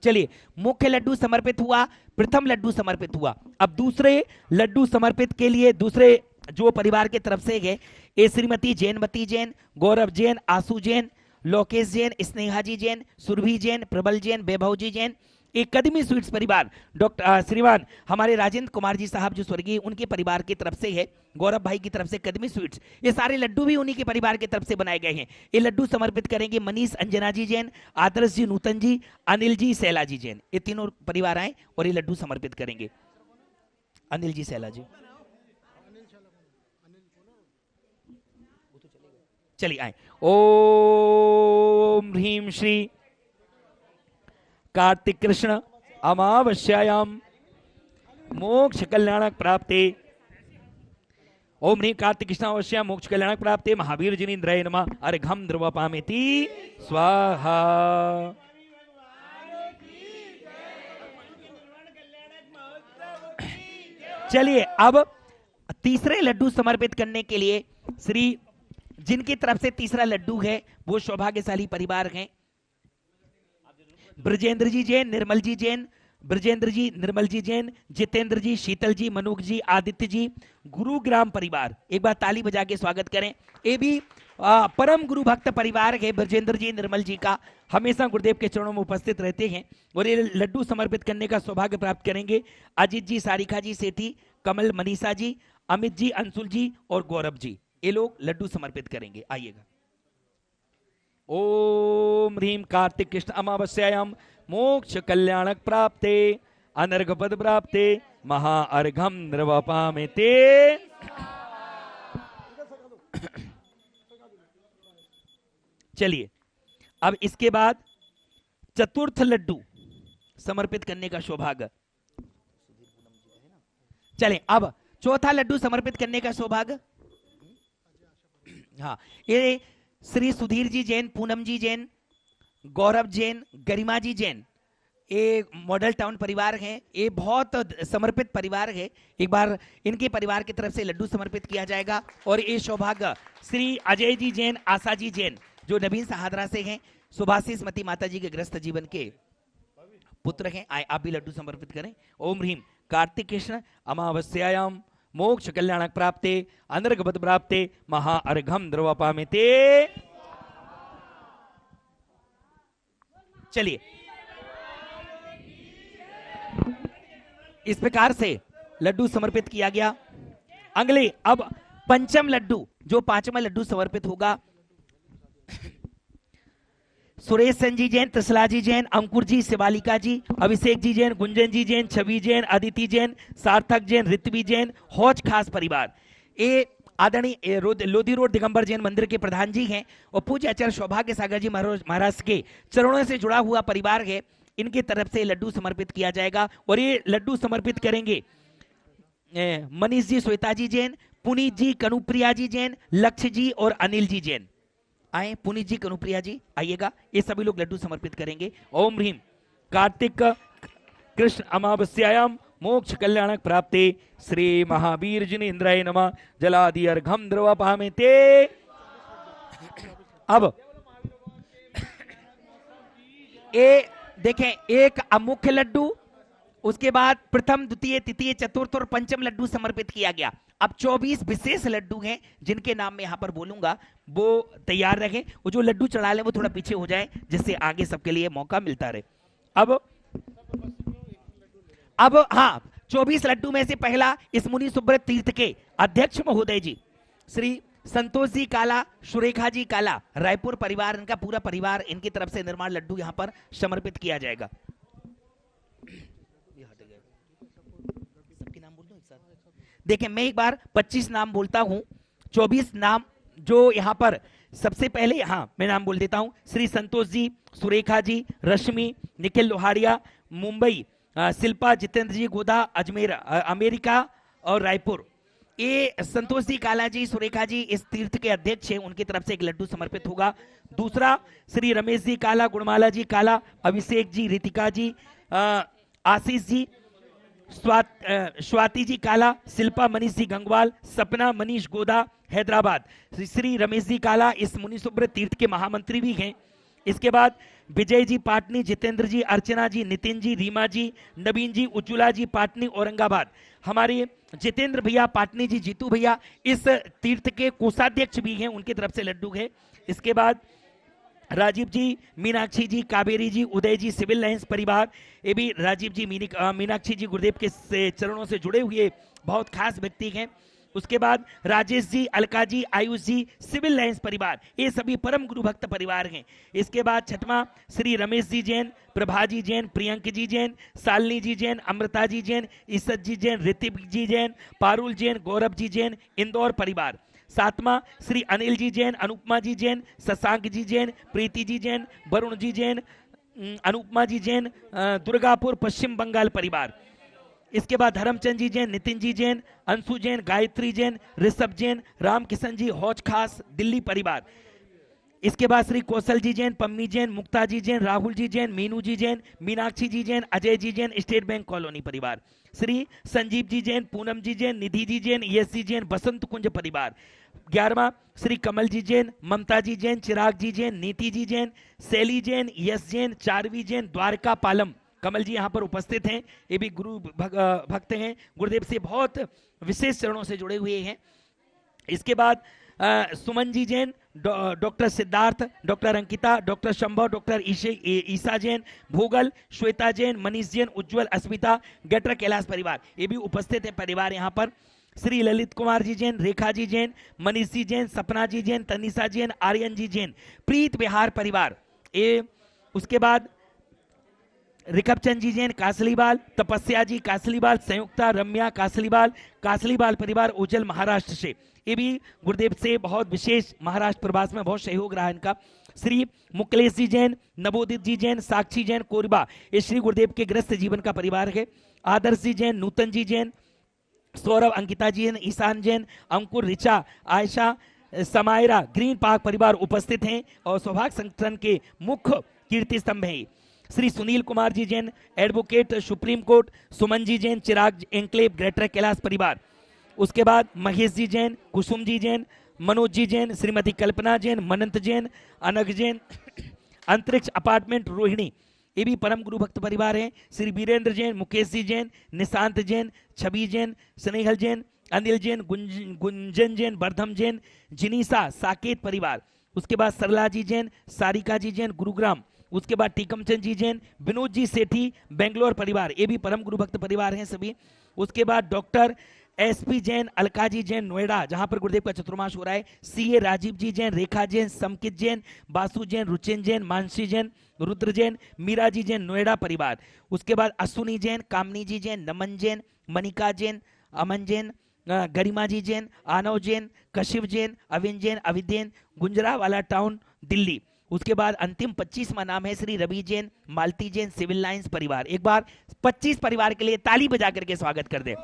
चलिए मुख्य लड्डू समर्पित हुआ, प्रथम लड्डू समर्पित हुआ। अब दूसरे लड्डू समर्पित के लिए दूसरे जो परिवार की तरफ से है, ए श्रीमती जैनमती जैन, गौरव जैन, आशु जैन, लोकेश जैन, स्नेहा जी जैन, सुरभि जैन, प्रबल जैन, वैभव जी जैन। एक कदमी स्वीट्स परिवार डॉक्टर श्रीमान हमारे राजेंद्र कुमार जी साहब जो स्वर्गीय, उनके परिवार की तरफ से है, गौरव भाई की तरफ से कदमी स्वीट्स। ये सारे लड्डू भी उन्हीं के परिवार की तरफ से बनाए गए हैं। ये लड्डू समर्पित करेंगे मनीष अंजना जी जैन, आदर्श जी नूतन जी, अनिल जी, शैला जी जैन। ये तीनों परिवार आए और ये लड्डू समर्पित करेंगे। अनिल जी, शैला जी, चलिए आए। ओम ह्रीम श्री कार्तिक कृष्ण अमावस्यायाम मोक्ष कल्याणक प्राप्ते। ओम ह्रीम कार्तिक कृष्ण अमावस्या मोक्ष कल्याणक प्राप्ते महावीर जिनेन्द्राय नमः। अर्घम द्रवपामेति स्वाहा। चलिए अब तीसरे लड्डू समर्पित करने के लिए श्री जिनकी तरफ से तीसरा लड्डू है वो सौभाग्यशाली परिवार हैं, ब्रजेंद्र जी जैन, निर्मल जी जैन, ब्रजेंद्र जी, निर्मल जी जैन, जितेंद्र जी, शीतल जी, मनुक जी, आदित्य जी, गुरुग्राम परिवार। एक बार ताली बजा के स्वागत करें। ये भी परम गुरु भक्त परिवार है ब्रजेंद्र जी, निर्मल जी का, हमेशा गुरुदेव के चरणों में उपस्थित रहते हैं और ये लड्डू समर्पित करने का सौभाग्य प्राप्त करेंगे अजीत जी, सारिका जी सेठी, कमल, मनीषा जी, अमित जी, अंशुल जी और गौरव जी। ये लोग लड्डू समर्पित करेंगे। आइएगा। ओम ह्रीम कार्तिक कृष्ण अमावस्यायाम मोक्ष कल्याणक प्राप्ते अनर्घ पद प्राप्ते महा अर्घम नृवपामेते। चलिए अब इसके बाद चतुर्थ लड्डू समर्पित करने का सौभाग्य। चलें अब चौथा लड्डू समर्पित करने का सौभाग्य। हाँ, ये श्री सुधीर जी जैन, पूनम जी जैन, गौरव जैन, गरिमा जी जैन, ये मॉडल टाउन परिवार हैं। ये बहुत समर्पित परिवार है। एक बार इनके परिवार की तरफ से लड्डू समर्पित किया जाएगा। और ये सौभाग्य श्री अजय जी जैन, आशा जी जैन जो नवीन सहादरा से हैं, सुभाषिस मती माता जी के ग्रस्त जीवन के पुत्र हैं। आए आप भी लड्डू समर्पित करें। ओम ह्रीम कार्तिक कृष्ण अमावस्यायाम मोक्ष कल्याणक प्राप्ते अनर्घपद प्राप्ते महा अर्घम द्रवपामेते। चलिए इस प्रकार से लड्डू समर्पित किया गया। अगले अब पंचम लड्डू, जो पांचवा लड्डू समर्पित होगा, सुरेश सेन जी जैन, तसला जी जैन, अंकुर जी, शिवालिका जी, अभिषेक जी जैन, गुंजन जी जैन, छवि जैन, अदिति जैन, सार्थक जैन, ऋत्वी जैन, हौज खास परिवार। ये आदरणीय लोधी रोड दिगंबर जैन मंदिर के प्रधान जी हैं और पूज्य आचार्य सौभाग्य सागर जी महाराज के चरणों से जुड़ा हुआ परिवार है। इनकी तरफ से लड्डू समर्पित किया जाएगा और ये लड्डू समर्पित करेंगे मनीष जी, श्वेता जी जैन, पुनीत जी, कनुप्रिया जी जैन, लक्ष्य जी और अनिल जी जैन। आए पुनीत जी, कनुप्रिया जी आइएगा। ये सभी लोग लड्डू समर्पित करेंगे। ओम ह्रीम कार्तिक कृष्ण अमावस्यायाम मोक्ष कल्याणक प्राप्ते श्री महावीर जिनेन्द्राय नमः। जलादि अर्घम द्रवपामेते। अब ये देखें, एक मुख्य लड्डू, उसके बाद प्रथम, द्वितीय, तृतीय, चतुर्थ और पंचम लड्डू समर्पित किया गया। अब 24 विशेष लड्डू हैं जिनके नाम मैं यहां पर बोलूंगा, वो तैयार रखें। वो जो लड्डू चढ़ा ले वो थोड़ा पीछे हो जाए जिससे आगे सबके लिए मौका मिलता रहे। अब हाँ, 24 लड्डू में से पहला इस मुनि सुब्रत तीर्थ के अध्यक्ष महोदय जी श्री संतोष जी काला, सुरेखा जी काला, रायपुर परिवार, इनका पूरा परिवार, इनकी तरफ से निर्माण लड्डू यहां पर समर्पित किया जाएगा। सबके नाम बोल दो एक साथ। देखें, मैं एक बार 25 नाम बोलता हूं, 24 नाम जो यहां पर सबसे पहले, हाँ मैं नाम बोल देता हूं, श्री संतोष जी, सुरेखा जी, रश्मि, निखिल लोहारिया, मुंबई, शिल्पा, जितेंद्र जी गोदा, अजमेर, अमेरिका और रायपुर। ये संतोष जी काला जी, सुरेखा जी इस तीर्थ के अध्यक्ष हैं, उनकी तरफ से एक लड्डू समर्पित होगा। दूसरा श्री रमेश जी काला, गुणमाला जी काला, अभिषेक जी, रितिका जी, आशीष जी, स्वाति जी काला, शिल्पा मनीष जी गंगवाल, सपना मनीष गोदा, हैदराबाद। श्री रमेश जी काला इस मुनि सुब्रत तीर्थ के महामंत्री भी हैं इसके बाद विजय जी पाटनी, जितेंद्र जी, अर्चना जी, नितिन जी, रीमा जी, नवीन जी, उज्ज्वला जी पाटनी औरंगाबाद। हमारे जितेंद्र भैया पाटनी जी, जीतू भैया इस तीर्थ के कोषाध्यक्ष भी हैं, उनकी तरफ से लड्डू है। इसके बाद राजीव जी, मीनाक्षी जी, कावेरी जी, उदय जी, सिविल लाइंस परिवार, ये भी राजीव जी, मीनाक्षी जी गुरुदेव के चरणों से जुड़े हुए बहुत खास व्यक्ति हैं। उसके बाद राजेश जी, अलका जी, आयुष जी, सिविल लाइंस परिवार, ये सभी परम गुरु भक्त परिवार हैं। इसके बाद छठवां श्री रमेश जी जैन, प्रभा जी जैन, प्रियंक जी जैन, शालिनी जी जैन, अमृता जी जैन, ईसत जी जैन, ऋतिक जी जैन, पारुल जैन, गौरव जी जैन, इंदौर परिवार। सातवां श्री अनिल जी जैन, अनुपमा जी जैन, शशांक जी जैन, प्रीति जी जैन, वरुण जी जैन, अनुपमा जी जैन, दुर्गापुर पश्चिम बंगाल परिवार। इसके बाद धर्मचंद जी जैन, नितिन जी जैन, अंशु जैन, गायत्री जैन, ऋषभ जैन, रामकिशन जी हौज खास दिल्ली परिवार। इसके बाद श्री कौशल जी जैन, पम्मी जैन, मुक्ता जी जैन, राहुल जी जैन, मीनू जी जैन, मीनाक्षी जी Jain, Ajay ji Jain, State Bank colony परिवार। श्री संजीव जी जैन, पूनम जी जैन, निधि जी जैन, यश जी जैन, बसंत कुंज परिवार। 11वां श्री कमल जी जैन, ममता जी जैन, चिराग जी जैन, नीति जी जैन, शैली जैन, यश जैन, चारवी जैन, द्वारका पालम। कमल जी यहाँ पर उपस्थित हैं, ये भी गुरु भक्त हैं, गुरुदेव से बहुत विशेष चरणों से जुड़े हुए हैं। इसके बाद Suman ji Jain, doctor Siddharth, doctor Ankita, doctor Shambhav, doctor Isa Jain, Bhogal, Shweta Jain, Manish Jain, Ujjwal, Asmita, greater Kailash परिवार, ये भी उपस्थित है परिवार यहाँ पर। श्री ललित कुमार जी जैन, रेखा जी जैन, मनीष जी जैन, सपना जी जैन, तनिषा जैन, आर्यन जी जैन, प्रीत बिहार परिवार। ये उसके बाद रिकब चंद जी जैन, कासलीबाल, तपस्या जी कासलीबाल, संयुक्ता, रम्या कासलीबाल, कासलीबाल परिवार उज्जैन महाराष्ट्र से, ये भी गुरुदेव से बहुत विशेष महाराष्ट्र प्रवास में बहुत सहयोग रहा इनका। श्री मुकलेश जी जैन, नवोदित जी जैन, साक्षी जैन, कोरबा, ये श्री गुरुदेव के गृहस्थ जीवन का परिवार है। आदर्श जी जैन, नूतन जी जैन, सौरभ, अंकिता जी जैन, ईशान जैन, अंकुर, रिचा, आयशा, समायरा, ग्रीन पार्क परिवार उपस्थित हैं और सौभाग्य संगठन के मुख्य कीर्ति स्तंभ है। Shri Sunil Kumar ji Jain, advocate Supreme court, सुमन जी जैन, चिराग एंक्लेव, ग्रेटर कैलाश परिवार। उसके बाद महेश जी जैन, कुसुम जी जैन, मनोज जी जैन, श्रीमती कल्पना जैन, मनंत जैन, अनग जैन, अंतरिक्ष अपार्टमेंट रोहिणी, ये भी परम गुरु भक्त परिवार हैं। श्री वीरेंद्र जैन, मुकेश जी जैन, निशांत जैन, छवि जैन, स्नेहल जैन, अनिल जैन, गुंजन जैन, वर्धम जैन, जिनीसा, साकेत परिवार। उसके बाद सरला जी जैन, सारिका जी जैन, गुरुग्राम। उसके बाद टीकमचंद जी जैन, विनोद जी सेठी, बेंगलोर परिवार, ये भी परम गुरु भक्त परिवार हैं सभी। उसके बाद डॉक्टर एसपी जैन, अलका जी जैन, नोएडा, जहां पर गुरुदेव का चतुर्मास हो रहा है। सीए राजीव जी जैन, रेखा जैन, समकित जैन, बासु जैन, रुचेन जैन, मानसी जैन, रुद्र जैन, मीरा जी जैन, नोएडा परिवार। उसके बाद अश्विनी जैन, कामनी जी जैन, नमन जैन, मनिका जैन, अमन जैन, गरिमा जी जैन, आनव जैन, कशिव जैन, अविन जैन, अविदेन, गुंजरावाला टाउन, दिल्ली। उसके बाद अंतिम 25वां नाम है श्री रवि जैन, मालती जैन, सिविल लाइंस परिवार। एक बार 25 परिवार के लिए ताली बजा करके स्वागत कर दे।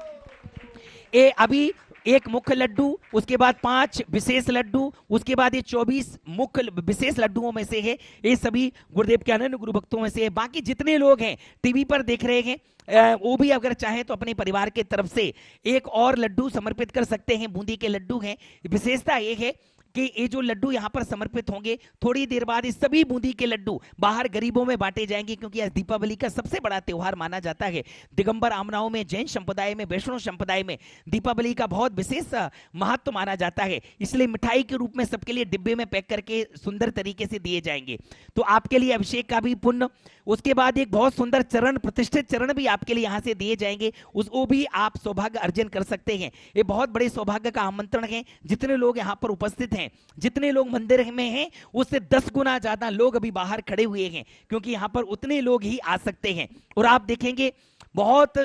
ये अभी एक मुख्य लड्डू, उसके बाद 5 विशेष लड्डू, उसके बाद ये 24 मुख्य विशेष लड्डुओं में से है। ये सभी गुरुदेव के अनन्य गुरु भक्तों में से है। बाकी जितने लोग हैं टीवी पर देख रहे हैं वो भी अगर चाहे तो अपने परिवार के तरफ से एक और लड्डू समर्पित कर सकते हैं। बूंदी के लड्डू हैं। विशेषता ये है कि ये जो लड्डू यहाँ पर समर्पित होंगे, थोड़ी देर बाद ये सभी बूंदी के लड्डू बाहर गरीबों में बांटे जाएंगे, क्योंकि आज दीपावली का सबसे बड़ा त्योहार माना जाता है। दिगंबर आमनाओं में, जैन संप्रदाय में, वैष्णव संप्रदाय में दीपावली का बहुत विशेष महत्व माना जाता है। इसलिए मिठाई के रूप में सबके लिए डिब्बे में पैक करके सुंदर तरीके से दिए जाएंगे। तो आपके लिए अभिषेक का भी पुण्य, उसके बाद एक बहुत सुंदर चरण, प्रतिष्ठित चरण भी आपके लिए यहाँ से दिए जाएंगे, वो भी आप सौभाग्य अर्जन कर सकते हैं। ये बहुत बड़े सौभाग्य का आमंत्रण है। जितने लोग यहाँ पर उपस्थित हैं, जितने लोग मंदिर में हैं, उससे 10 गुना ज्यादा लोग अभी बाहर खड़े हुए हैं, क्योंकि यहाँ पर उतने लोग ही आ सकते हैं। और आप देखेंगे बहुत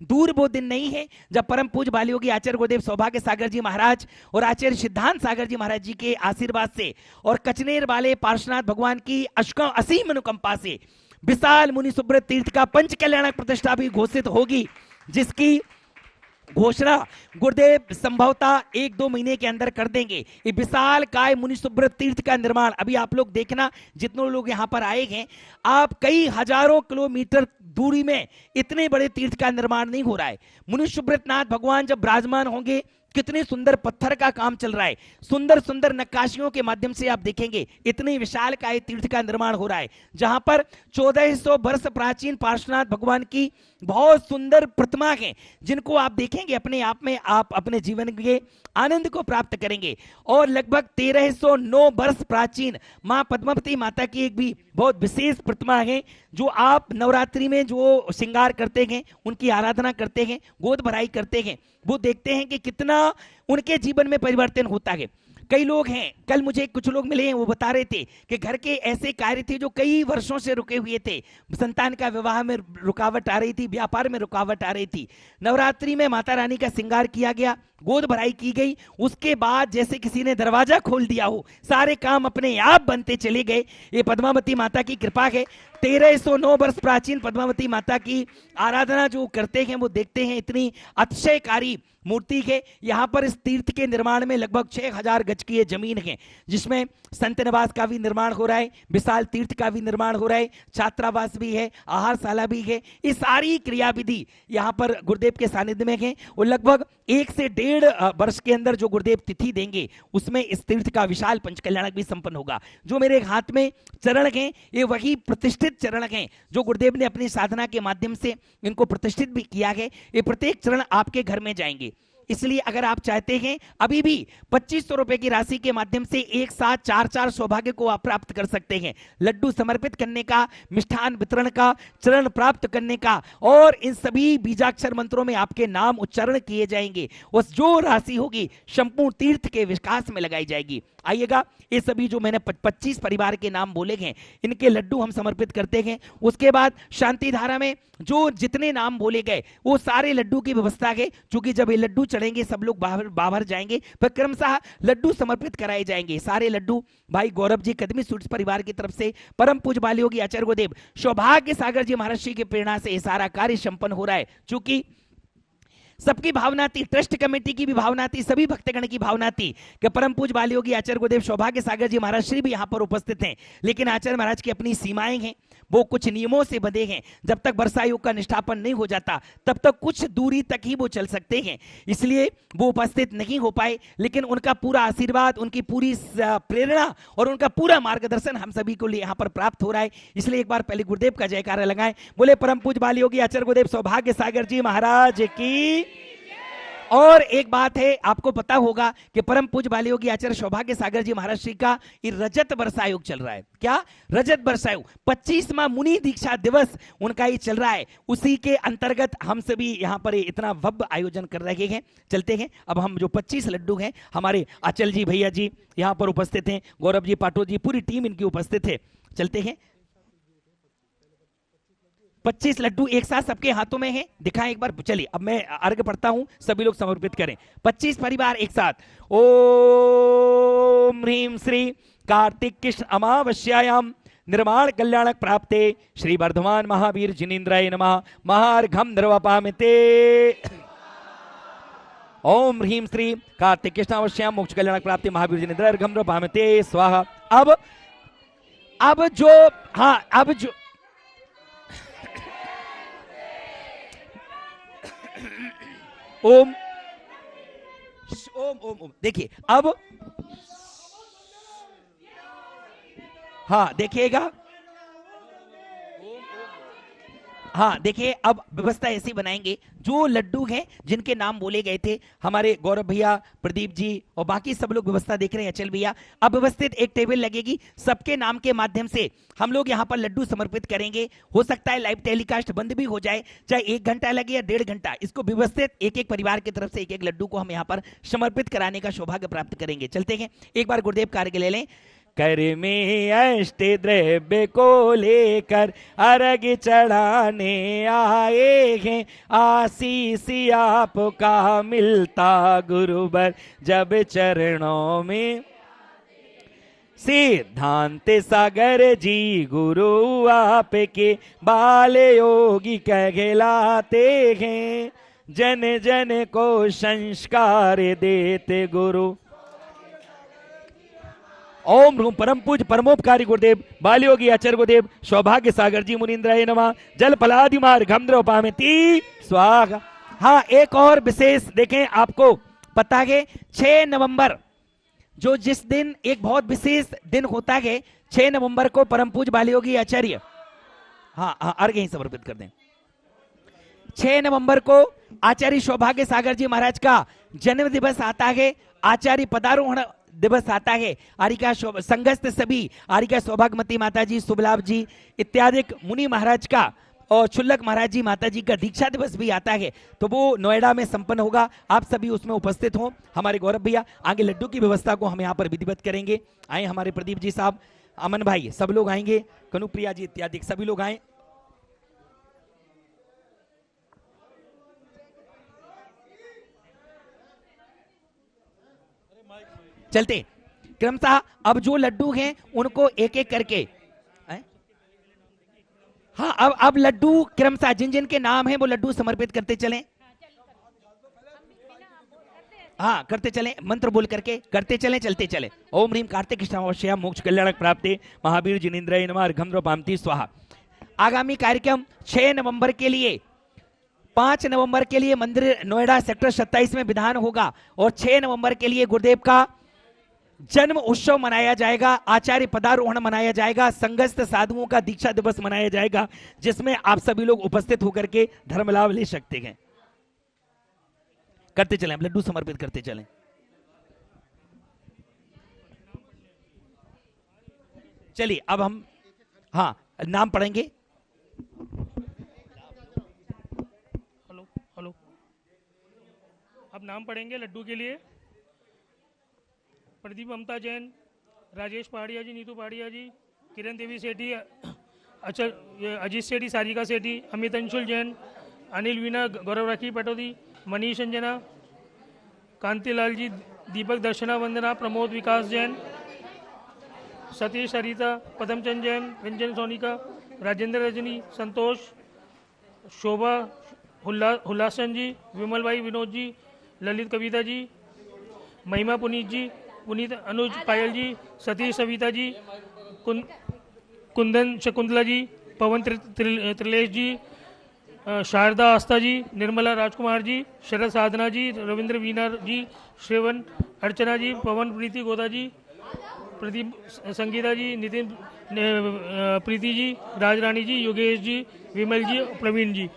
दूर वो दिन नहीं है जब परम पूज्य बालयोगी आचार्य गुरुदेव सौभाग्य सागर जी महाराज और आचार्य सिद्धांत सागर जी महाराज जी के आशीर्वाद से और कचनेर वाले पार्श्वनाथ भगवान की असीम अनुकंपा से विशाल मुनि सुब्रत तीर्थ का पंच कल्याणक प्रतिष्ठा भी घोषित होगी, जिसकी घोषणा गुरुदेव संभवतः 1-2 महीने के अंदर कर देंगे। ये विशाल काय मुनि सुब्रत तीर्थ का निर्माण, अभी आप लोग देखना, जितने लोग यहाँ पर आए हैं, आप कई हजारों किलोमीटर दूरी में इतने बड़े तीर्थ का निर्माण नहीं हो रहा है। मुनि सुब्रतनाथ भगवान जब विराजमान होंगे कितने सुंदर पत्थर का काम चल रहा है, सुंदर सुंदर नक्काशियों के माध्यम से आप देखेंगे इतनी विशाल काय तीर्थ का निर्माण हो रहा है, जहां पर 1400 वर्ष प्राचीन पार्श्वनाथ भगवान की बहुत सुंदर प्रतिमा है, जिनको आप देखेंगे अपने आप में आप अपने जीवन के आनंद को प्राप्त करेंगे। और लगभग 1309 वर्ष प्राचीन मां पद्मावती माता की एक भी बहुत विशेष प्रतिमा है, जो आप नवरात्रि में जो श्रृंगार करते हैं, उनकी आराधना करते हैं, गोद भराई करते हैं, वो देखते हैं कि कितना उनके जीवन में परिवर्तन होता है। कई लोग हैं, कल मुझे कुछ लोग मिले हैं, वो बता रहे थे कि घर के ऐसे कार्य थे जो कई वर्षों से रुके हुए थे, संतान का विवाह में रुकावट आ रही थी, व्यापार में रुकावट आ रही थी, नवरात्रि में माता रानी का श्रृंगार किया गया, गोद भराई की गई, उसके बाद जैसे किसी ने दरवाजा खोल दिया हो, सारे काम अपने आप बनते चले गए। ये पद्मावती माता की कृपा है। 1309 वर्ष प्राचीन पद्मावती माता की आराधना जो करते हैं वो देखते हैं इतनी अतिशयकारी मूर्ति है। यहाँ पर इस तीर्थ के निर्माण में लगभग 6000 गज की ये जमीन है, जिसमें संत निवास का भी निर्माण हो रहा है, विशाल तीर्थ का भी निर्माण हो रहा है, छात्रावास भी है, आहारशाला भी है। ये सारी क्रियाविधि यहाँ पर गुरुदेव के सानिध्य में है। और लगभग 1 से 1.5 वर्ष के अंदर जो गुरुदेव तिथि देंगे उसमें इस तीर्थ का विशाल पंचकल्याणक भी संपन्न होगा। जो मेरे हाथ में चरण हैं ये वही प्रतिष्ठित चरण हैं जो गुरुदेव ने अपनी साधना के माध्यम से इनको प्रतिष्ठित भी किया है। ये प्रत्येक चरण आपके घर में जाएंगे। इसलिए अगर आप चाहते हैं अभी भी 2500 रुपए की राशि के माध्यम से एक साथ 4 सौभाग्य को आप प्राप्त कर सकते हैं। लड्डू समर्पित करने का, मिष्ठान वितरण का, चरण प्राप्त करने का, और इन सभी बीजाक्षर मंत्रों में आपके नाम उच्चारण किए जाएंगे। उस जो राशि होगी संपूर्ण तीर्थ के विकास में लगाई जाएगी। आइएगा, ये सभी जो मैंने 25 परिवार के नाम बोले हैं इनके लड्डू हम समर्पित करते हैं। उसके बाद शांति धारा में जो जितने नाम बोले गए वो सारे लड्डू की व्यवस्था है। चूंकि जब ये लड्डू चढ़ेंगे सब लोग बाहर जाएंगे, फिर क्रमशः लड्डू समर्पित कराए जाएंगे। सारे लड्डू भाई गौरव जी कदमी स्वीट्स परिवार की तरफ से परम पूज्य बाल योगी आचार्य गुरुदेव सौभाग्य सागर जी महाराज जी की प्रेरणा से ये सारा कार्य संपन्न हो रहा है। चूंकि सबकी भावना थी, ट्रस्ट कमेटी की भी भावना थी, सभी भक्तगण की भावना थी कि परम पूज्य बाल योगी आचार्य गुरुदेव सौभाग्य सागर जी महाराज श्री भी यहाँ पर उपस्थित हैं, लेकिन आचार्य महाराज की अपनी सीमाएं हैं, वो कुछ नियमों से बंधे हैं। जब तक वर्षा योग का निष्ठापन नहीं हो जाता तब तक कुछ दूरी तक ही वो चल सकते हैं, इसलिए वो उपस्थित नहीं हो पाए। लेकिन उनका पूरा आशीर्वाद, उनकी पूरी प्रेरणा और उनका पूरा मार्गदर्शन हम सभी को यहाँ पर प्राप्त हो रहा है। इसलिए एक बार पहले गुरुदेव का जयकारा लगाएं, बोले परम पूज्य बाल योगी आचार्य गुरुदेव सौभाग्य सागर जी महाराज की। और एक बात है, आपको पता होगा कि परम पूज्य बाल योगी आचार्य सौभाग्य सागर जी महाराज श्री का ये रजत वर्षायोग चल रहा है। क्या रजत वर्षायोग 25वां मुनि दीक्षा दिवस उनका ये चल रहा है। उसी के अंतर्गत हम सभी यहाँ पर इतना भव्य आयोजन कर रहे हैं। चलते हैं अब हम जो 25 लड्डू हैं, हमारे आचल जी भैया जी यहाँ पर उपस्थित हैं, गौरव जी पाटो जी, पूरी टीम इनकी उपस्थित है। चलते हैं, 25 लड्डू एक साथ सबके हाथों में है, दिखाएं एक बार। चलिए अब मैं अर्घ पढ़ता हूं, सभी लोग समर्पित करें। 25 परिवार एक साथ। ओम ह्रीम श्री कार्तिक कृष्ण अमावस्यायाम निर्माण कल्याणक प्राप्ते श्री वर्धमान महावीर जिनेन्द्राय नमः महार्घम निर्वपामिते। ओम ह्रीम श्री कार्तिक कृष्ण अमावस्यायाम मोक्ष कल्याणक प्राप्ति महावीर जिनेन्द्राय अर्घम निर्वपामिते स्वाहा। अब जो ओम ओम ओम ओम देखिए अब, हाँ देखिएगा, हाँ देखिए अब व्यवस्था ऐसी बनाएंगे। जो लड्डू हैं जिनके नाम बोले गए थे, हमारे गौरव भैया, प्रदीप जी और बाकी सब लोग व्यवस्था देख रहे हैं, अचल भैया, अब व्यवस्थित एक टेबल लगेगी, सबके नाम के माध्यम से हम लोग यहाँ पर लड्डू समर्पित करेंगे। हो सकता है लाइव टेलीकास्ट बंद भी हो जाए, चाहे 1 घंटा लगे या 1.5 घंटा, इसको व्यवस्थित एक एक परिवार की तरफ से एक एक लड्डू को हम यहाँ पर समर्पित कराने का सौभाग्य प्राप्त करेंगे। चलते हैं, एक बार गुरुदेव कार्य ले लें। कर में अष्ट द्रव्य को लेकर अर्घ चढ़ाने आए हैं, आशीष आपका मिलता गुरुवर जब चरणों में। सिद्धांत सागर जी गुरु आपके बाल योगी कहलाते हैं, जन जन को संस्कार देते गुरु। ओम ह्रूम परम पूज्य परमोपकारी गुरुदेव बाल योगी आचार्य गुरुदेव सौभाग्य सागर जी मुनीन्द्राय नमः जल फलादिमार घमद्रवपामिति स्वाहा। हाँ एक और विशेष देखें, आपको पता है 6 नवंबर जो जिस दिन एक बहुत विशेष दिन होता है, 6 नवंबर को परम पूज्य बालयोगी आचार्य, हाँ अर्घ्य ही समर्पित कर दें। 6 नवंबर को आचार्य सौभाग्य सागर जी महाराज का जन्म दिवस आता है, आचार्य पदारोहण दिवस आता है। आरिका संगस्त सभी आरिका सौभाग्यमती माता जी, शुभलाभ जी इत्यादि मुनि महाराज का और छुल्लक महाराज जी माता जी का दीक्षा दिवस भी आता है, तो वो नोएडा में संपन्न होगा। आप सभी उसमें उपस्थित हों। हमारे गौरव भैया आगे लड्डू की व्यवस्था को हम यहाँ पर विधिवत करेंगे। आए हमारे प्रदीप जी साहब, अमन भाई, सब लोग आएंगे, कनुप्रिया जी इत्यादि सभी लोग आए। चलते क्रमशः अब जो लड्डू हैं उनको एक एक करके, हाँ अब लड्डू क्रमशः जिन जिन के नाम हैं वो लड्डू समर्पित करते चलें। हाँ करते चलें, मंत्र बोल करके करते चलें, चलते चलें। ओम ह्रीम कार्तिक कृष्णावश्या मोक्ष कल्याणक प्राप्ते महावीर जिनेन्द्राय नमः अर्घम पामती स्वाहा। आगामी कार्यक्रम 6 नवंबर के लिए, 5 नवंबर के लिए मंदिर नोएडा सेक्टर 27 में विधान होगा और 6 नवंबर के लिए गुरुदेव का जन्म उत्सव मनाया जाएगा, आचार्य पदारोहण मनाया जाएगा, संगस्त साधुओं का दीक्षा दिवस मनाया जाएगा, जिसमें आप सभी लोग उपस्थित होकर के धर्म लाभ ले सकते हैं। करते चलें, लड्डू समर्पित करते चलें। चलिए अब हम हाँ नाम पढ़ेंगे। हेलो, अब नाम पढ़ेंगे लड्डू के लिए। प्रदीप ममता जैन, राजेश पहाड़िया जी, नीतू पहाड़िया जी, किरण देवी सेठी, अजीत सेठी, सारिका सेठी, अमित अंशुल जैन, अनिल वीना, गौरव राखी पटौदी, मनीष अंजना, कांतिलाल जी, दीपक दर्शना वंदना, प्रमोद विकास जैन, सतीश हरिता, पदमचंद जैन, रंजन सोनिका, राजेंद्र रजनी, संतोष, शोभा, हुल्लासन जी, विमल भाई, विनोद जी, ललित कविता जी, महिमा पुनीत जी, पुनीत अनुज पायल जी, सतीश सविता जी, कुंदन शकुंतला जी, पवन त्रिलेश जी, शारदा आस्था जी, निर्मला राजकुमार जी, शरद साधना जी, रविंद्र वीना जी, श्रेवन अर्चना जी, पवन प्रीति गोदा जी, प्रदीप संगीता जी, नितिन प्रीति जी, राजरानी जी, योगेश जी, विमल जी, प्रवीण जी।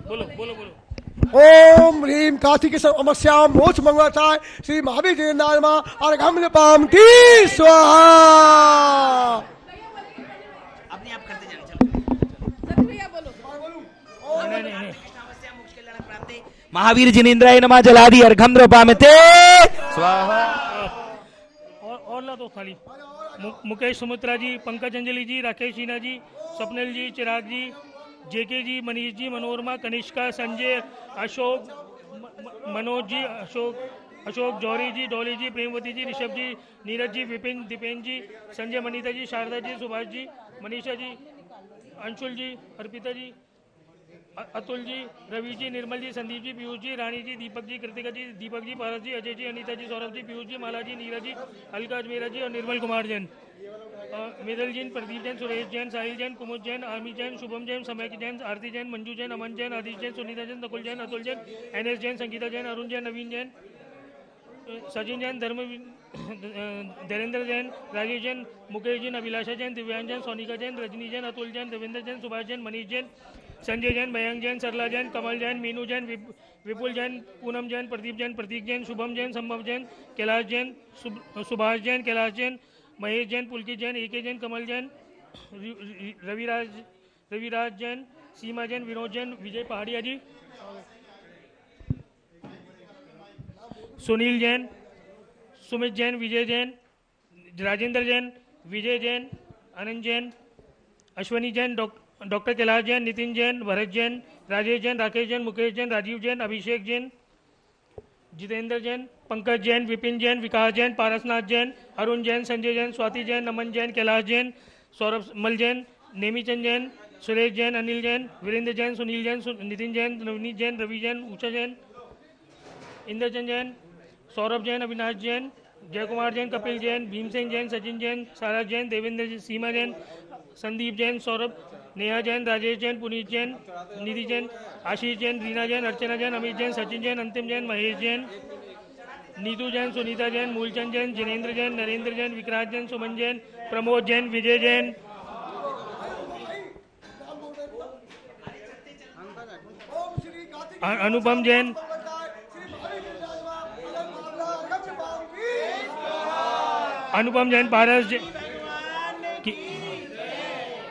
बोलो बोलो बोलो। ओम ह्रीम कार्तिक समस्याम मोक्ष मंगलाचार्य श्री महावीर जी नाम अर्घम पाम की स्वाहा। अपने आप करते जाने, चलो महावीर जिनेन्द्राय नमः जलादि अर्घम पामते स्वाहा। और ला दो खाली। मुकेश सुमित्रा जी, पंकज अंजलि जी, राकेश शीना जी, स्वप्निल जी, चिराग जी, जेके जी, मनीष जी, मनोरमा, कनिष्का, संजय, अशोक, मनोज जी, अशोक जौहरी जी, डॉली जी, प्रेमवती जी, ऋषभ जी, नीरज जी, विपिन, दीपेन जी, संजय, मनीता जी, शारदा जी, सुभाष जी, मनीषा जी, अंशुल जी, अर्पिता जी, अतुल जी, रवि जी, निर्मल जी, संदीप जी, पीयूष जी, रानी जी, दीपक जी, कृतिका जी, दीपक जी, पारस जी, अजय जी, अनीता जी, सौरभ जी, पीयूष जी, माला जी, नीरज जी, अलका अजमेरा जी और निर्मल कुमार जैन, मेदल जैन, प्रदीप जैन, सुरेश जैन, साहिल जैन, कुमुद जैन, आर्मी जैन, शुभम जैन, समय जैन, आरती जैन, मंजू जैन, अमन जैन, आदिश जैन, सुनीता जैन, नकुल जैन, अतुल जैन, एनएस जैन, संगीता जैन, अरुण जैन, नवीन जैन, सचिन जैन, धीरेन्द्र जैन, राजेश जैन, मुकेश जैन, अभिलाषा जैन, दिव्यांग जैन, सोनिका जैन, रजनी जैन, अतुल जैन, देवेंद्र जैन, सुभाष जैन, मनीष जैन, संजय जैन, मयंक जैन, सरला जैन, कमल जैन, मीनू जैन, विपुल जैन, पूनम जैन, प्रदीप जैन, प्रतीक जैन, शुभम जैन, संभव जैन, कैलाश जैन, सुभाष जैन, कैलाश जैन, महेश जैन, पुलकित जैन, एके जैन, कमल जैन, रविराज जैन, सीमा जैन, विनोद जैन, विजय पहाड़िया जी, सुनील जैन, सुमित जैन, विजय जैन, राजेंद्र जैन, विजय जैन, आनंद जैन, अश्वनी जैन, डॉक्टर कैलाश जैन, नितिन जैन, भरत जैन, राजेश जैन, राकेश जैन, मुकेश जैन, राजीव जैन, अभिषेक जैन, जितेंद्र जैन, पंकज जैन, विपिन जैन, विकास जैन, पारसनाथ जैन, अरुण जैन, संजय जैन, स्वाति जैन, नमन जैन, कैलाश जैन, सौरभ मल जैन, नेमीचंद जैन, सुरेश जैन, अनिल जैन, वीरेंद्र जैन, सुनील जैन, नितिन जैन, नवनीत जैन, रवि जैन, ऊषा जैन, इंद्रचंद जैन, सौरभ जैन, अविनाश जैन, जयकुमार जैन, कपिल जैन, भीमसेन जैन, सचिन जैन, सारा जैन, देवेंद्र जैन, सीमा जैन, संदीप जैन, सौरभ, नेहा जैन, राजेश जैन, पुनीत जैन, निधि जैन, आशीष जैन, रीना जैन, अर्चना जैन, अमित जैन, सचिन जैन, अंतिम जैन, महेश जैन, नीतू जैन, सुनीता जैन, मूलचंद जैन, जिनेंद्र जैन, नरेंद्र जैन, विक्रांत जैन, सुमन जैन, प्रमोद जैन, विजय जैन, अनुपम जैन, अनुपम जैन,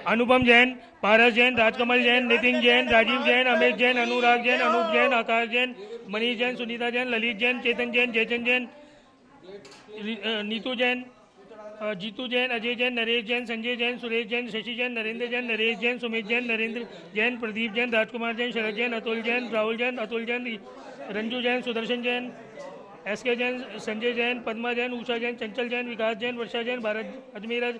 अनुपम जैन, पारस जैन, राजकमल जैन, नितिन जैन, राजीव जैन, अमित जैन, अनुराग जैन, अनूप जैन, आकाश जैन, मनीष जैन, सुनीता जैन, ललित जैन, चेतन जैन, जयचंद जैन, नीतू जैन, जीतू जैन, अजय जैन, नरेश जैन, संजय जैन, सुरेश जैन, शशि जैन, नरेंद्र जैन, नरेश जैन, सुमित जैन, नरेंद्र जैन, प्रदीप जैन, राजकुमार जैन, शरद जैन, अतुल जैन, राहुल जैन, अतुल जैन, रंजू जैन, सुदर्शन जैन, एसके जैन, संजय जैन, पद्मा जैन, उषा जैन, चंचल जैन, विकास जैन, वर्षा जैन, भारत अजमेरा,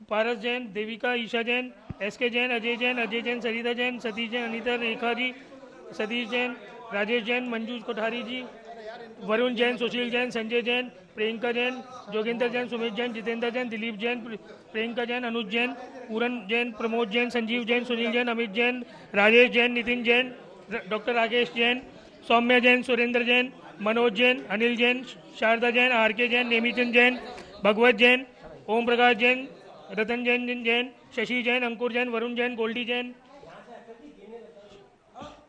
पारस जैन, देविका, ईशा जैन, एसके जैन, अजय जैन, सरिता जैन, सतीश जैन, अनीता, रेखा जी, सतीश जैन, राजेश जैन, मंजू कोठारी जी, वरुण जैन, सुशील जैन, संजय जैन, प्रियंका जैन, जोगिंदर जैन, सुमित जैन, जितेंद्र जैन, दिलीप जैन, प्रियंका जैन, अनुज जैन, पूरन जैन, प्रमोद जैन, संजीव जैन, सुनील जैन, अमित जैन, राजेश जैन, नितिन जैन, डॉक्टर राकेश जैन, सौम्य जैन, सुरेंद्र जैन, मनोज जैन, अनिल जैन, शारदा जैन, आर.के. जैन, नेमिचंद जैन, भगवत जैन, ओम प्रकाश जैन, रतन जैन, शशि जैन, अंकुर जैन, वरुण जैन, गोल्डी जैन,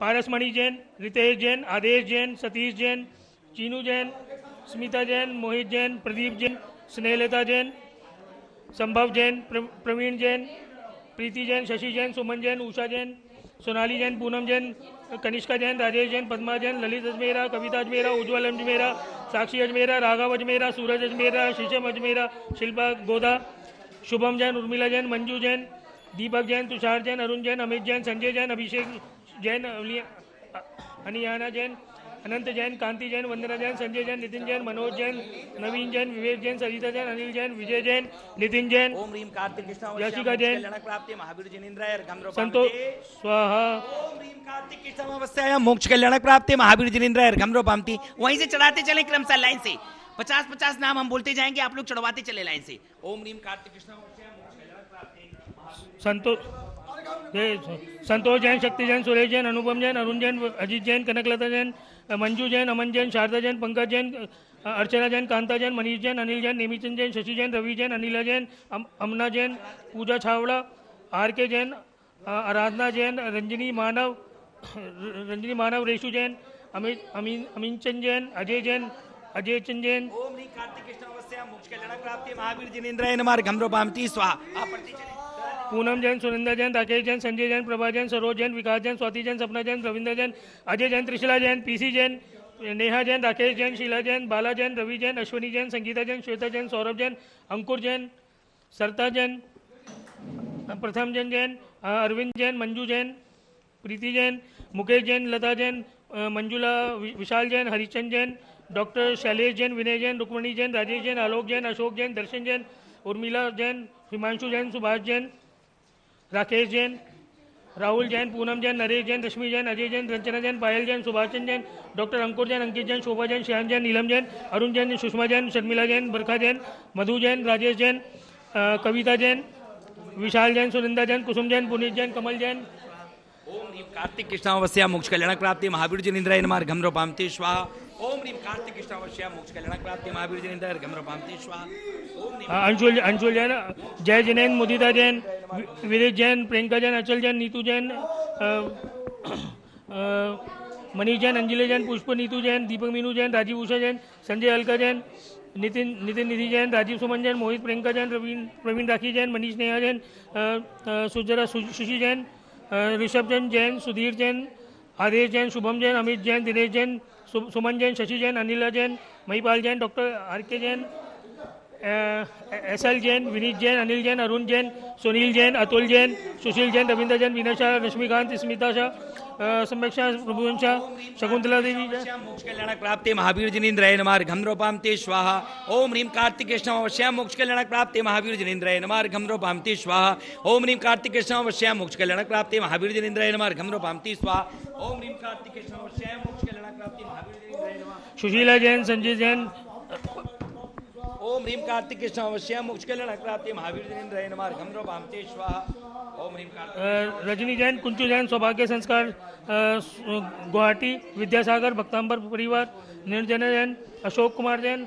पारसमणि जैन, रितेश जैन, आदेश जैन, सतीश जैन, चीनू जैन, स्मिता जैन, मोहित जैन, प्रदीप जैन, स्नेहलता जैन, संभव जैन, प्रवीण जैन, प्रीति जैन, शशि जैन, सुमन जैन, उषा जैन, सोनाली जैन, पूनम जैन, कनिष्का जैन, राजेश जैन, पद्मा जैन, ललित अजमेरा, कविता अजमेरा, उज्ज्वल अजमेरा, साक्षी अजमेरा, राघव अजमेरा, सूरज अजमेरा, शीशम अजमेरा, शिल्पा गोदा, शुभम जैन, उर्मिला जैन, मंजू जैन, दीपक जैन, तुषार जैन, अरुण जैन, अमित जैन, संजय जैन, अभिषेक जैन, अनियाना जैन, अनंत जैन, कांति जैन, वंदना जैन, संजय जैन, नितिन जैन, मनोज जैन, नवीन जैन, विवेक जैन, सरिता जैन, अनिल जैन, विजय जैन, नितिन जैन, ओम ह्रीम कार्तिक कृष्ण यशिका जैन, प्राप्ति महावीर जिनेन्द्राय संतोष स्वाहा, ओम ह्रीम कार्तिक कृष्ण अवस्थाया मोक्ष कल्याण प्राप्ति महावीर जिनेन्द्राय घमरो पामती। वहीं से चढ़ाते चले क्रमशः लाइन से 50-50 नाम हम बोलते जाएंगे, आप लोग चढ़वाते चले लाइन से। ओम ह्रीम कार्तिक कृष्ण संतोष जैन, शक्ति जैन, सुरेश जैन, अनुपम जैन, अरुण जैन, अजीत जैन, कनकलता जैन, मंजू जैन, अमन जैन, शारदा जैन, पंकज जैन, अर्चना जैन, कांता जैन, मनीष जैन, अनिल जैन, नेमिचंद जैन, शशि जैन, रवि जैन, अनिला जैन, अमना जैन, पूजा छावड़ा, आर.के. जैन, आराधना जैन, रंजनी मानव, रेशु जैन, अमीन चंद जैन, अजय जैन, अजय चंद जैन। ओम ह्रीम कार्तिक कृष्ण अवस्थाया मोक्ष कल्याण प्राप्ति महावीर जिनेन्द्राय नमः घमरो पामती स्वाहा। आप पढ़ते चले। पूनम जैन, सुनंदा जैन, राकेश जैन, संजय जैन, प्रभा जैन, सरोज जैन, विकास जैन, स्वाति जैन, सपना जैन, रविंद्र जैन, अजय जैन, त्रिशिला जैन, पीसी जैन, नेहा जैन, राकेश जैन, शीला जैन, बाला जैन, रवि जैन, अश्विनी जैन, संगीता जैन, श्वेता जैन, सौरभ जैन, अंकुर जैन, सरता जैन, प्रथम जैन, अरविंद जैन, मंजू जैन, प्रीति जैन, मुकेश जैन, लता जैन, मंजुला, विशाल जैन, हरिचंद जैन, डॉक्टर शैलेश जैन, विनय जैन, रुक्मणी जैन, राजेश जैन, आलोक जैन, अशोक जैन, दर्शन जैन, उर्मिला जैन, हिमांशु जैन, सुभाष जैन, राकेश जैन, राहुल जैन, पूनम जैन, नरेश जैन, रश्मि जैन, अजय जैन, रंजना जैन, पायल जैन, सुभाषचंद जैन, डॉक्टर अंकुर जैन, अंकित जैन, शोभा जैन, श्याम जैन, नीलम जैन, अरुण जैन, सुषमा जैन, शर्मिला जैन, बरखा जैन, मधु जैन, राजेश जैन, कविता जैन, विशाल जैन, सुनंदा जैन, कुसुम जैन, पुनीत जैन, कमल जैन। ओम ह्रीम कार्तिक कृष्णावस्या मोक्ष कल्याण प्राप्ति महावीर जिनेन्द्राय नमः घमरो पामती स्वाहा। ओम ह्रीम कार्तिक कृष्णावस्या मोक्ष कल्याण प्राप्ति महावीर जिनेन्द्राय घमरो पामती स्वाहा। अंशुल जैन, जय जैन, मुदिता जैन, विरेश जैन, प्रियंका जैन, अचल Jain, Neetu Jain, Manish Jain, Anjali Jain, Pushp Neetu Jain, Deepak Meenu Jain, Rajeev Usha Jain, Sanjay Alka Jain, Nitin Nidhi Jain, Rajeev Suman Jain, Mohit Priyanka Jain, Praveen Rakhi Jain, Manish Neha Jain, Sujra Sushi Jain, Rishabh Jain, Sudhir Jain, Adesh Jain, Shubham Jain, Amit Jain, Dinesh Jain, Suman Jain, Shashi Jain, Anila Jain, Mahipal Jain, doctor R K. Jain, S L. Jain, Vineet Jain, Anil Jain, Arun Jain, Sunil Jain, Atul Jain, Sushil Jain, Ravindra Jain, Veena Shah, Rashmikant, Smita Shah, सम्यक शाह, प्रभुवन शाह, शकुंतला देवी। मोक्ष कल्याण प्राप्ति महावीर जिनेन्द्राय नमः घमरो पामती स्वाहा। ओम ह्रीम कार्तिक कृष्णावस्या मोक्ष कल्याण प्राप्ति महावीर जिनेन्द्राय नमः घमरो पामती स्वाहा। ओम ह्रीम कार्तिक कृष्णावस्या मोक्ष कल्याण प्राप्ति महावीर जिनेन्द्राय नमः घमरो पामती स्वाहा। ओम ह्रीम कार्तिक कृष्णावस्या मोक्ष कल्याण प्राप्ति महावीर जिनेन्द्राय नमः। सुशीला जैन, संजय जैन, ओम ह्रीम कार्तिक कृष्ण अवश्य मोक्ष कल्याण प्राप्ति महावीर जनेन्द्र नमः अर्घ्यम भामते स्वाहा। ओम ह्रीम कार्तिक रजनी जैन, कुंचू जैन, सौभाग्य संस्कार गुवाहाटी, विद्यासागर भक्तांबर परिवार, निर्जना जैन, अशोक कुमार जैन,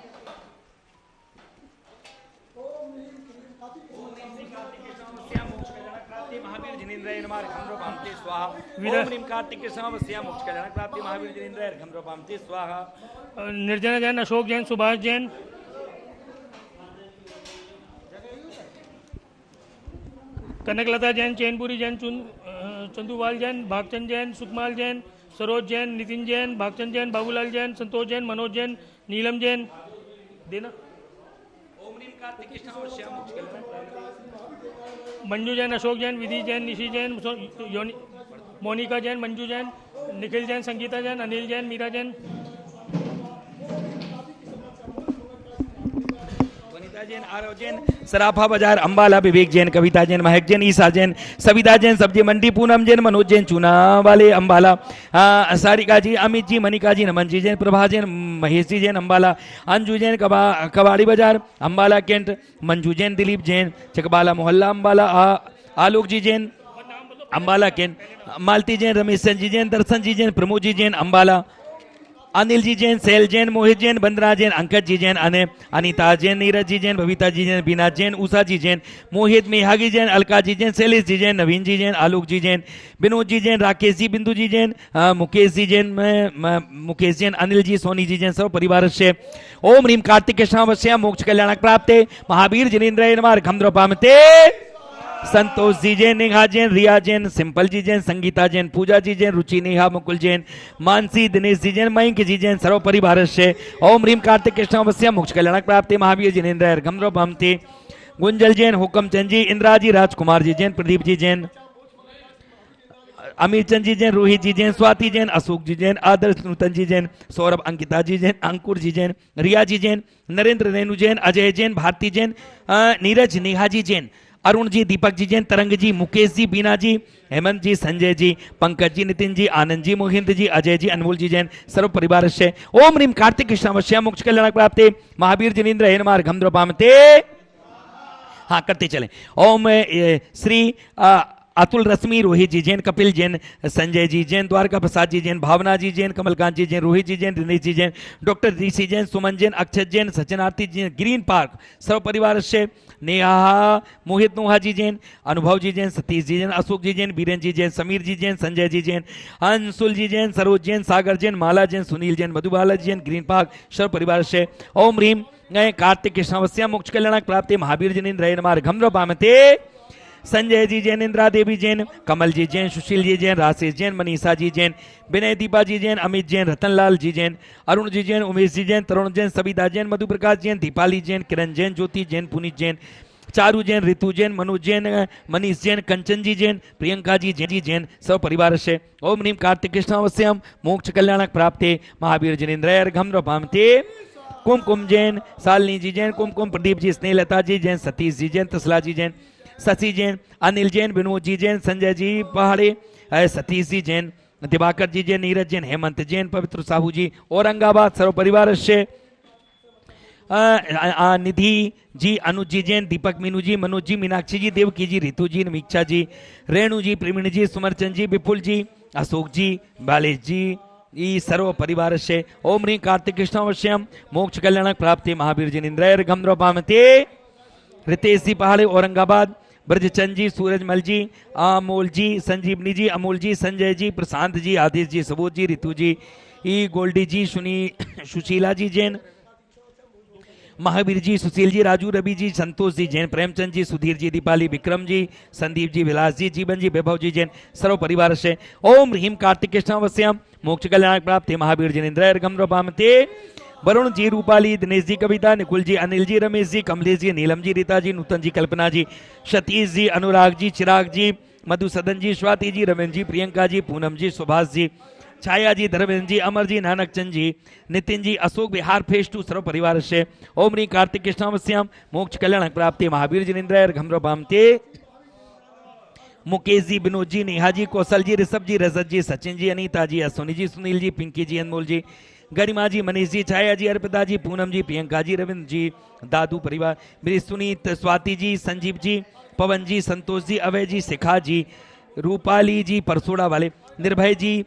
महावीर जनेन्द्र नमः अर्घ्यम भामते स्वाहा। ओम ह्रीम कार्तिक कृष्ण अवश्य मोक्ष कल्याण प्राप्ति महावीर जनेन्द्र अर्घ्यम भामते स्वाहा। निर्जना जैन, अशोक जैन, सुभाष जैन, कनकलता जैन, चैनपुरी जैन, चंदूवाल जैन, भागचंद जैन, सुकमाल जैन, सरोज जैन, नितिन जैन, भागचंद जैन, बाबूलाल जैन, संतोष जैन, मनोज जैन, नीलम जैन देना। ओम ह्रीम कार्तिक कृष्ण अवश्य मोक्ष कल्याण प्राप्ति मंजू जैन, अशोक जैन, विधि जैन, निशि जैन, मोनिका जैन, मंजू जैन, निखिल जैन, संगीता जैन, अनिल जैन, मीरा जैन, वनिता जैन, आरव जैन, सराफा बाजार, अंबाला, विवेक जैन, कविता जैन, महक जैन, ईसा जैन, सविता जैन, सब्जी मंडी, पूनम जैन, मनोज जैन, चूना वाले अंबाला, सारिका जी, अमित जी, मनिका जी, नमन जी जैन, प्रभा जैन, महेश जी जैन अंबाला, अंजू जैन, कबाड़ी बाजार अंबाला कैंट, मंजू जैन, दिलीप जैन, चकबाला मोहल्ला अंबाला, आलोक जी जैन अंबाला कैंट, मालती जैन, रमेश जी जैन, दर्शन जी जैन, प्रमोद जी जैन अंबाला, अनिल जी जैन, सैल जैन, मोहित जैन, बंदरा जैन, अंकज जी जैन, अनिता जैन, नीरज जी जैन, बबीता जी जैन, बीना जैन, उषा जी जैन, मोहित मेहागी जैन, अलका जी जैन, शैलेश जी जैन, नवीन जी जैन, आलोक जी जैन, विनोद जी जैन, राकेश जी, बिंदु जी जैन, मुकेश जी जैन, मुकेश जैन, अनिल जी, सोनी जी जैन, सब परिवार से ओम ह्रीम कार्तिक कृष्णावश्य मोक्ष कल्याण प्राप्ते महावीर जनेन्द्र नमः अर्घ्यम पामते। संतोष जी जैन, नेहा जैन, रिया जैन, सिंपल जी जैन, संगीता जैन, पूजा जी जैन, रुचि, नेहा, मुकुल जैन, मानसी, दिनेश जी जैन, मयंक जी जैन, सर्व परिवार से ओम ह्रीम कार्तिक कृष्ण अवश्य मोक्ष कल्याण प्राप्ति महावीर जनेन्द्र अर्घ्यम भामते। गुंजल जैन, हुकम चंद जी, इंदिरा जी, राजकुमार जी जैन, प्रदीप जी जैन, अमीर चंद जी जैन, रोहित जी जैन, स्वाति जैन, अशोक जी जैन, आदर्श नूतन जी जैन, सौरभ, अंकिता जी जैन, अंकुर जी जैन, रिया जी जैन, नरेंद्र, रेणु जैन, अजय जैन, भारती जैन, नीरज, नेहा जी जैन, अरुण जी, दीपक जी जैन, तरंग जी, मुकेश जी, बीना जी, हेमंत जी, संजय जी, पंकज जी, नितिन जी, आनंद जी, मोहिंद जी, अजय जी, अनमोल जी जैन, सर्व परिवार से ओम ह्रीम कार्तिक कृष्णावश्य मोक्ष कल्याण प्राप्ते महावीर जनेन्द्र नमः अर्घ्यम पामते। हाँ करते चलें। ओम श्री अतुल रश्मि, रोहित जी जैन, कपिल जैन, संजय जी जैन, द्वारका प्रसाद जी जैन, भावना जी जैन, कमलकांत जी जैन, रोहित जी जैन, दिनेश जी जैन, डॉक्टर ऋषि जैन, सुमन जैन, अक्षत जैन, सचिन आरती जैन, ग्रीन पार्क सर्व परिवार से नेहा, मोहित नोहा जी जैन, अनुभव जी जैन, सतीश जी जैन, अशोक जी जैन, बीरेन जी जैन, समीर जी जैन, संजय जी जैन, अंशुल जी जैन, सरोज जैन, सागर जैन, माला जैन, सुनील जैन, मधुबाला जी जैन, ग्रीन पार्क सर्व परिवार से ओम ह्रीम कार्तिक कृष्णावश्य मोक्ष कल्याण प्राप्ति महावीर जनेन्द्र नमः अर्घ्यम पामते। संजय जी जैन, इंदिरा देवी जैन, कमल जी जैन, सुशील जी जैन, राशेष जैन, मनीषा जी जैन, विनय दीपा जी जैन, अमित जैन, रतनलाल जी जैन, अरुण जी जैन, उमेश जी जैन, तरुण जैन, सविता जैन, मधु प्रकाश जैन, दीपाली जैन, किरण जैन, ज्योति जैन, पुनीत जैन, चारू जैन, ऋतु जैन, मनोज जैन, मनीष जैन, कंचन जी जैन, प्रियंका जी जैन, सब परिवार से ओम ह्रीम कार्तिक कृष्णावश्यम मोक्ष कल्याण प्राप्ते महावीर जनेन्द्र अर्घ्यम पामते। कुमकुम जैन, शालिनी जी जैन, कुमकुम, प्रदीप जी, स्नेहलता जी जैन, सतीश जी जैन, तसला जी जैन, शशि जैन, अनिल जैन, विनोद जी जैन, संजय जी पहाड़े, सतीश जी जैन, दिवाकर जी जैन, नीरज जैन, हेमंत जैन, पवित्र साहू जी, औरंगाबाद सर्व परिवार से निधि जी, अनुज जी जैन, दीपक, मीनू जी, मनोज जी, मीनाक्षी जी, देवकी जी, रितु जी, मीक्षा जी, रेणु जी, प्रेमिण जी, सुमरचंद जी, विपुल जी, अशोक जी, बालेश जी, ई सर्व परिवार से ओम ह्रीं कार्तिक कृष्णावश्यम मोक्ष कल्याण प्राप्ति महावीर जनेन्द्र अर्घ्यम पामते। रितेश जी पहाड़े औरंगाबाद, ब्रजचंद जी, सूरजमल जी, अमोल जी, संजीवनी जी, अमोल जी, संजय जी, प्रशांत जी, आदेश जी, सबोध जी, रितु जी, ई गोल्डी जी, सुशीला जी जैन, महावीर जी, सुशील जी, राजू, रवि जी, संतोष जी जैन, प्रेमचंद जी, सुधीर जी, दीपाली, विक्रम जी, संदीप जी, विलास जी, जीवन जी, वैभव जी जैन, सर्व परिवार से ओम ह्रीं कार्तिक कृष्णावश्यम मोक्ष कल्याण प्राप्ति महावीर जनेन्द्र अर्घ्यम पामते। वरुण जी, रूपाली, दिनेश जी, कविता, निकुल जी, अनिल जी, रमेश जी, कमलेश जी, नीलम जी, रीता जी, नूतन जी, कल्पना जी, सतीश जी, अनुराग जी, चिराग जी, मधुसदन जी, स्वाति जी, रमेश जी, प्रियंका जी, पूनम जी, सुभाष जी, छाया जी, धर्मेंद्र जी, अमर जी, नानक चंद जी, नितिन जी, अशोक बिहार फेज 2 सर्व परिवार से ओम ह्रीं कार्तिक कृष्णावश्यम मोक्ष कल्याण प्राप्ति महावीर जनेन्द्र अर्घ्यम पामते। मुकेश जी, विनोद जी, नेहा जी, कौशल जी, ऋषभ जी, रजत जी, सचिन जी, अनीता जी, अश्विनी जी, सुनील जी, पिंकी जी, अनमोल जी, गरिमा जी, मनीष जी, छाया जी, अर्पिता जी, पूनम जी, प्रियंका जी, रविंद्र जी, दादू परिवार, मेरी सुनीत, स्वाति जी, संजीव जी, पवन जी, संतोष जी, अभय जी, शिखा जी, रूपाली जी, परसोड़ा वाले, निर्भय जी,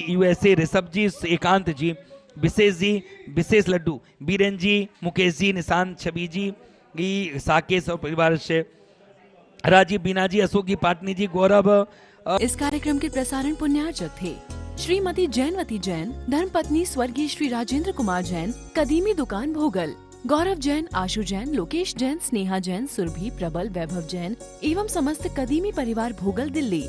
USA, ऋषभ जी, एकांत जी, विशेष जी, विशेष लड्डू, बीरेन जी, मुकेश जी, निशांत, छवि जी, साकेश और परिवार से, राजीव, बीना जी, अशोक जी, पाटनी जी, गौरव। इस कार्यक्रम के प्रसारण पुण्यार्चक थे श्रीमती जैनवती जैन, धर्मपत्नी स्वर्गीय श्री राजेंद्र कुमार जैन, कदीमी दुकान भोगल, गौरव जैन, आशु जैन, लोकेश जैन, स्नेहा जैन, सुरभि, प्रबल, वैभव जैन एवं समस्त कदीमी परिवार भोगल, दिल्ली।